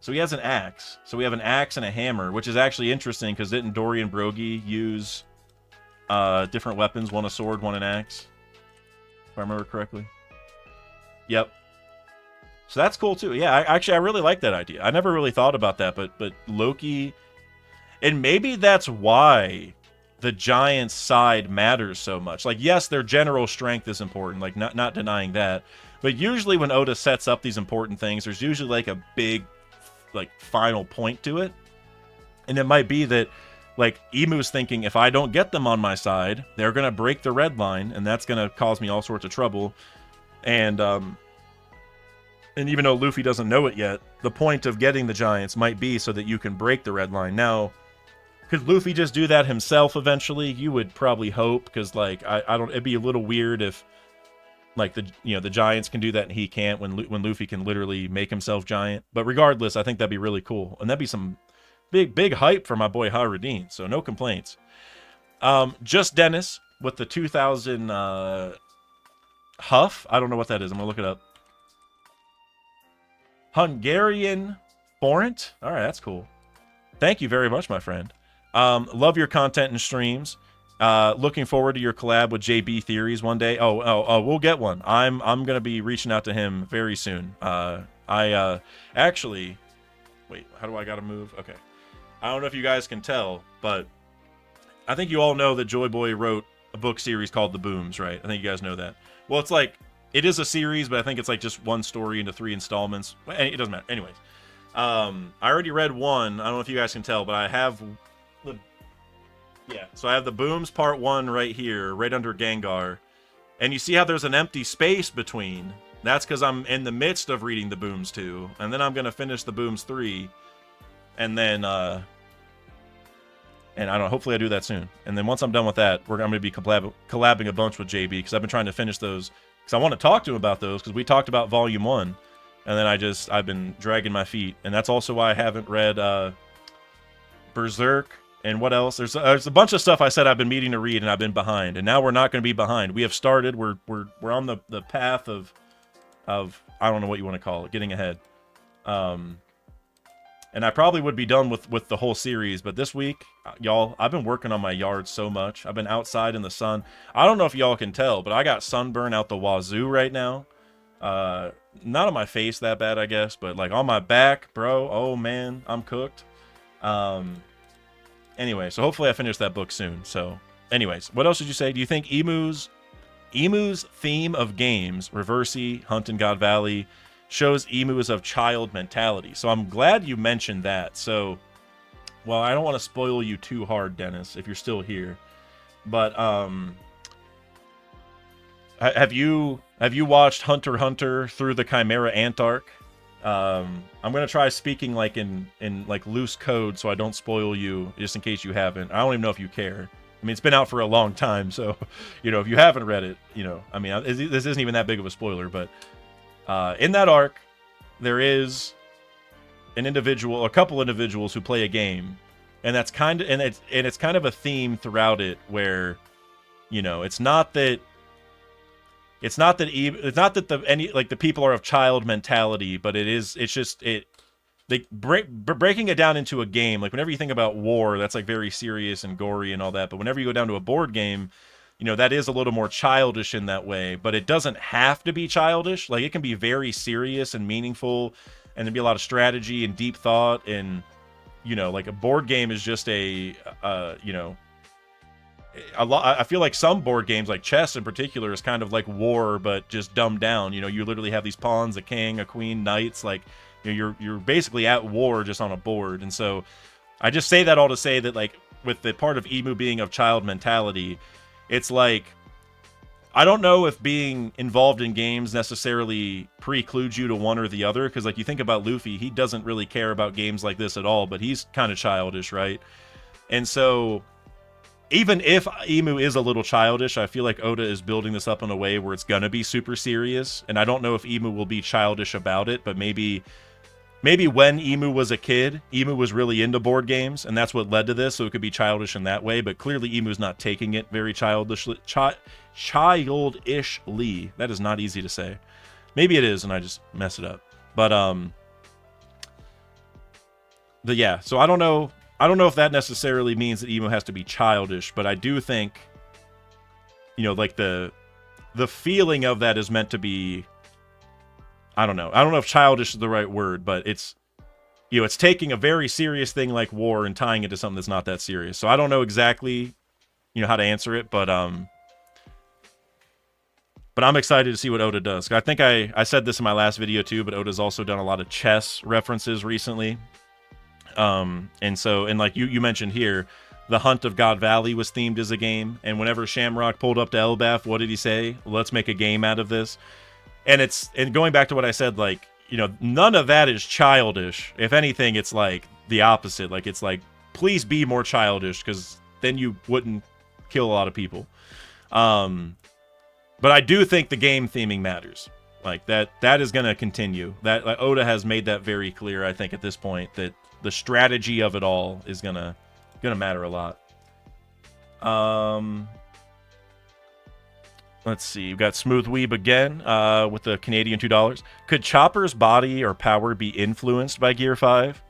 So he has an axe. So we have an axe and a hammer, which is actually interesting because didn't Dory and Brogy use different weapons, one a sword, one an axe? If I remember correctly. Yep. So that's cool too. Yeah, I really like that idea. I never really thought about that, but Loki, and maybe that's why the Giants' side matters so much. Like, yes, their general strength is important, like not denying that. But usually when Oda sets up these important things, there's usually like a big like final point to it. And it might be that like Emu's thinking, if I don't get them on my side, they're gonna break the red line, and that's gonna cause me all sorts of trouble. And even though Luffy doesn't know it yet, the point of getting the Giants might be so that you can break the red line. Now, could Luffy just do that himself eventually? You would probably hope, because like I don't. It'd be a little weird if like the Giants can do that and he can't, when Luffy can literally make himself giant. But regardless, I think that'd be really cool, and that'd be some big hype for my boy Haradin. So no complaints. Just Dennis with the 2000 Huff. I don't know what that is. I'm gonna look it up. Hungarian Forint. All right, that's cool. Thank you very much, my friend. Love your content and streams. Looking forward to your collab with JB Theories one day. Oh, we'll get one. I'm gonna be reaching out to him very soon. I actually, wait, how do I gotta move? Okay, I don't know if you guys can tell, but I think you all know that Joy Boy wrote a book series called The Booms, right? I think you guys know that. Well, it's like, it is a series, but I think it's like just one story into 3 installments. It doesn't matter. Anyways, I already read one. I don't know if you guys can tell, but I have the... Yeah, so I have The Booms Part 1 right here, right under Gengar. And you see how there's an empty space between? That's because I'm in the midst of reading The Booms 2. And then I'm going to finish The Booms 3. And then, and I don't know, hopefully I do that soon. And then once I'm done with that, I'm going to be collabing a bunch with JB, because I've been trying to finish those. Because I want to talk to him about those, because we talked about Volume 1. And then I've been dragging my feet. And that's also why I haven't read Berserk. And what else? There's a bunch of stuff I said I've been meaning to read, and I've been behind. And now we're not going to be behind. We have started. We're on the path of I don't know what you want to call it, getting ahead. And I probably would be done with the whole series, but this week, y'all, I've been working on my yard so much. I've been outside in the sun. I don't know if y'all can tell, but I got sunburn out the wazoo right now. Not on my face that bad, I guess, but like on my back, bro. Oh man, I'm cooked. Anyway, so hopefully I finish that book soon. So, anyways, what else did you say? Do you think Emu's theme of games, Reversi, Hunt in God Valley, shows Emus of child mentality? So I'm glad you mentioned that. So, well, I don't want to spoil you too hard, Dennis, if you're still here. But have you watched Hunter x Hunter through the Chimera Ant arc? I'm gonna try speaking like in like loose code, so I don't spoil you, just in case you haven't. I don't even know if you care. I mean, it's been out for a long time, so you know, if you haven't read it, you know, I mean, this isn't even that big of a spoiler, but in that arc, there is a couple individuals who play a game, and that's kind of it's kind of a theme throughout it, where, you know, it's not that the people are of child mentality, but breaking it down into a game. Like, whenever you think about war, that's like very serious and gory and all that, but whenever you go down to a board game, you know, that is a little more childish in that way, but it doesn't have to be childish. Like, it can be very serious and meaningful, and there'd be a lot of strategy and deep thought, and, you know, like a board game is just you know, a lot. I feel like some board games, like chess in particular, is kind of like war, but just dumbed down. You know, you literally have these pawns, a king, a queen, knights. Like, you know, you're basically at war just on a board. And so I just say that all to say that, like, with the part of Emu being of child mentality, It's like, I don't know if being involved in games necessarily precludes you to one or the other, because like you think about Luffy, he doesn't really care about games like this at all, but he's kind of childish, right? And so even if Emu is a little childish, I feel like Oda is building this up in a way where it's gonna be super serious, and I don't know if Emu will be childish about it, but maybe when Emu was a kid, Emu was really into board games, and that's what led to this, so it could be childish in that way, but clearly Emu's not taking it very childishly. Childishly. That is not easy to say. Maybe it is, and I just mess it up. But yeah, so I don't know if that necessarily means that Emu has to be childish, but I do think, you know, like the feeling of that is meant to be, I don't know if childish is the right word, but it's, you know, it's taking a very serious thing like war and tying it to something that's not that serious. So I don't know exactly, you know, how to answer it, but I'm excited to see what Oda does. I think I said this in my last video too, but Oda's also done a lot of chess references recently. And so, and like you mentioned here, the Hunt of God Valley was themed as a game, and whenever Shamrock pulled up to Elbaf, what did he say? Let's make a game out of this. And going back to what I said, like, you know, none of that is childish. If anything, it's like the opposite. Like, it's like, please be more childish, because then you wouldn't kill a lot of people. But I do think the game theming matters. Like, that is going to continue. That, like, Oda has made that very clear, I think, at this point, that the strategy of it all is gonna matter a lot. Let's see. We've got Smooth Weeb again with the Canadian $2. Could Chopper's body or power be influenced by Gear 5?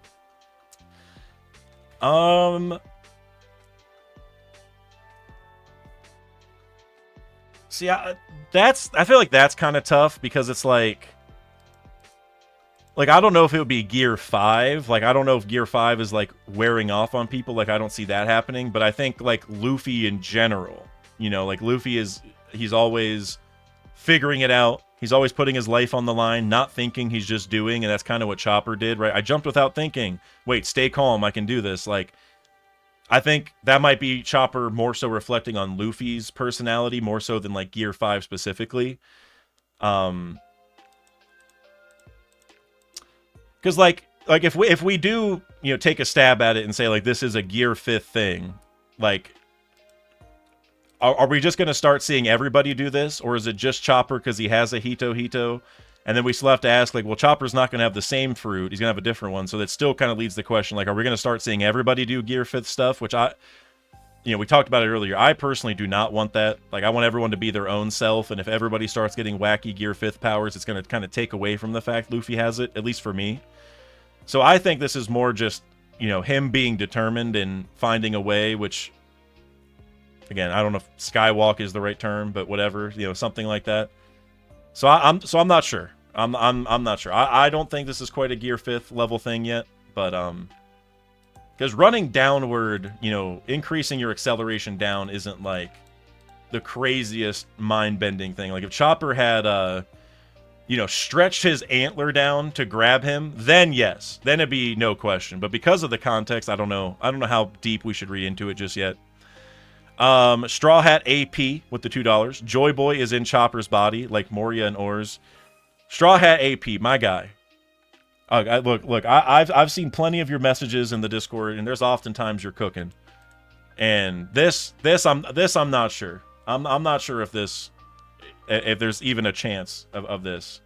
See, I feel like that's kind of tough, because it's like I don't know if it would be Gear 5. Like, I don't know if Gear 5 is, like, wearing off on people. Like, I don't see that happening. But I think, like, Luffy in general, you know, like, Luffy he's always figuring it out. He's always putting his life on the line, not thinking, he's just doing. And that's kind of what Chopper did, right? I jumped without thinking. Wait, stay calm. I can do this. Like, I think that might be Chopper more so reflecting on Luffy's personality, more so than, like, Gear 5 specifically. Because, like if we do, you know, take a stab at it and say, like, this is a Gear 5th thing, like, are we just going to start seeing everybody do this? Or is it just Chopper because he has a Hito? And then we still have to ask, like, well, Chopper's not going to have the same fruit. He's going to have a different one. So that still kind of leads the question, like, are we going to start seeing everybody do Gear 5th stuff? Which you know, we talked about it earlier. I personally do not want that. Like, I want everyone to be their own self. And if everybody starts getting wacky Gear 5th powers, it's going to kind of take away from the fact Luffy has it, at least for me. So I think this is more just, you know, him being determined and finding a way, which, again, I don't know if skywalk is the right term, but whatever, you know, something like that. So I'm not sure. I'm not sure. I don't think this is quite a Gear 5th level thing yet, but because running downward, you know, increasing your acceleration down isn't like the craziest mind-bending thing. Like, if Chopper had you know, stretched his antler down to grab him, then yes, then it'd be no question. But because of the context, I don't know how deep we should read into it just yet. Straw Hat AP with the $2. Joy Boy is in Chopper's body, like Moria and Oars. Straw Hat AP, my guy. Look, I've seen plenty of your messages in the Discord, and there's oftentimes you're cooking. And this I'm not sure. I'm not sure if there's even a chance of this.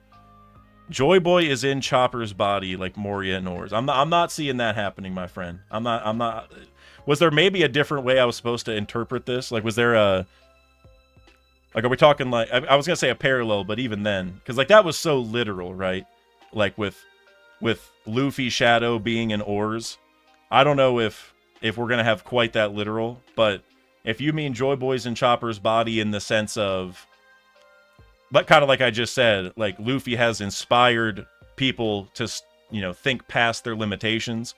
Joy Boy is in Chopper's body like Moria and Oars. I'm not seeing that happening, my friend. I'm not. Was there maybe a different way I was supposed to interpret this? Like, was there are we talking, like, I was gonna say a parallel, but even then, because, like, that was so literal, right? Like, with Luffy Shadow being in Oars, I don't know if we're gonna have quite that literal, but if you mean Joy Boy's in Chopper's body in the sense of, but kind of like I just said, like, Luffy has inspired people to, you know, think past their limitations.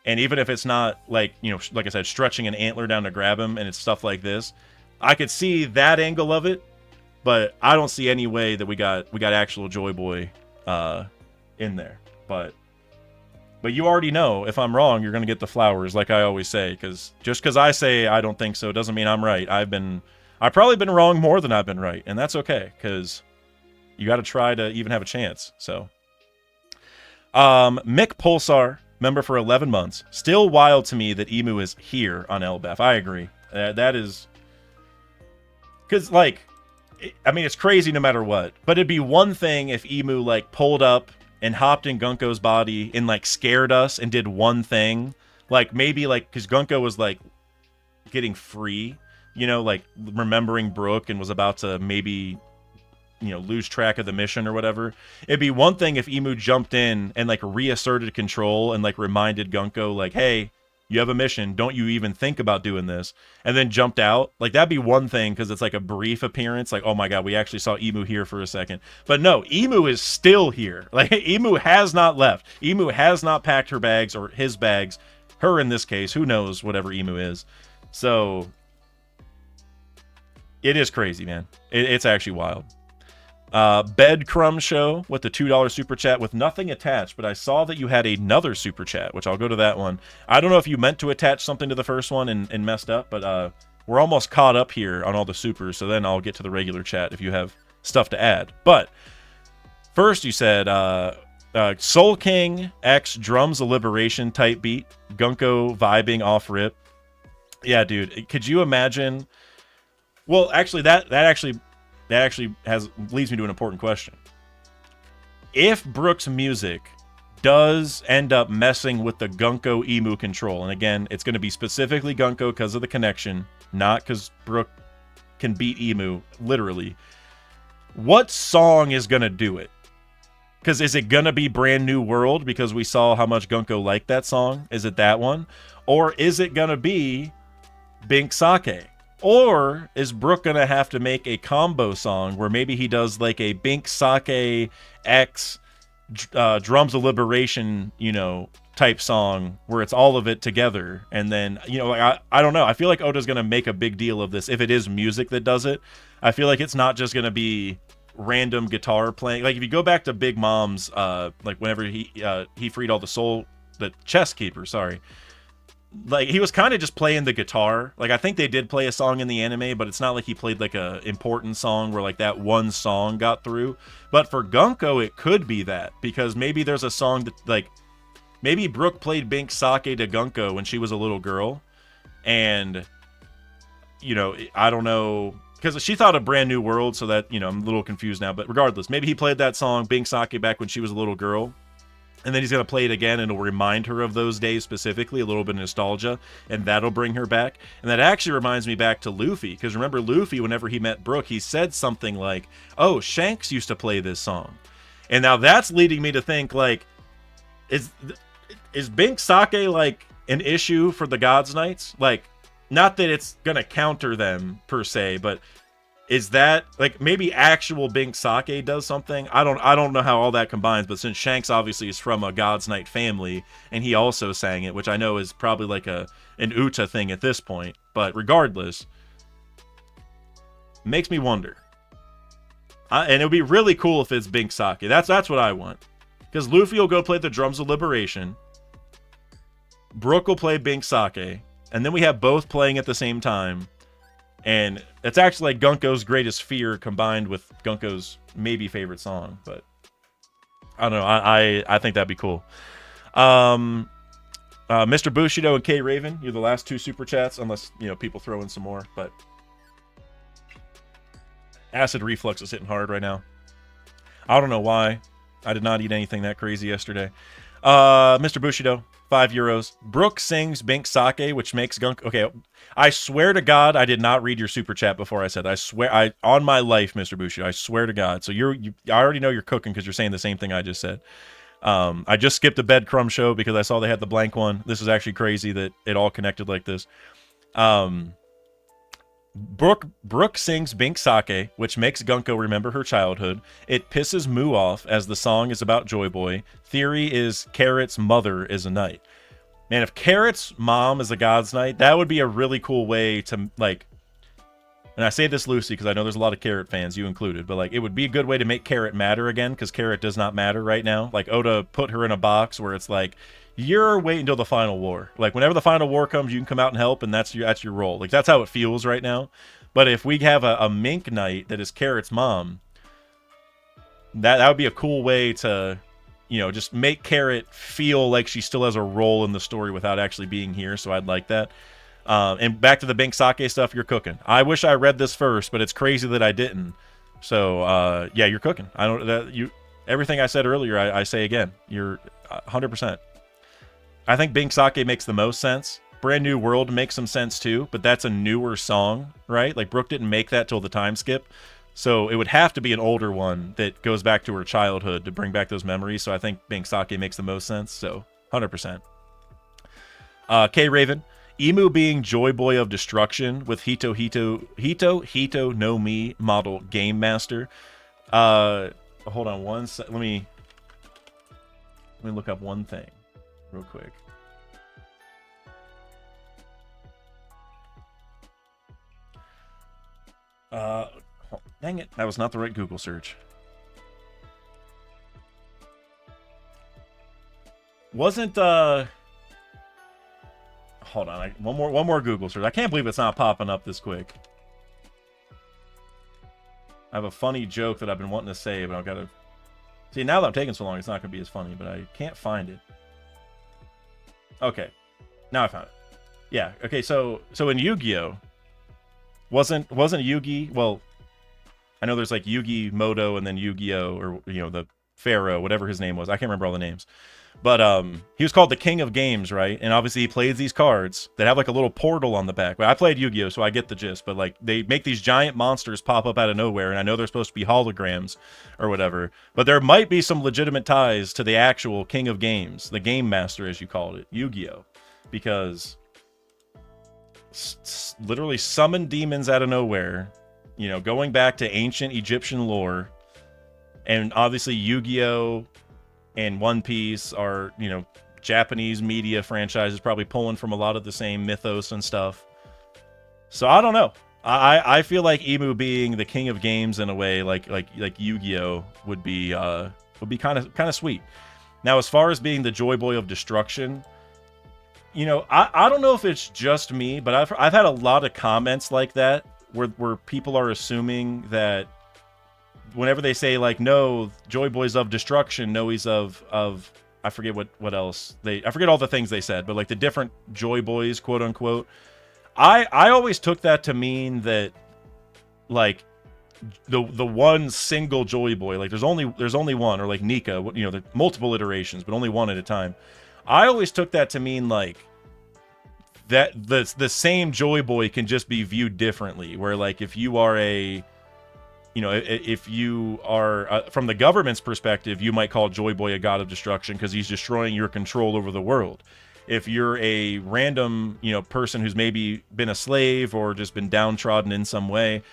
And even if it's not, like, you know, like I said, stretching an antler down to grab him, and it's stuff like this, I could see that angle of it, but I don't see any way that we got actual Joy Boy in there. But you already know, if I'm wrong, you're going to get the flowers, like I always say, because just because I say I don't think so doesn't mean I'm right. I've been I've probably been wrong more than I've been right, and that's okay, because you got to try to even have a chance. So, Mick Pulsar, member for 11 months. Still wild to me that Emu is here on Elbaf. I agree. That is... Because, like, I mean, it's crazy no matter what. But it'd be one thing if Emu, like, pulled up and hopped in Gunko's body and, like, scared us and did one thing. Like, maybe, like, because Gunko was, like, getting free, you know, like, remembering Brooke and was about to maybe, you know, lose track of the mission or whatever. It'd be one thing if Emu jumped in and, like, reasserted control and, like, reminded Gunko, like, hey, you have a mission, don't you even think about doing this, and then jumped out. Like, that'd be one thing, because it's like a brief appearance, like, oh my god, we actually saw Emu here for a second. But no, Emu is still here. Like, Emu has not left. Emu has not packed her bags, or his bags, her in this case, who knows, whatever Emu is. So, it is crazy, man. It's actually wild. Bed Crumb Show with the $2 super chat with nothing attached, but I saw that you had another super chat, which I'll go to that one. I don't know if you meant to attach something to the first one and messed up, but we're almost caught up here on all the supers, so then I'll get to the regular chat if you have stuff to add. But first you said Soul King X drums a liberation type beat, Gunko vibing off rip. Yeah, dude, could you imagine? Well, actually, that actually leads me to an important question. If Brooke's music does end up messing with the Gunko Emu control, and again, it's going to be specifically Gunko because of the connection, not because Brooke can beat Emu, literally, what song is going to do it? Because is it going to be Brand New World because we saw how much Gunko liked that song? Is it that one? Or is it going to be Bink Sake? Or is Brooke going to have to make a combo song where maybe he does like a Bink Sake X Drums of Liberation, you know, type song where it's all of it together? And then, you know, I don't know. I feel like Oda's going to make a big deal of this. If it is music that does it, I feel like it's not just going to be random guitar playing. Like if you go back to Big Mom's, like whenever he freed all the chest keeper, sorry. Like he was kind of just playing the guitar. Like I think they did play a song in the anime, but it's not like he played like a important song where like that one song got through. But for Gunko, it could be that, because maybe there's a song that like maybe Brooke played Bink Sake to Gunko when she was a little girl, and you know, I don't know, because she thought of Brand New World, so that, you know, I'm a little confused now. But regardless, maybe he played that song Bink Sake back when she was a little girl. And then he's going to play it again, and it'll remind her of those days specifically, a little bit of nostalgia, and that'll bring her back. And that actually reminds me back to Luffy, because remember Luffy, whenever he met Brooke, he said something like, oh, Shanks used to play this song. And now that's leading me to think, like, is Bink Sake, like, an issue for the Gods Knights? Like, not that it's going to counter them, per se, but is that, like, maybe actual Bink Sake does something? I don't know how all that combines, but since Shanks obviously is from a God's Knight family, and he also sang it, which I know is probably like an Uta thing at this point, but regardless, makes me wonder. And it would be really cool if it's Bink Sake. That's what I want. Because Luffy will go play the Drums of Liberation, Brooke will play Bink Sake, and then we have both playing at the same time. And it's actually like Gunko's greatest fear combined with Gunko's maybe favorite song. But I don't know. I think that'd be cool. Mr. Bushido and K Raven, you're the last two super chats, unless, you know, people throw in some more. But acid reflux is hitting hard right now. I don't know why. I did not eat anything that crazy yesterday. Mr. Bushido, €5. Brooke sings Bink Sake, which makes Gunko... Okay, I swear to God, I did not read your super chat before I said that. I swear, on my life, Mr. Bushido, I swear to God. So I already know you're cooking because you're saying the same thing I just said. I just skipped the Bed Crumb Show because I saw they had the blank one. This is actually crazy that it all connected like this. Brooke sings Bink Sake, which makes Gunko remember her childhood. It pisses Moo off as the song is about Joy Boy. Theory is Carrot's mother is a knight. Man, if Carrot's mom is a God's Knight, that would be a really cool way to, like, and I say this loosely because I know there's a lot of Carrot fans, you included, but like it would be a good way to make Carrot matter again, because Carrot does not matter right now. Like Oda put her in a box where it's like, you're waiting until the final war. Like whenever the final war comes, you can come out and help, and that's your role. Like that's how it feels right now. But if we have a Mink Knight that is Carrot's mom, that would be a cool way to, you know, just make Carrot feel like she still has a role in the story without actually being here. So I'd like that. And back to the Bank Sake stuff, you're cooking. I wish I read this first, but it's crazy that I didn't. So yeah, you're cooking. I don't everything I said earlier, I say again. You're 100%. I think Bank Sake makes the most sense. Brand New World makes some sense too, but that's a newer song, right? Like Brooke didn't make that till the time skip. So it would have to be an older one that goes back to her childhood to bring back those memories. So I think Bank Sake makes the most sense. So 100%. K Raven, Emu being Joy Boy of Destruction with Hito no Mi model Game Master. Hold on one sec. Let me look up one thing real quick. Dang it, that was not the right Google search. Wasn't hold on, one more Google search. I can't believe it's not popping up this quick. I have a funny joke that I've been wanting to say, but I've got to see, now that I'm taking so long, it's not going to be as funny, but I can't find it. Okay, now I found it. Yeah, okay, so in Yu-Gi-Oh, wasn't Yugi, well, I know there's like Yugi Moto and then Yu-Gi-Oh, or, you know, the Pharaoh, whatever his name was. I can't remember all the names. But he was called the King of Games, right? And obviously he plays these cards that have like a little portal on the back. But I played Yu-Gi-Oh, so I get the gist. But like they make these giant monsters pop up out of nowhere, and I know they're supposed to be holograms or whatever. But there might be some legitimate ties to the actual King of Games, the Game Master, as you called it, Yu-Gi-Oh, because literally summon demons out of nowhere. You know, going back to ancient Egyptian lore, and obviously Yu-Gi-Oh and One Piece are, you know, Japanese media franchises, probably pulling from a lot of the same mythos and stuff. So I don't know. I feel like Emu being the King of Games in a way, like Yu-Gi-Oh would be kind of sweet. Now, as far as being the Joy Boy of Destruction, you know, I don't know if it's just me, but I've had a lot of comments like that where people are assuming that whenever they say like, no, Joy Boy's of destruction, no, he's of I forget what else I forget all the things they said, but like the different Joy Boys, quote unquote. I always took that to mean that like the one single Joy Boy, like there's only one, or like Nika, you know, the multiple iterations, but only one at a time. I always took that to mean like that the same Joy Boy can just be viewed differently, where like if you are a, you know, if you are from the government's perspective, you might call Joy Boy a god of destruction because he's destroying your control over the world. If you're a random, you know, person who's maybe been a slave or just been downtrodden in some way,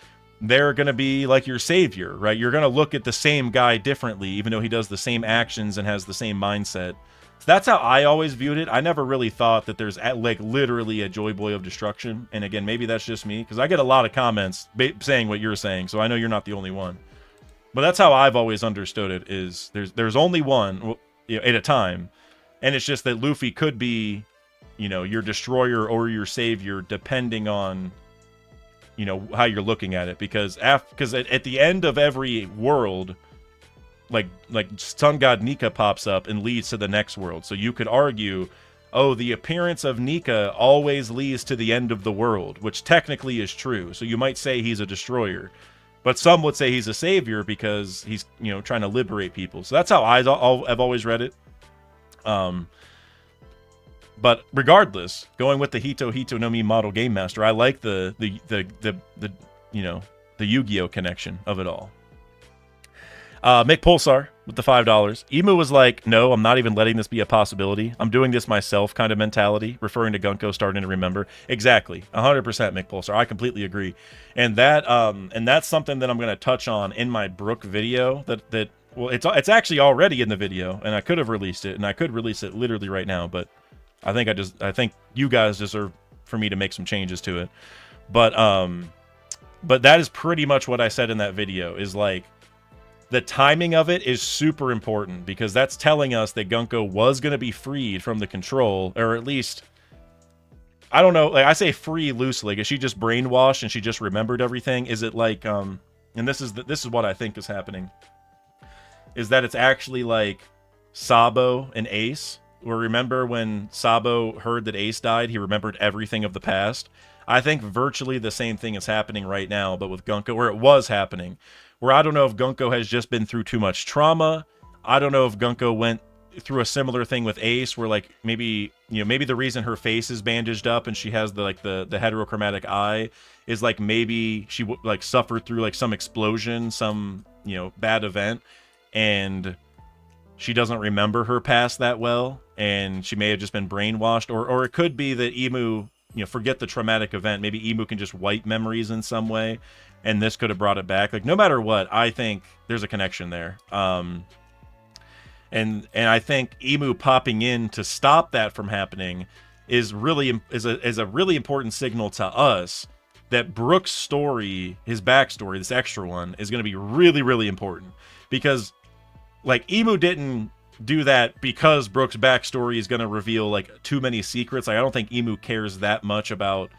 they're going to be like your savior, right? You're going to look at the same guy differently, even though he does the same actions and has the same mindset. So that's how I always viewed it. I never really thought that there's like literally a Joy Boy of destruction. And again, maybe that's just me, because I get a lot of comments saying what you're saying, so I know you're not the only one. But that's how I've always understood it, is there's only one, you know, at a time. And it's just that Luffy could be, you know, your destroyer or your savior, depending on, you know, how you're looking at it. Because at the end of every world, like Sun God Nika pops up and leads to the next world. So you could argue, oh, the appearance of Nika always leads to the end of the world, which technically is true. So you might say he's a destroyer, but some would say he's a savior because he's, you know, trying to liberate people. So that's how I've always read it. But regardless, going with the Hito no Mi model Game Master, I like the you know, the Yu-Gi-Oh connection of it all. Mick Pulsar with the $5. Emu was like, no, I'm not even letting this be a possibility. I'm doing this myself kind of mentality, referring to Gunko starting to remember. Exactly. 100% Mick Pulsar. I completely agree. And that's something that I'm going to touch on in my Brook video that well, it's actually already in the video, and I could have released it, and I could release it literally right now, but I think you guys deserve for me to make some changes to it. But But that is pretty much what I said in that video, is like, the timing of it is super important, because that's telling us that Gunko was going to be freed from the control, or at least, I don't know, like I say free loosely, is she just brainwashed and she just remembered everything? Is it like, and this is what I think is happening, is that it's actually like Sabo and Ace, where remember when Sabo heard that Ace died, he remembered everything of the past? I think virtually the same thing is happening right now, but with Gunko, where it was happening, where I don't know if Gunko has just been through too much trauma. I don't know if Gunko went through a similar thing with Ace, where like maybe the reason her face is bandaged up and she has the heterochromatic eye is like maybe she like suffered through like some explosion, some bad event, and she doesn't remember her past that well, and she may have just been brainwashed, or it could be that Emu, forget the traumatic event. Maybe Emu can just wipe memories in some way, and this could have brought it back. Like, no matter what, I think there's a connection there. And I think Emu popping in to stop that from happening is a really important signal to us that Brooks' story, his backstory, this extra one, is going to be really, really important. Because, like, Emu didn't do that because Brooks' backstory is going to reveal, like, too many secrets. Like, I don't think Emu cares that much about,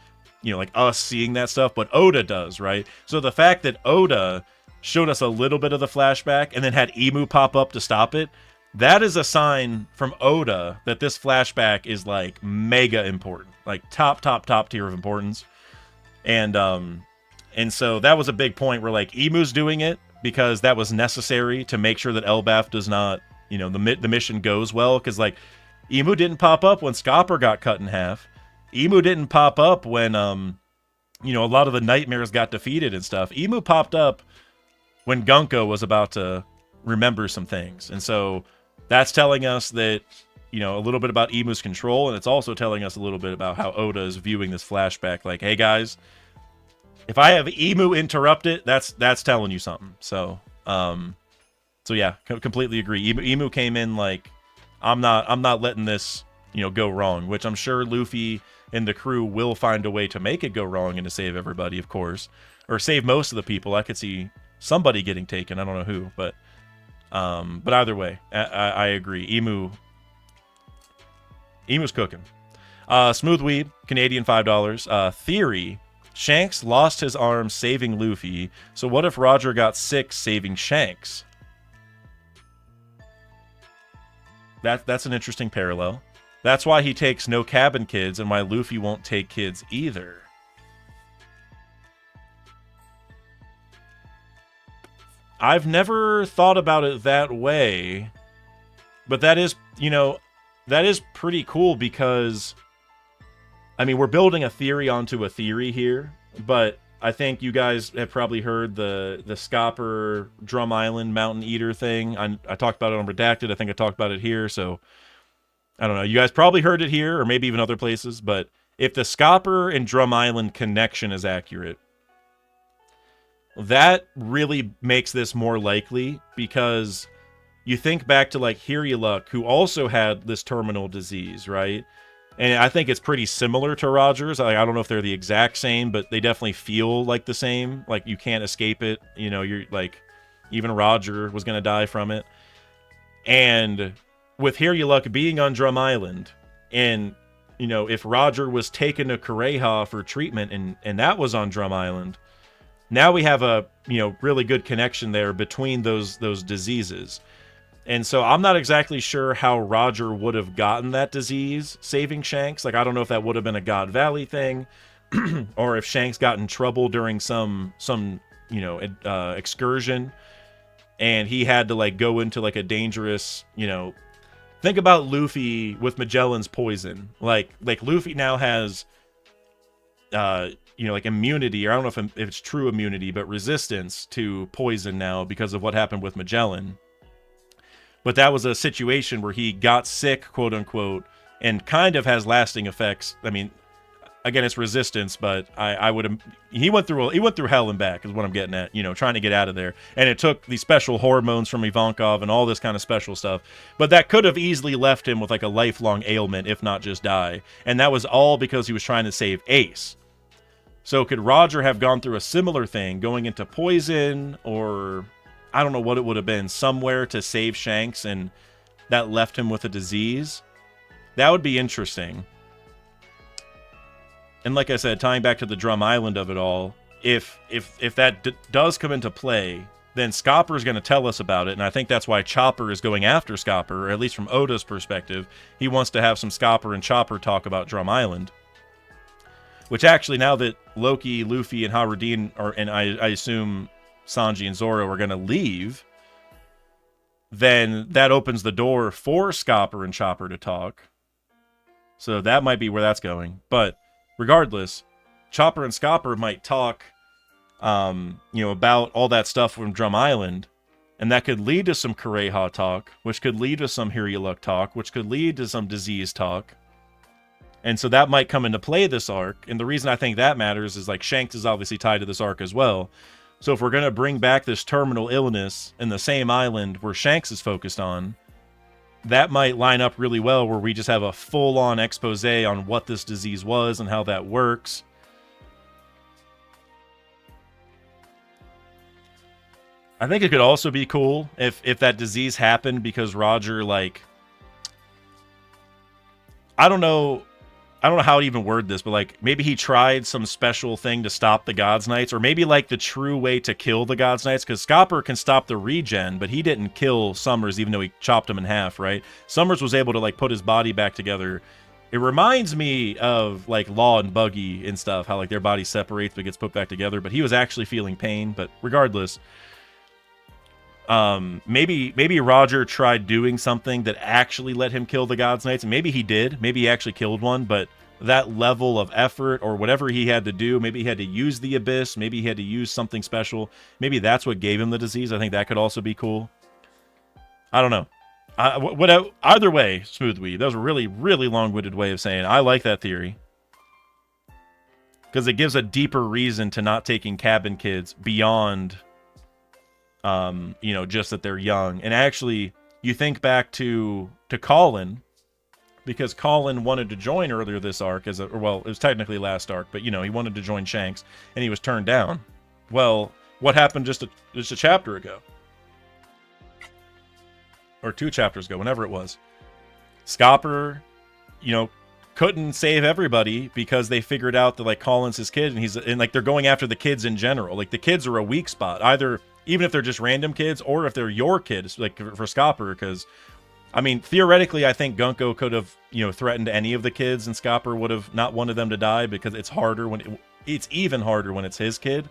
like, us seeing that stuff, but Oda does, right? So the fact that Oda showed us a little bit of the flashback and then had Emu pop up to stop it, that is a sign from Oda that this flashback is, like, mega important. Like, top tier of importance. And so that was a big point where, like, Emu's doing it because that was necessary to make sure that Elbaf does not, the mission goes well. Because, like, Emu didn't pop up when Scapper got cut in half. Emu didn't pop up when, a lot of the nightmares got defeated and stuff. Emu popped up when Gunko was about to remember some things. And so that's telling us that, a little bit about Emu's control, and it's also telling us a little bit about how Oda is viewing this flashback. Like, hey guys, if I have Emu interrupt it, that's telling you something. So yeah, completely agree. Emu came in like, I'm not letting this, go wrong, which I'm sure Luffy and the crew will find a way to make it go wrong and to save everybody, of course, or save most of the people. I could see somebody getting taken. I don't know who, but either way, I agree. Emu's cooking. Smooth Weed, Canadian $5. Theory: Shanks lost his arm saving Luffy, so what if Roger got sick saving Shanks? That's an interesting parallel. That's why he takes no cabin kids, and why Luffy won't take kids either. I've never thought about it that way, but that is, that is pretty cool, because, I mean, we're building a theory onto a theory here, but I think you guys have probably heard the Scapper Drum Island Mountain Eater thing. I talked about it on Redacted. I think I talked about it here, so I don't know. You guys probably heard it here, or maybe even other places, but if the Scapper and Drum Island connection is accurate, that really makes this more likely, because you think back to, like, Hiryaluk, who also had this terminal disease, right? And I think it's pretty similar to Roger's. I don't know if they're the exact same, but they definitely feel like the same. Like, you can't escape it. You're like, even Roger was going to die from it. And with Hiryaluk being on Drum Island, and, if Roger was taken to Kureha for treatment and that was on Drum Island, now we have a, really good connection there between those diseases. And so I'm not exactly sure how Roger would have gotten that disease saving Shanks. Like, I don't know if that would have been a God Valley thing, or if Shanks got in trouble during some excursion, and he had to, like, go into, like, a dangerous, think about Luffy with Magellan's poison. Like Luffy now has, like, immunity, or I don't know if it's true immunity, but resistance to poison now because of what happened with Magellan. But that was a situation where he got sick, quote unquote, and kind of has lasting effects. I mean, again, it's resistance, but he went through hell and back is what I'm getting at, trying to get out of there. And it took these special hormones from Ivankov and all this kind of special stuff. But that could have easily left him with, like, a lifelong ailment, if not just die. And that was all because he was trying to save Ace. So could Roger have gone through a similar thing, going into poison, or I don't know what it would have been, somewhere to save Shanks, and that left him with a disease? That would be interesting. And like I said, tying back to the Drum Island of it all, if that does come into play, then Scapper is going to tell us about it, and I think that's why Chopper is going after Scapper, or at least from Oda's perspective. He wants to have some Scapper and Chopper talk about Drum Island. Which actually, now that Loki, Luffy, and Haradin are, and I assume Sanji and Zoro are going to leave, then that opens the door for Scapper and Chopper to talk. So that might be where that's going. But regardless, Chopper and Scapper might talk, about all that stuff from Drum Island, and that could lead to some Kureha talk, which could lead to some Hear Ya Luck talk, which could lead to some disease talk. And so that might come into play this arc. And the reason I think that matters is, like, Shanks is obviously tied to this arc as well. So if we're going to bring back this terminal illness in the same island where Shanks is focused on, that might line up really well, where we just have a full-on expose on what this disease was and how that works. I think it could also be cool if that disease happened because Roger, like, I don't know how to even word this, but, like, maybe he tried some special thing to stop the Gods Knights, or maybe, like, the true way to kill the Gods Knights, because Scapper can stop the regen, but he didn't kill Summers, even though he chopped him in half, right? Summers was able to, like, put his body back together. It reminds me of, like, Law and Buggy and stuff, how, like, their body separates but gets put back together, but he was actually feeling pain. But regardless, maybe Roger tried doing something that actually let him kill the Gods Knights, and maybe he did. Maybe he actually killed one, but that level of effort or whatever he had to do, maybe he had to use the Abyss, maybe he had to use something special. Maybe that's what gave him the disease. I think that could also be cool. I don't know. Either way, Smoothweed, that was a really, really long-winded way of saying I like that theory. Because it gives a deeper reason to not taking cabin kids beyond just that they're young. And actually, you think back to Colin, because Colin wanted to join earlier this arc it was technically last arc, but he wanted to join Shanks and he was turned down. Well, what happened just a chapter ago? Or 2 chapters ago, whenever it was. Scapper, couldn't save everybody because they figured out that, like, Colin's his kid, and they're going after the kids in general. Like, the kids are a weak spot, either even if they're just random kids or if they're your kids, like for Scapper, because I mean, theoretically, I think Gunko could have, threatened any of the kids, and Scapper would have not wanted them to die because it's harder it's even harder when it's his kid.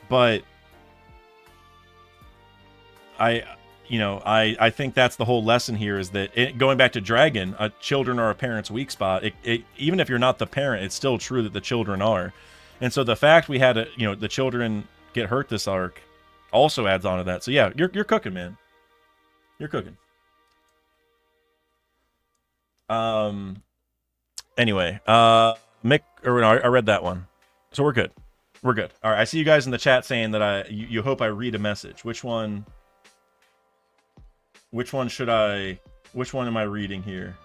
But I think that's the whole lesson here, is that going back to Dragon, children are a parent's weak spot. Even if you're not the parent, it's still true that the children are. And so the fact we had the children get hurt this arc also adds on to that. So yeah, you're cooking, man. You're cooking. Anyway, Mick, I read that one, so we're good. We're good. All right, I see you guys in the chat saying that you hope I read a message. Which one should I? Which one am I reading here?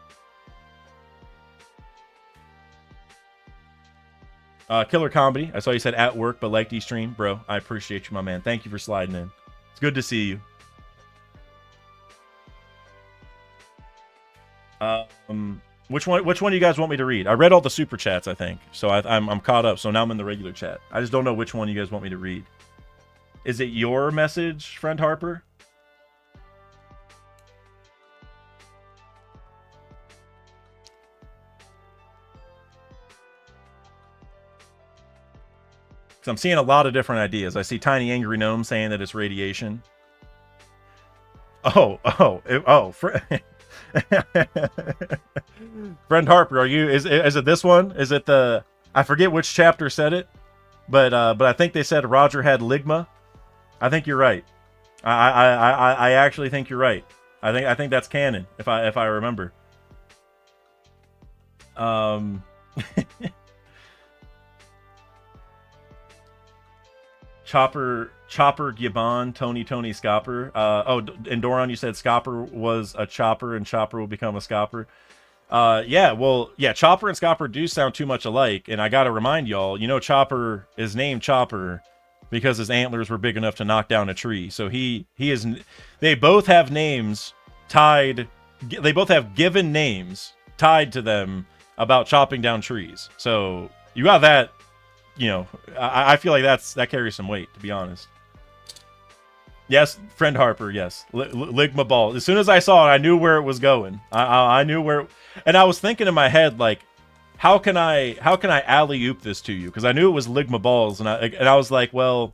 Killer Comedy. I saw you said at work, but liked stream, bro. I appreciate you, my man. Thank you for sliding in. It's good to see you. Which one do you guys want me to read? I read all the super chats, I think, so I'm caught up. So now I'm in the regular chat. I just don't know which one you guys want me to read. Is it your message, friend Harper? Because I'm seeing a lot of different ideas. I see Tiny Angry Gnome saying that it's radiation. Friend Harper, is it this one? Is it the, I forget which chapter said it, but I think they said Roger had ligma. I think you're right. I actually think you're right. I think that's canon if I remember. Chopper Gibbon, Tony Scapper. And Doron, you said Scapper was a chopper and Chopper will become a Scapper. Yeah, well, yeah, Chopper and Scapper do sound too much alike, and I gotta remind y'all, you know, Chopper is named Chopper because his antlers were big enough to knock down a tree. So he is. They both have names tied. They both have given names tied to them about chopping down trees. So you got that. You know, I feel like that carries some weight, to be honest. Yes, friend Harper. Yes, Ligma Ball. As soon as I saw it, I knew where it was going. I knew where, and I was thinking in my head like, how can I alley-oop this to you? Because I knew it was Ligma Balls, and I was like, well,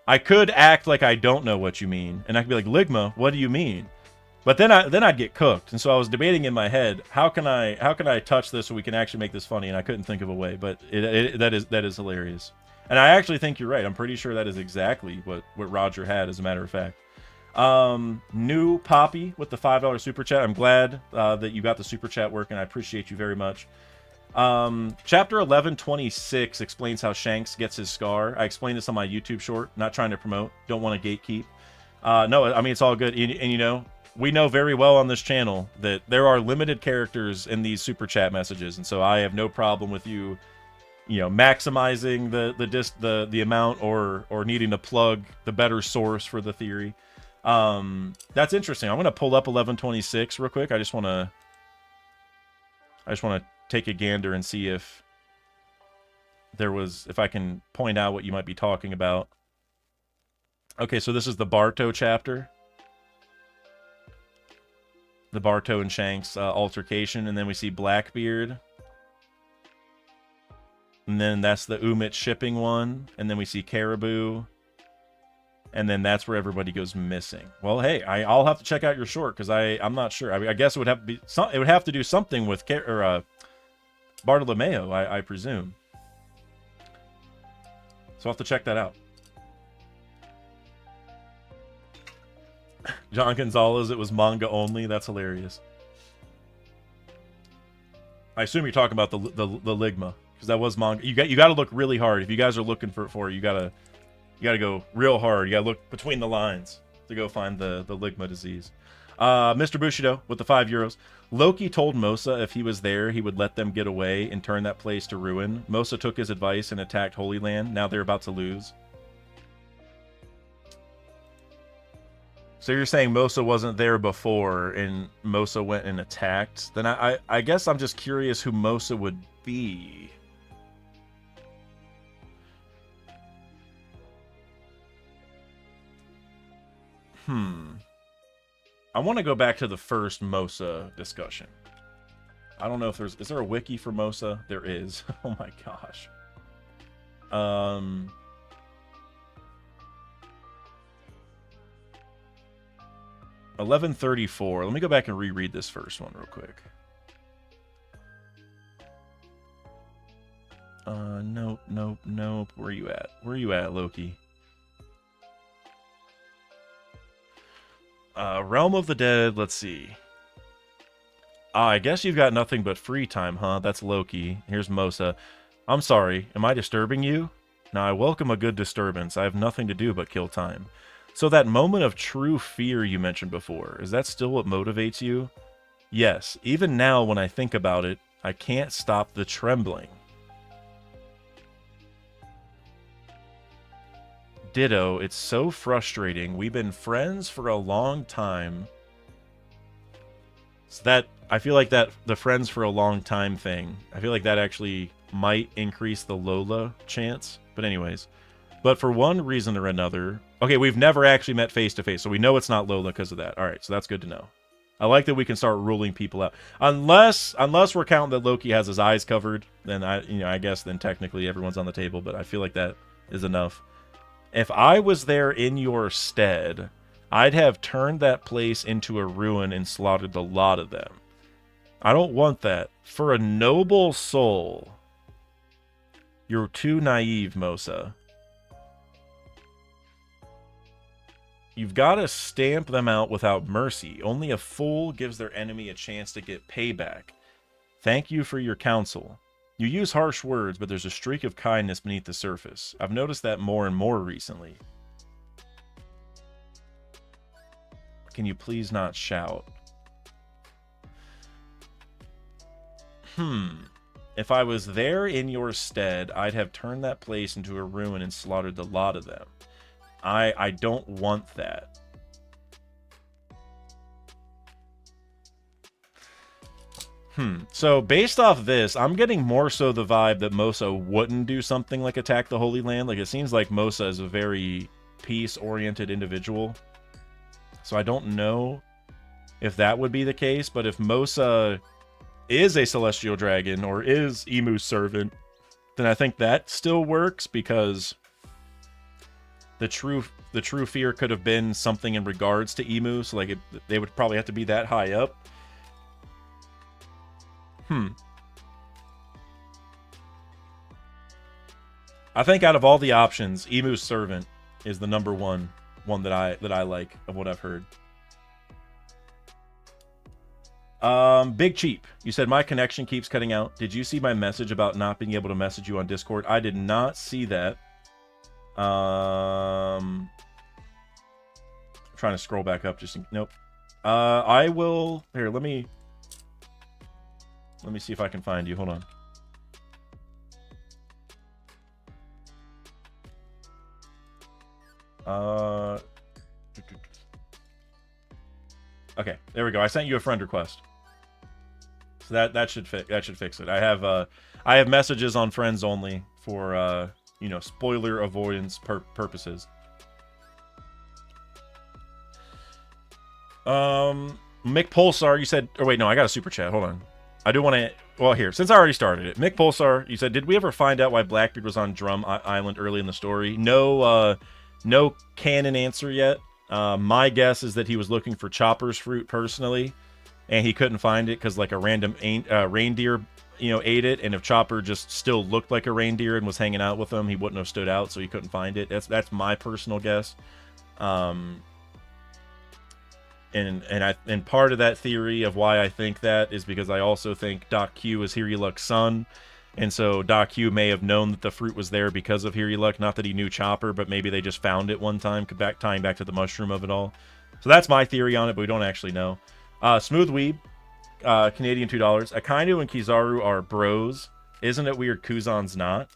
I could act like I don't know what you mean, and I could be like, Ligma, what do you mean? But then I'd get cooked, and so I was debating in my head, how can I touch this so we can actually make this funny? And I couldn't think of a way, but that is hilarious. And I actually think you're right. I'm pretty sure that is exactly what Roger had, as a matter of fact. New Poppy with the $5 super chat. I'm glad that you got the super chat working. I appreciate you very much. Chapter 1126 explains how Shanks gets his scar. I explained this on my YouTube short. Not trying to promote. Don't want to gatekeep. No, I mean, it's all good. And you know, we know very well on this channel that there are limited characters in these super chat messages, and so I have no problem with you know, maximizing the amount or needing to plug the better source for the theory. That's interesting. I'm gonna pull up 1126 real quick. I just wanna take a gander and see if I can point out what you might be talking about. Okay, so this is the Barto chapter. The Barto and Shanks altercation, and then we see Blackbeard. And then that's the Umit shipping one. And then we see Caribou. And then that's where everybody goes missing. Well, hey, I'll have to check out your short, because I'm not sure. I guess it would have to be it would have to do something with Bartolomeo, I presume. So I'll have to check that out. John Gonzalez, it was manga only. That's hilarious. I assume you're talking about the Ligma, because that was manga. You got to look really hard if you guys are looking for it. You gotta go real hard. You gotta look between the lines to go find the Ligma disease. Mr. Bushido with the €5. Loki told Mosa if he was there, he would let them get away and turn that place to ruin. Mosa took his advice and attacked Holy Land. Now they're about to lose. So you're saying Mosa wasn't there before, and Mosa went and attacked? Then I guess I'm just curious who Mosa would be. I want to go back to the first Mosa discussion. I don't know if is there a wiki for Mosa? There is. Oh my gosh. 1134. Let me go back and reread this first one real quick. Nope. Where you at? Where you at, Loki? Realm of the Dead, let's see. I guess you've got nothing but free time, huh? That's Loki. Here's Mosa. I'm sorry, am I disturbing you? Now, I welcome a good disturbance. I have nothing to do but kill time. So that moment of true fear you mentioned before, is that still what motivates you? Yes, even now when I think about it, I can't stop the trembling. Ditto, it's so frustrating. We've been friends for a long time. So that, I feel like that, the friends for a long time thing, I feel like that actually might increase the Lola chance. But anyways, but for one reason or another, okay, we've never actually met face to face, so we know it's not Lola because of that. All right, so that's good to know. I like that we can start ruling people out. Unless we're counting that Loki has his eyes covered, then I guess then technically everyone's on the table, but I feel like that is enough. If I was there in your stead, I'd have turned that place into a ruin and slaughtered a lot of them. I don't want that. For a noble soul, you're too naive, Mosa. You've got to stamp them out without mercy. Only a fool gives their enemy a chance to get payback. Thank you for your counsel. You use harsh words, but there's a streak of kindness beneath the surface. I've noticed that more and more recently. Can you please not shout? If I was there in your stead, I'd have turned that place into a ruin and slaughtered the lot of them. I don't want that. So based off this, I'm getting more so the vibe that Mosa wouldn't do something like attack the Holy Land. Like, it seems like Mosa is a very peace-oriented individual. So I don't know if that would be the case, but if Mosa is a celestial dragon or is Emu's servant, then I think that still works, because the true fear could have been something in regards to Emu, so like they would probably have to be that high up. I think out of all the options, Emu's servant is the number one that I like of what I've heard. Big Cheap, you said my connection keeps cutting out. Did you see my message about not being able to message you on Discord? I did not see that. I'm trying to scroll back up. Nope. I will. Here, let me see if I can find you. Hold on. Okay, there we go. I sent you a friend request. So that should fix it. I have messages on friends only for you know, spoiler avoidance purposes. Mick Pulsar, you said, or wait, no, I got a super chat. Hold on. I do want to, well, here, since I already started it. Mick Pulsar, you said, did we ever find out why Blackbeard was on Drum Island early in the story? No, no canon answer yet. My guess is that he was looking for Chopper's fruit personally, and he couldn't find it because like a random reindeer, you know, ate it. And if Chopper just still looked like a reindeer and was hanging out with him, he wouldn't have stood out, so he couldn't find it. That's my personal guess. And part of that theory of why I think that is because I also think Doc Q is Hiruluk's son. And so Doc Q may have known that the fruit was there because of Hiruluk. Not that he knew Chopper, but maybe they just found it one time, tying back to the mushroom of it all. So that's my theory on it, but we don't actually know. Smooth Weeb, Canadian $2. Akainu and Kizaru are bros. Isn't it weird Kuzan's not?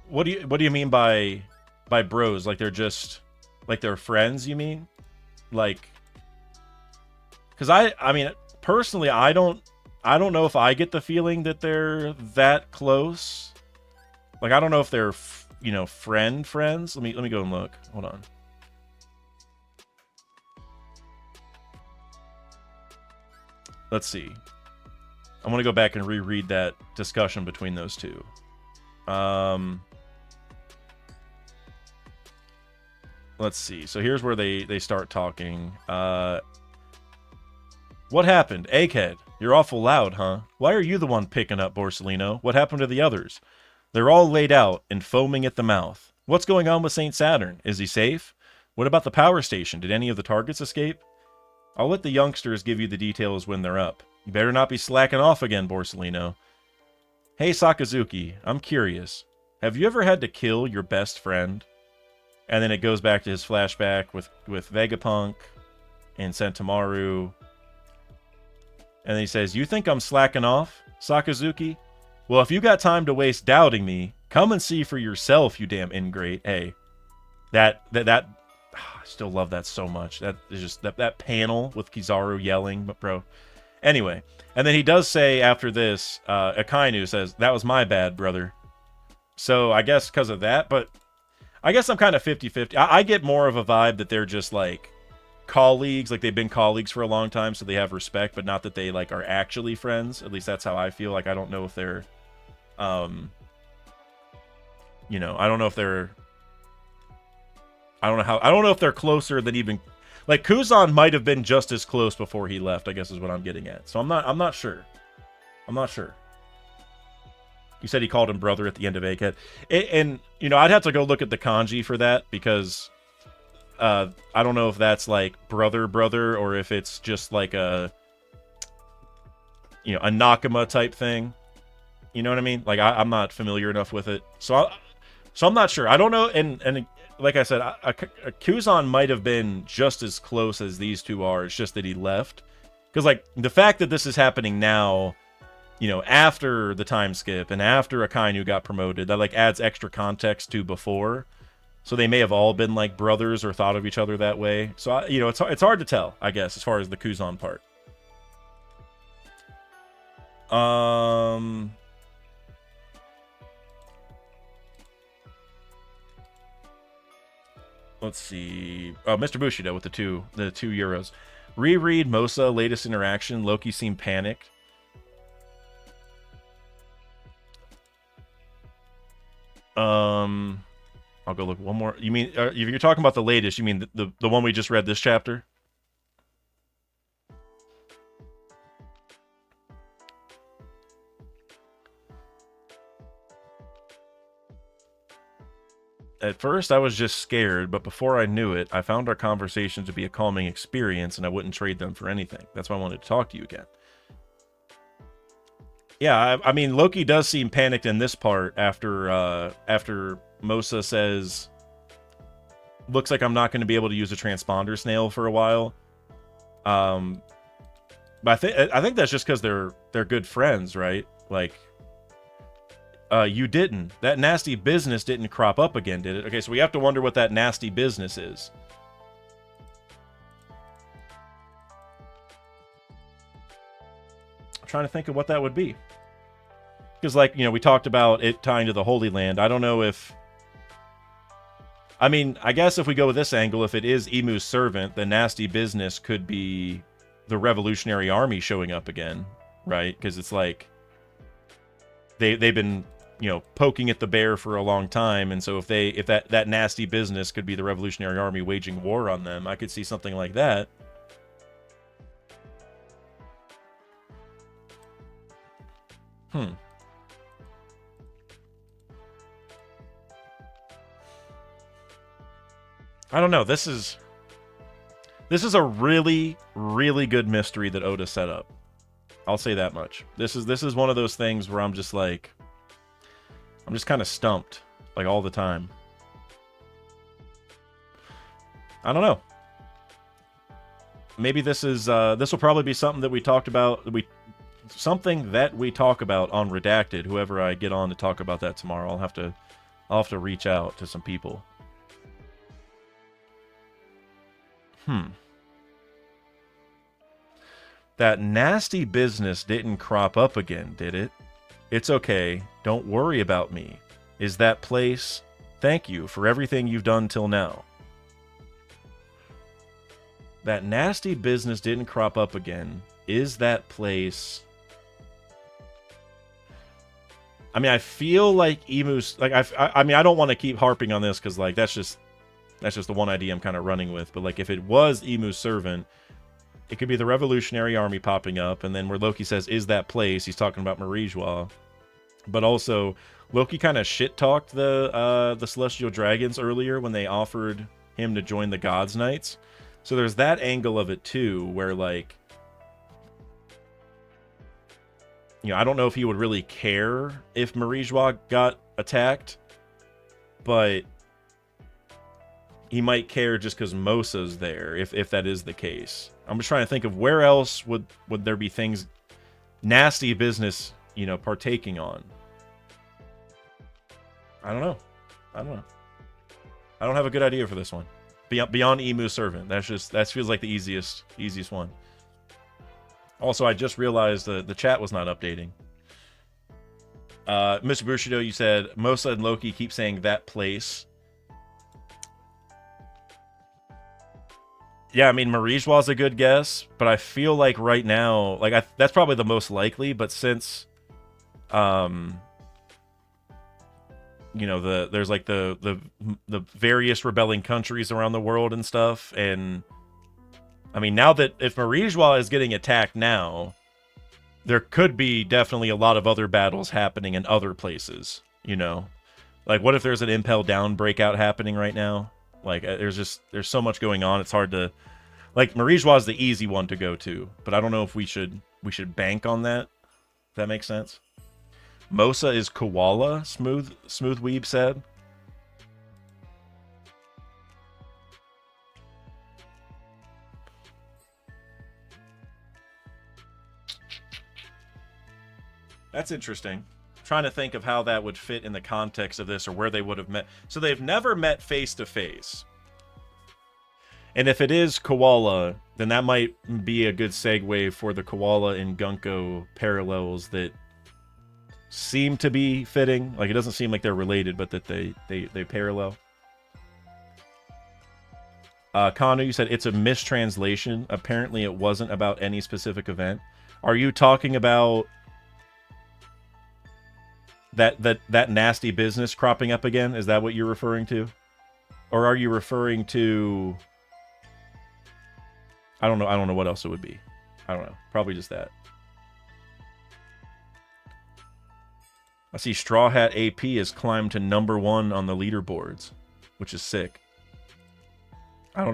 What do you mean by bros? Like they're just like they're friends, you mean? Like, because I mean personally I don't know if I get the feeling that they're that close. Like I don't know if they're you know, friends. Let me go and look. Hold on. Let's see. I'm gonna go back and reread that discussion between those two. Let's see. So here's where they start talking. What happened? Egghead, you're awful loud, huh? Why are you the one picking up Borsellino? What happened to the others? They're all laid out and foaming at the mouth. What's going on with St. Saturn? Is he safe? What about the power station? Did any of the targets escape? I'll let the youngsters give you the details when they're up. You better not be slacking off again, Borsellino. Hey, Sakazuki, I'm curious. Have you ever had to kill your best friend? And then it goes back to his flashback with Vegapunk and Sentomaru. And then he says, you think I'm slacking off, Sakazuki? Well, if you got time to waste doubting me, come and see for yourself, you damn ingrate. Hey, that I still love that so much. That is just that panel with Kizaru yelling, but bro. Anyway, and then he does say after this, Akainu says, that was my bad, brother. So I guess because of that, but I guess I'm kind of 50-50. I get more of a vibe that they're just like colleagues, like they've been colleagues for a long time, so they have respect, but not that they like are actually friends. At least that's how I feel. Like I don't know if they're you know, I don't know if they're I don't know if they're closer than even like Kuzan might have been just as close before he left, I guess is what I'm getting at. So I'm not sure. I'm not sure. You said he called him brother at the end of Egghead. And you know, I'd have to go look at the kanji for that because I don't know if that's like brother or if it's just like a, you know, a Nakama type thing. You know what I mean? Like I'm not familiar enough with it, so I'm not sure. I don't know. And like I said, Kuzan might have been just as close as these two are. It's just that he left Because, like, the fact that this is happening now, you know, after the time skip and after Akainu got promoted, that, like, adds extra context to before. So they may have all been, like, brothers or thought of each other that way. So, you know, it's hard to tell, I guess, as far as the Kuzan part. Let's see. Oh, Mr. Bushido with the two euros. Reread Mosa latest interaction. Loki seemed panicked. I'll go look one more. You mean if you're talking about the latest? You mean the one we just read this chapter? At first, I was just scared, but before I knew it, I found our conversation to be a calming experience, and I wouldn't trade them for anything. That's why I wanted to talk to you again. Yeah, I mean, Loki does seem panicked in this part after Mosa says, looks like I'm not going to be able to use a transponder snail for a while. But I think that's just because they're good friends, right? Like, you didn't. That nasty business didn't crop up again, did it? Okay, so we have to wonder what that nasty business is. I'm trying to think of what that would be. Because, like, you know, we talked about it tying to the Holy Land. I don't know if... I mean, I guess if we go with this angle, if it is Emu's servant, the nasty business could be the Revolutionary Army showing up again, right? Because it's like... They've been, you know, poking at the bear for a long time, and so if that nasty business could be the Revolutionary Army waging war on them, I could see something like that. I don't know. This is a really, really good mystery that Oda set up. I'll say that much. This is one of those things where I'm just like, I'm just kind of stumped, like, all the time. I don't know. Maybe this will probably be something that we talked about. Something that we talk about on Redacted. Whoever I get on to talk about that tomorrow, I'll have to reach out to some people. That nasty business didn't crop up again, did it? It's okay. Don't worry about me. Is that place? Thank you for everything you've done till now. That nasty business didn't crop up again. Is that place... I mean, I feel like Emu's... Like, I mean, I don't want to keep harping on this, because, like, that's just the one idea I'm kind of running with. But, like, if it was Emu's servant, it could be the Revolutionary Army popping up, and then where Loki says, is that place, he's talking about Marijwa. But also, Loki kind of shit-talked the Celestial Dragons earlier when they offered him to join the Gods Knights. So there's that angle of it, too, where, like... You know, I don't know if he would really care if Marijwa got attacked, but he might care just because Mosa's there, if that is the case. I'm just trying to think of where else would there be things, nasty business, you know, partaking on. I don't know. I don't have a good idea for this one. Beyond Emu's servant. That feels like the easiest one. Also, I just realized the chat was not updating. Mr. Bushido, you said Mosa and Loki keep saying that place. Yeah, I mean, Marijwa's a good guess, but I feel like right now, like, that's probably the most likely, but since, you know, there's, like, the various rebelling countries around the world and stuff, and, I mean, now that, if Marijwa is getting attacked now, there could be definitely a lot of other battles happening in other places, you know? Like, what if there's an Impel Down breakout happening right now? Like, there's so much going on, it's hard to... Like, Marijwa is the easy one to go to, but I don't know if we should bank on that, if that makes sense. Mosa is koala, Smooth Weeb said. That's interesting. Trying to think of how that would fit in the context of this or where they would have met. So they've never met face to face. And if it is Koala, then that might be a good segue for the Koala and Gunko parallels that seem to be fitting. Like, it doesn't seem like they're related, but that they parallel. Kanu, you said it's a mistranslation. Apparently it wasn't about any specific event. Are you talking about that nasty business cropping up again? Is that what you're referring to? Or are you referring to... I don't know what else it would be. I don't know. Probably just that. I see Straw Hat AP has climbed to #1 on the leaderboards, which is sick. I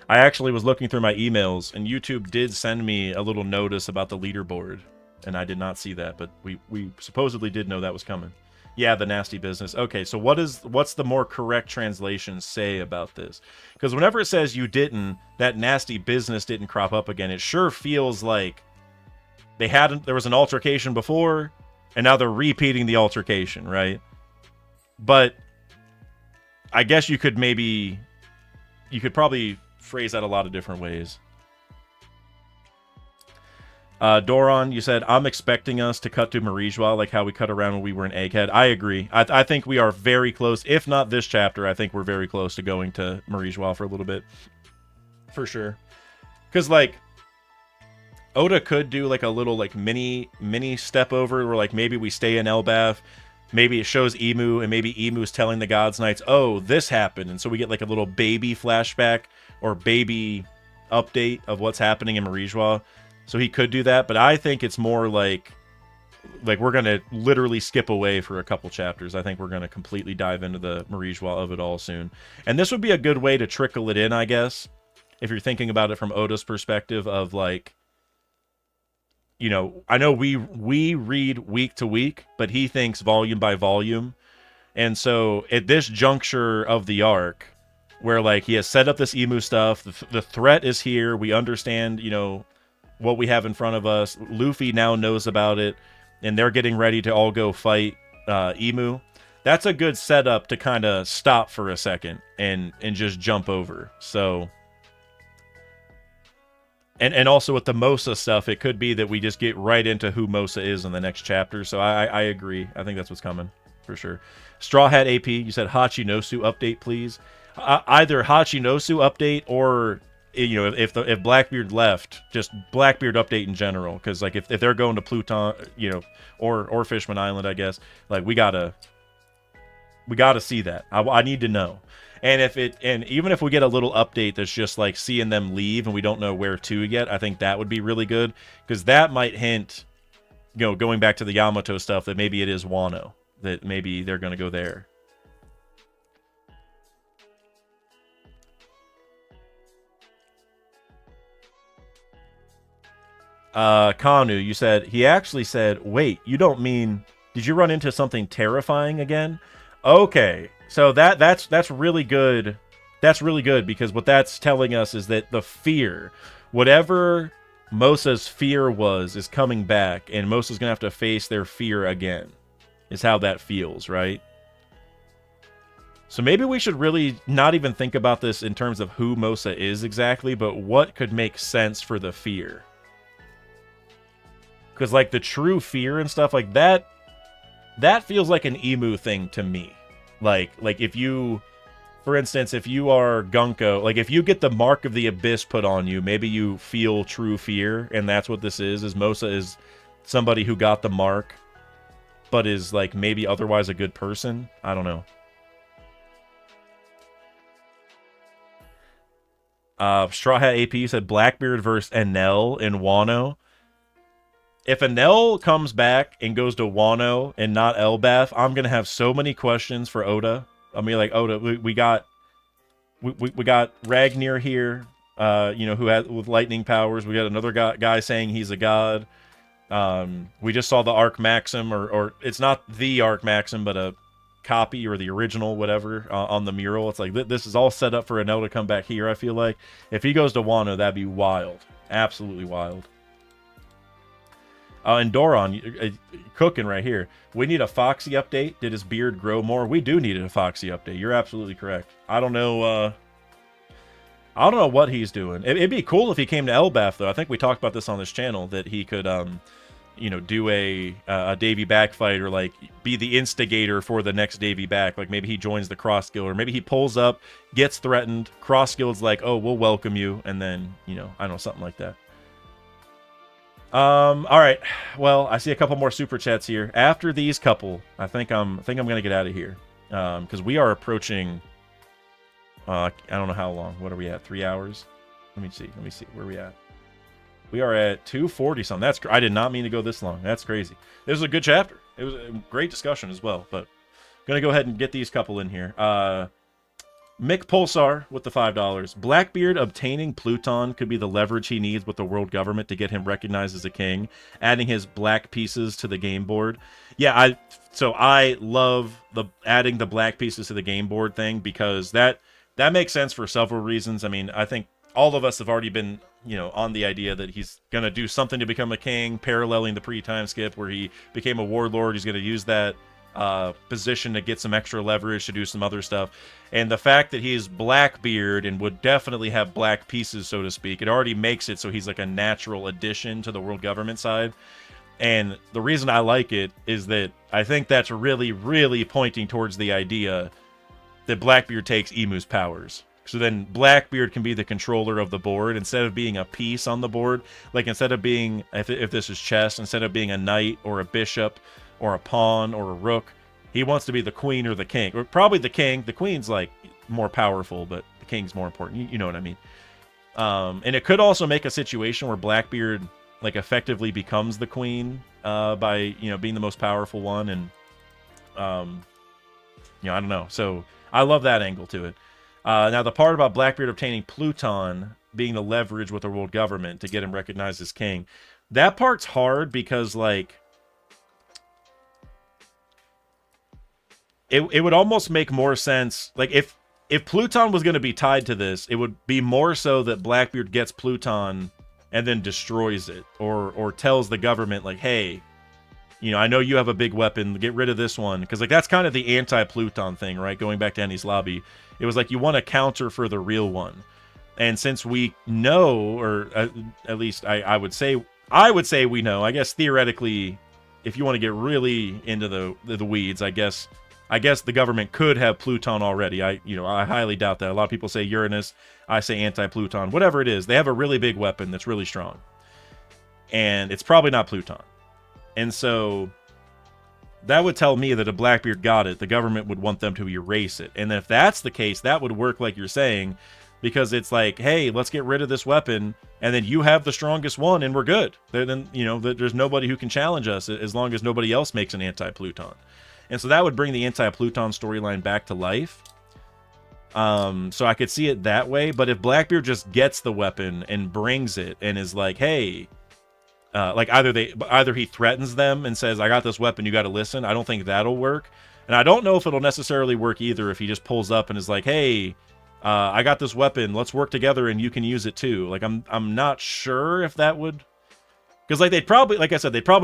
actually was looking through my emails, and YouTube did send me a little notice about the leaderboard, and I did not see that, but we supposedly did know that was coming. Yeah, the nasty business. Okay, so what's the more correct translation say about this? Because whenever it says you didn't, that nasty business didn't crop up again, it sure feels like there was an altercation before, and now they're repeating the altercation, right? But I guess you could probably phrase that a lot of different ways. Doron, you said, I'm expecting us to cut to Marijwa like how we cut around when we were in Egghead. I agree. I think we are very close. If not this chapter, I think we're very close to going to Marijwa for a little bit. For sure. Because, like, Oda could do, like, a little, like, mini step over where, like, maybe we stay in Elbaf. Maybe it shows Emu, and maybe Emu's telling the Gods Knights, oh, this happened. And so we get, like, a little baby flashback or baby update of what's happening in Marijwa. So he could do that, but I think it's more like we're going to literally skip away for a couple chapters. I think we're going to completely dive into the Marijwa of it all soon. And this would be a good way to trickle it in, I guess, if you're thinking about it from Oda's perspective of, like, you know, I know we read week to week, but he thinks volume by volume. And so at this juncture of the arc, where, like, he has set up this Emu stuff, the threat is here, we understand, you know, what we have in front of us. Luffy now knows about it, and they're getting ready to all go fight Emu. That's a good setup to kind of stop for a second and just jump over. So, and also with the Mosa stuff, it could be that we just get right into who Mosa is in the next chapter. So I agree. I think that's what's coming for sure. Straw Hat AP, you said Hachinosu update, please. Either Hachinosu update or, you know, if Blackbeard left, just Blackbeard update in general, because, like, if they're going to Pluton, you know, or Fishman Island, I guess, like, we gotta see that. I need to know. And even if we get a little update that's just like seeing them leave and we don't know where to yet, I think that would be really good, because that might hint, you know, going back to the Yamato stuff, that maybe it is Wano, that maybe they're gonna go there. Kanu, you said, he actually said, wait, you don't mean, did you run into something terrifying again? Okay, so that's really good. That's really good, because what that's telling us is that the fear, whatever Mosa's fear was, is coming back, and Mosa's gonna have to face their fear again, is how that feels, right? So maybe we should really not even think about this in terms of who Mosa is exactly, but what could make sense for the fear. Because, like, the true fear and stuff like that, that feels like an Emu thing to me. Like if you, for instance, if you are Gunko, like, if you get the mark of the abyss put on you, maybe you feel true fear, and that's what this is Mosa is somebody who got the mark, but is, like, maybe otherwise a good person. I don't know. Straw Hat AP said Blackbeard versus Enel in Wano. If Enel comes back and goes to Wano and not Elbaf, I'm gonna have so many questions for Oda. I mean, like, Oda, we got Ragnar here, you know, who had with lightning powers. We got another guy saying he's a god. We just saw the Arc Maxim, or it's not the Arc Maxim, but a copy or the original, whatever, on the mural. It's like this is all set up for Enel to come back here. I feel like if he goes to Wano, that'd be wild, absolutely wild. And Doron, cooking right here. We need a Foxy update. Did his beard grow more? We do need a Foxy update. You're absolutely correct. I don't know what he's doing. It'd be cool if he came to Elbaf, though. I think we talked about this on this channel, that he could, do a Davy back fight, or like be the instigator for the next Davy back. Like maybe he joins the Cross Guild, or maybe he pulls up, gets threatened. Cross Guild's like, oh, we'll welcome you, and then I don't know, something like that. All right. Well, I see a couple more super chats here. After these couple, I think I'm gonna get out of here, because we are approaching. I don't know how long. What are we at? 3 hours? Let me see. Where are we at? We are at 240 something. I did not mean to go this long. That's crazy. This was a good chapter. It was a great discussion as well. But I'm gonna go ahead and get these couple in here. Mick Pulsar with the $5. Blackbeard obtaining Pluton could be the leverage he needs with the world government to get him recognized as a king, adding his black pieces to the game board. Yeah, I love adding the black pieces to the game board thing, because that makes sense for several reasons. I mean, I think all of us have already been, on the idea that he's going to do something to become a king, paralleling the pre-time skip where he became a warlord. He's going to use that position to get some extra leverage to do some other stuff. And the fact that he's Blackbeard and would definitely have black pieces, so to speak, it already makes it so he's like a natural addition to the world government side. And the reason I like it is that I think that's really, really pointing towards the idea that Blackbeard takes Emu's powers. So then Blackbeard can be the controller of the board instead of being a piece on the board. Like instead of being, if this is chess, instead of being a knight or a bishop or a pawn or a rook, he wants to be the queen or the king. Or probably the king. The queen's like more powerful, but the king's more important. You know what I mean? And it could also make a situation where Blackbeard like effectively becomes the queen by, being the most powerful one. And, I don't know. So I love that angle to it. Now, the part about Blackbeard obtaining Pluton being the leverage with the world government to get him recognized as king, that part's hard because, like, it would almost make more sense. Like, if Pluton was going to be tied to this, it would be more so that Blackbeard gets Pluton and then destroys it, or tells the government, like, hey, I know you have a big weapon, get rid of this one. Because, like, that's kind of the anti-Pluton thing, right? Going back to Ennie's lobby. It was like, you want a counter for the real one. And since we know, or at least I would say we know, I guess theoretically, if you want to get really into the weeds, I guess the government could have Pluton already. I highly doubt that. A lot of people say Uranus, I say anti-Pluton. Whatever it is, they have a really big weapon that's really strong. And it's probably not Pluton. And so that would tell me that if Blackbeard got it, the government would want them to erase it. And if that's the case, that would work like you're saying, because it's like, hey, let's get rid of this weapon, and then you have the strongest one, and we're good. Then, there's nobody who can challenge us as long as nobody else makes an anti-Pluton. And so that would bring the anti-Pluton storyline back to life. So I could see it that way. But if Blackbeard just gets the weapon and brings it and is like, hey, like either he threatens them and says, I got this weapon, you got to listen. I don't think that'll work. And I don't know if it'll necessarily work either if he just pulls up and is like, hey, I got this weapon, let's work together and you can use it too. Like, I'm not sure if that would... Because, like, they'd probably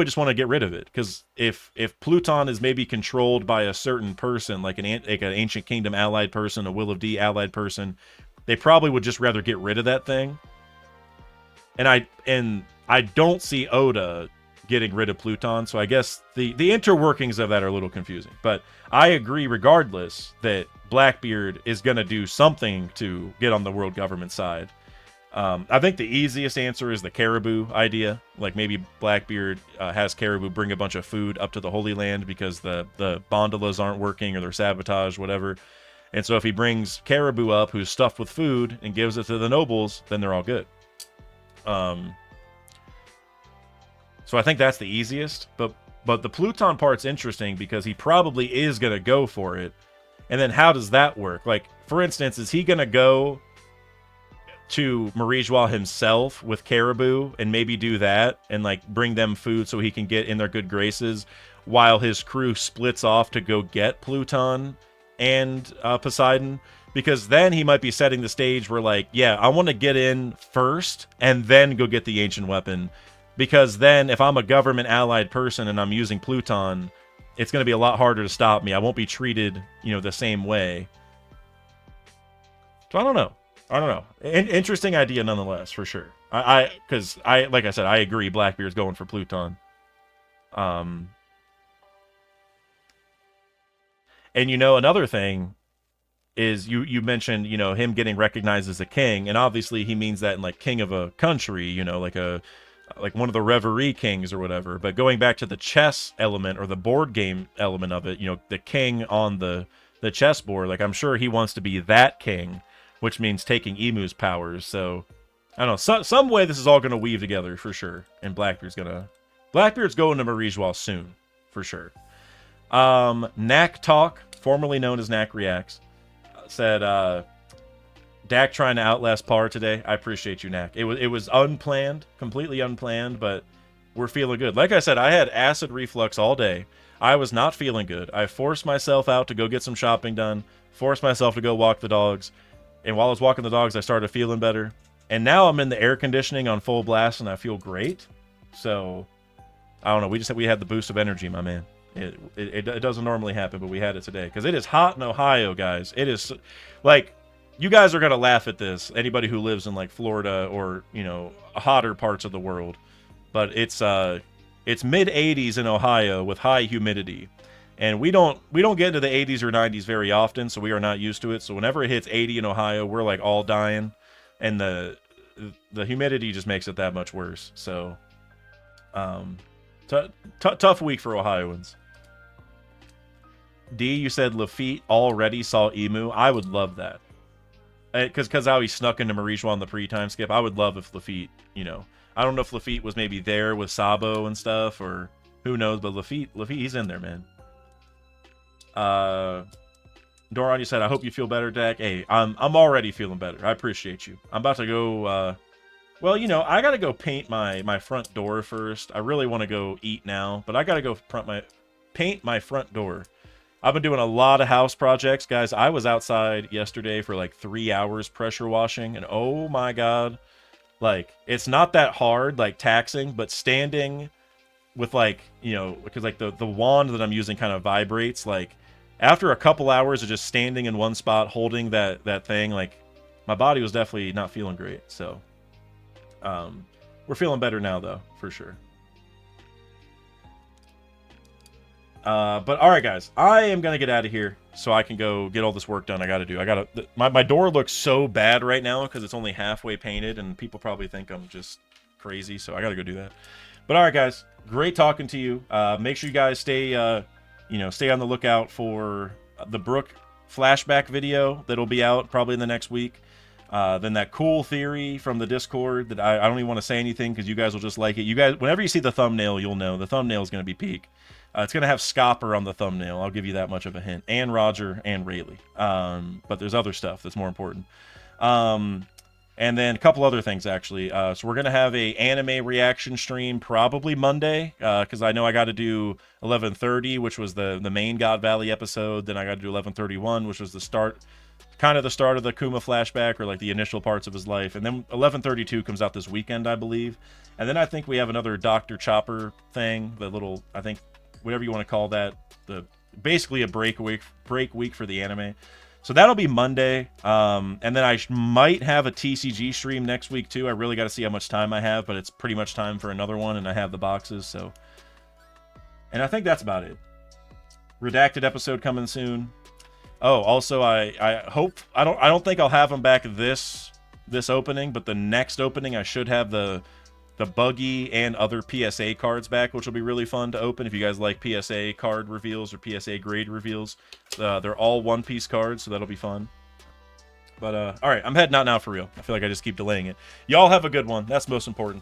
just want to get rid of it. Because if Pluton is maybe controlled by a certain person, like an Ancient Kingdom allied person, a Will of D allied person, they probably would just rather get rid of that thing. And I don't see Oda getting rid of Pluton, so I guess the interworkings of that are a little confusing. But I agree, regardless, that Blackbeard is going to do something to get on the world government side. I think the easiest answer is the Caribou idea. Like, maybe Blackbeard has Caribou bring a bunch of food up to the Holy Land because the Bondolas aren't working or they're sabotaged, whatever. And so if he brings Caribou up, who's stuffed with food, and gives it to the nobles, then they're all good. So I think that's the easiest. But the Pluton part's interesting because he probably is going to go for it. And then how does that work? Like, for instance, is he going to go to Marijois himself with Caribou and maybe do that and, like, bring them food so he can get in their good graces while his crew splits off to go get Pluton and Poseidon? Because then he might be setting the stage where, like, yeah, I want to get in first and then go get the ancient weapon. Because then if I'm a government allied person and I'm using Pluton, it's going to be a lot harder to stop me. I won't be treated, the same way. So I don't know. Interesting idea nonetheless, for sure. Because like I said, I agree. Blackbeard's going for Pluton. And another thing is you mentioned, him getting recognized as a king, and obviously he means that in like king of a country, like one of the Reverie kings or whatever. But going back to the chess element or the board game element of it, the king on the chessboard, like I'm sure he wants to be that king, which means taking Emu's powers. So I don't know, some way this is all going to weave together for sure. And Blackbeard's going to Marijois soon, for sure. Knack Talk, formerly known as Knack Reacts, said, Dak trying to outlast Par today. I appreciate you, Knack. It was unplanned, completely unplanned, but we're feeling good. Like I said, I had acid reflux all day. I was not feeling good. I forced myself out to go get some shopping done, forced myself to go walk the dogs, and while I was walking the dogs, I started feeling better. And now I'm in the air conditioning on full blast, and I feel great. So, I don't know. We had the boost of energy, my man. It doesn't normally happen, but we had it today. Because it is hot in Ohio, guys. It is, like, you guys are going to laugh at this. Anybody who lives in, like, Florida or, hotter parts of the world. But it's mid-80s in Ohio with high humidity. And we don't get into the 80s or 90s very often, so we are not used to it. So whenever it hits 80 in Ohio, we're, like, all dying. And the humidity just makes it that much worse. So, tough week for Ohioans. D, you said Lafitte already saw Emu. I would love that. Because how he snuck into Marijois on the pre-time skip. I would love if Lafitte, I don't know if Lafitte was maybe there with Sabo and stuff, or who knows, but Lafitte, he's in there, man. Doron, you said, I hope you feel better, Dak. Hey, I'm already feeling better. I appreciate you. I'm about to go, well, I got to go paint my front door first. I really want to go eat now, but I got to go paint my front door. I've been doing a lot of house projects, guys. I was outside yesterday for like 3 hours pressure washing, and oh my God, like, it's not that hard, like taxing, but standing with like, because like the wand that I'm using kind of vibrates, like after a couple hours of just standing in one spot, holding that thing, like my body was definitely not feeling great. So, we're feeling better now though, for sure. But all right, guys, I am gonna get out of here so I can go get all this work done. I gotta do. My door looks so bad right now because it's only halfway painted, and people probably think I'm just crazy. So I gotta go do that. But all right, guys, great talking to you. Make sure you guys stay on the lookout for the Brooke flashback video that'll be out probably in the next week. Then that cool theory from the Discord that I don't even want to say anything because you guys will just like it. You guys, whenever you see the thumbnail, you'll know the thumbnail is going to be peak. It's going to have Scapper on the thumbnail. I'll give you that much of a hint. And Roger and Rayleigh. But there's other stuff that's more important. And then a couple other things, actually. So we're going to have a anime reaction stream probably Monday. Because I know I got to do 11:30, which was the main God Valley episode. Then I got to do 11:31, which was the start of the Kuma flashback, or like the initial parts of his life. And then 11:32 comes out this weekend, I believe. And then I think we have another Dr. Chopper thing. The little, I think, whatever you want to call that, basically a break week for the anime. So that'll be Monday. And then I might have a TCG stream next week too. I really got to see how much time I have, but it's pretty much time for another one, and I have the boxes. So, and I think that's about it. Redacted episode coming soon. Oh, also I hope I don't think I'll have them back this opening, but the next opening I should have the buggy and other PSA cards back, which will be really fun to open if you guys like PSA card reveals or PSA grade reveals. They're all one-piece cards, so that'll be fun. But all right, I'm heading out now for real. I feel like I just keep delaying it. Y'all have a good one. That's the most important thing.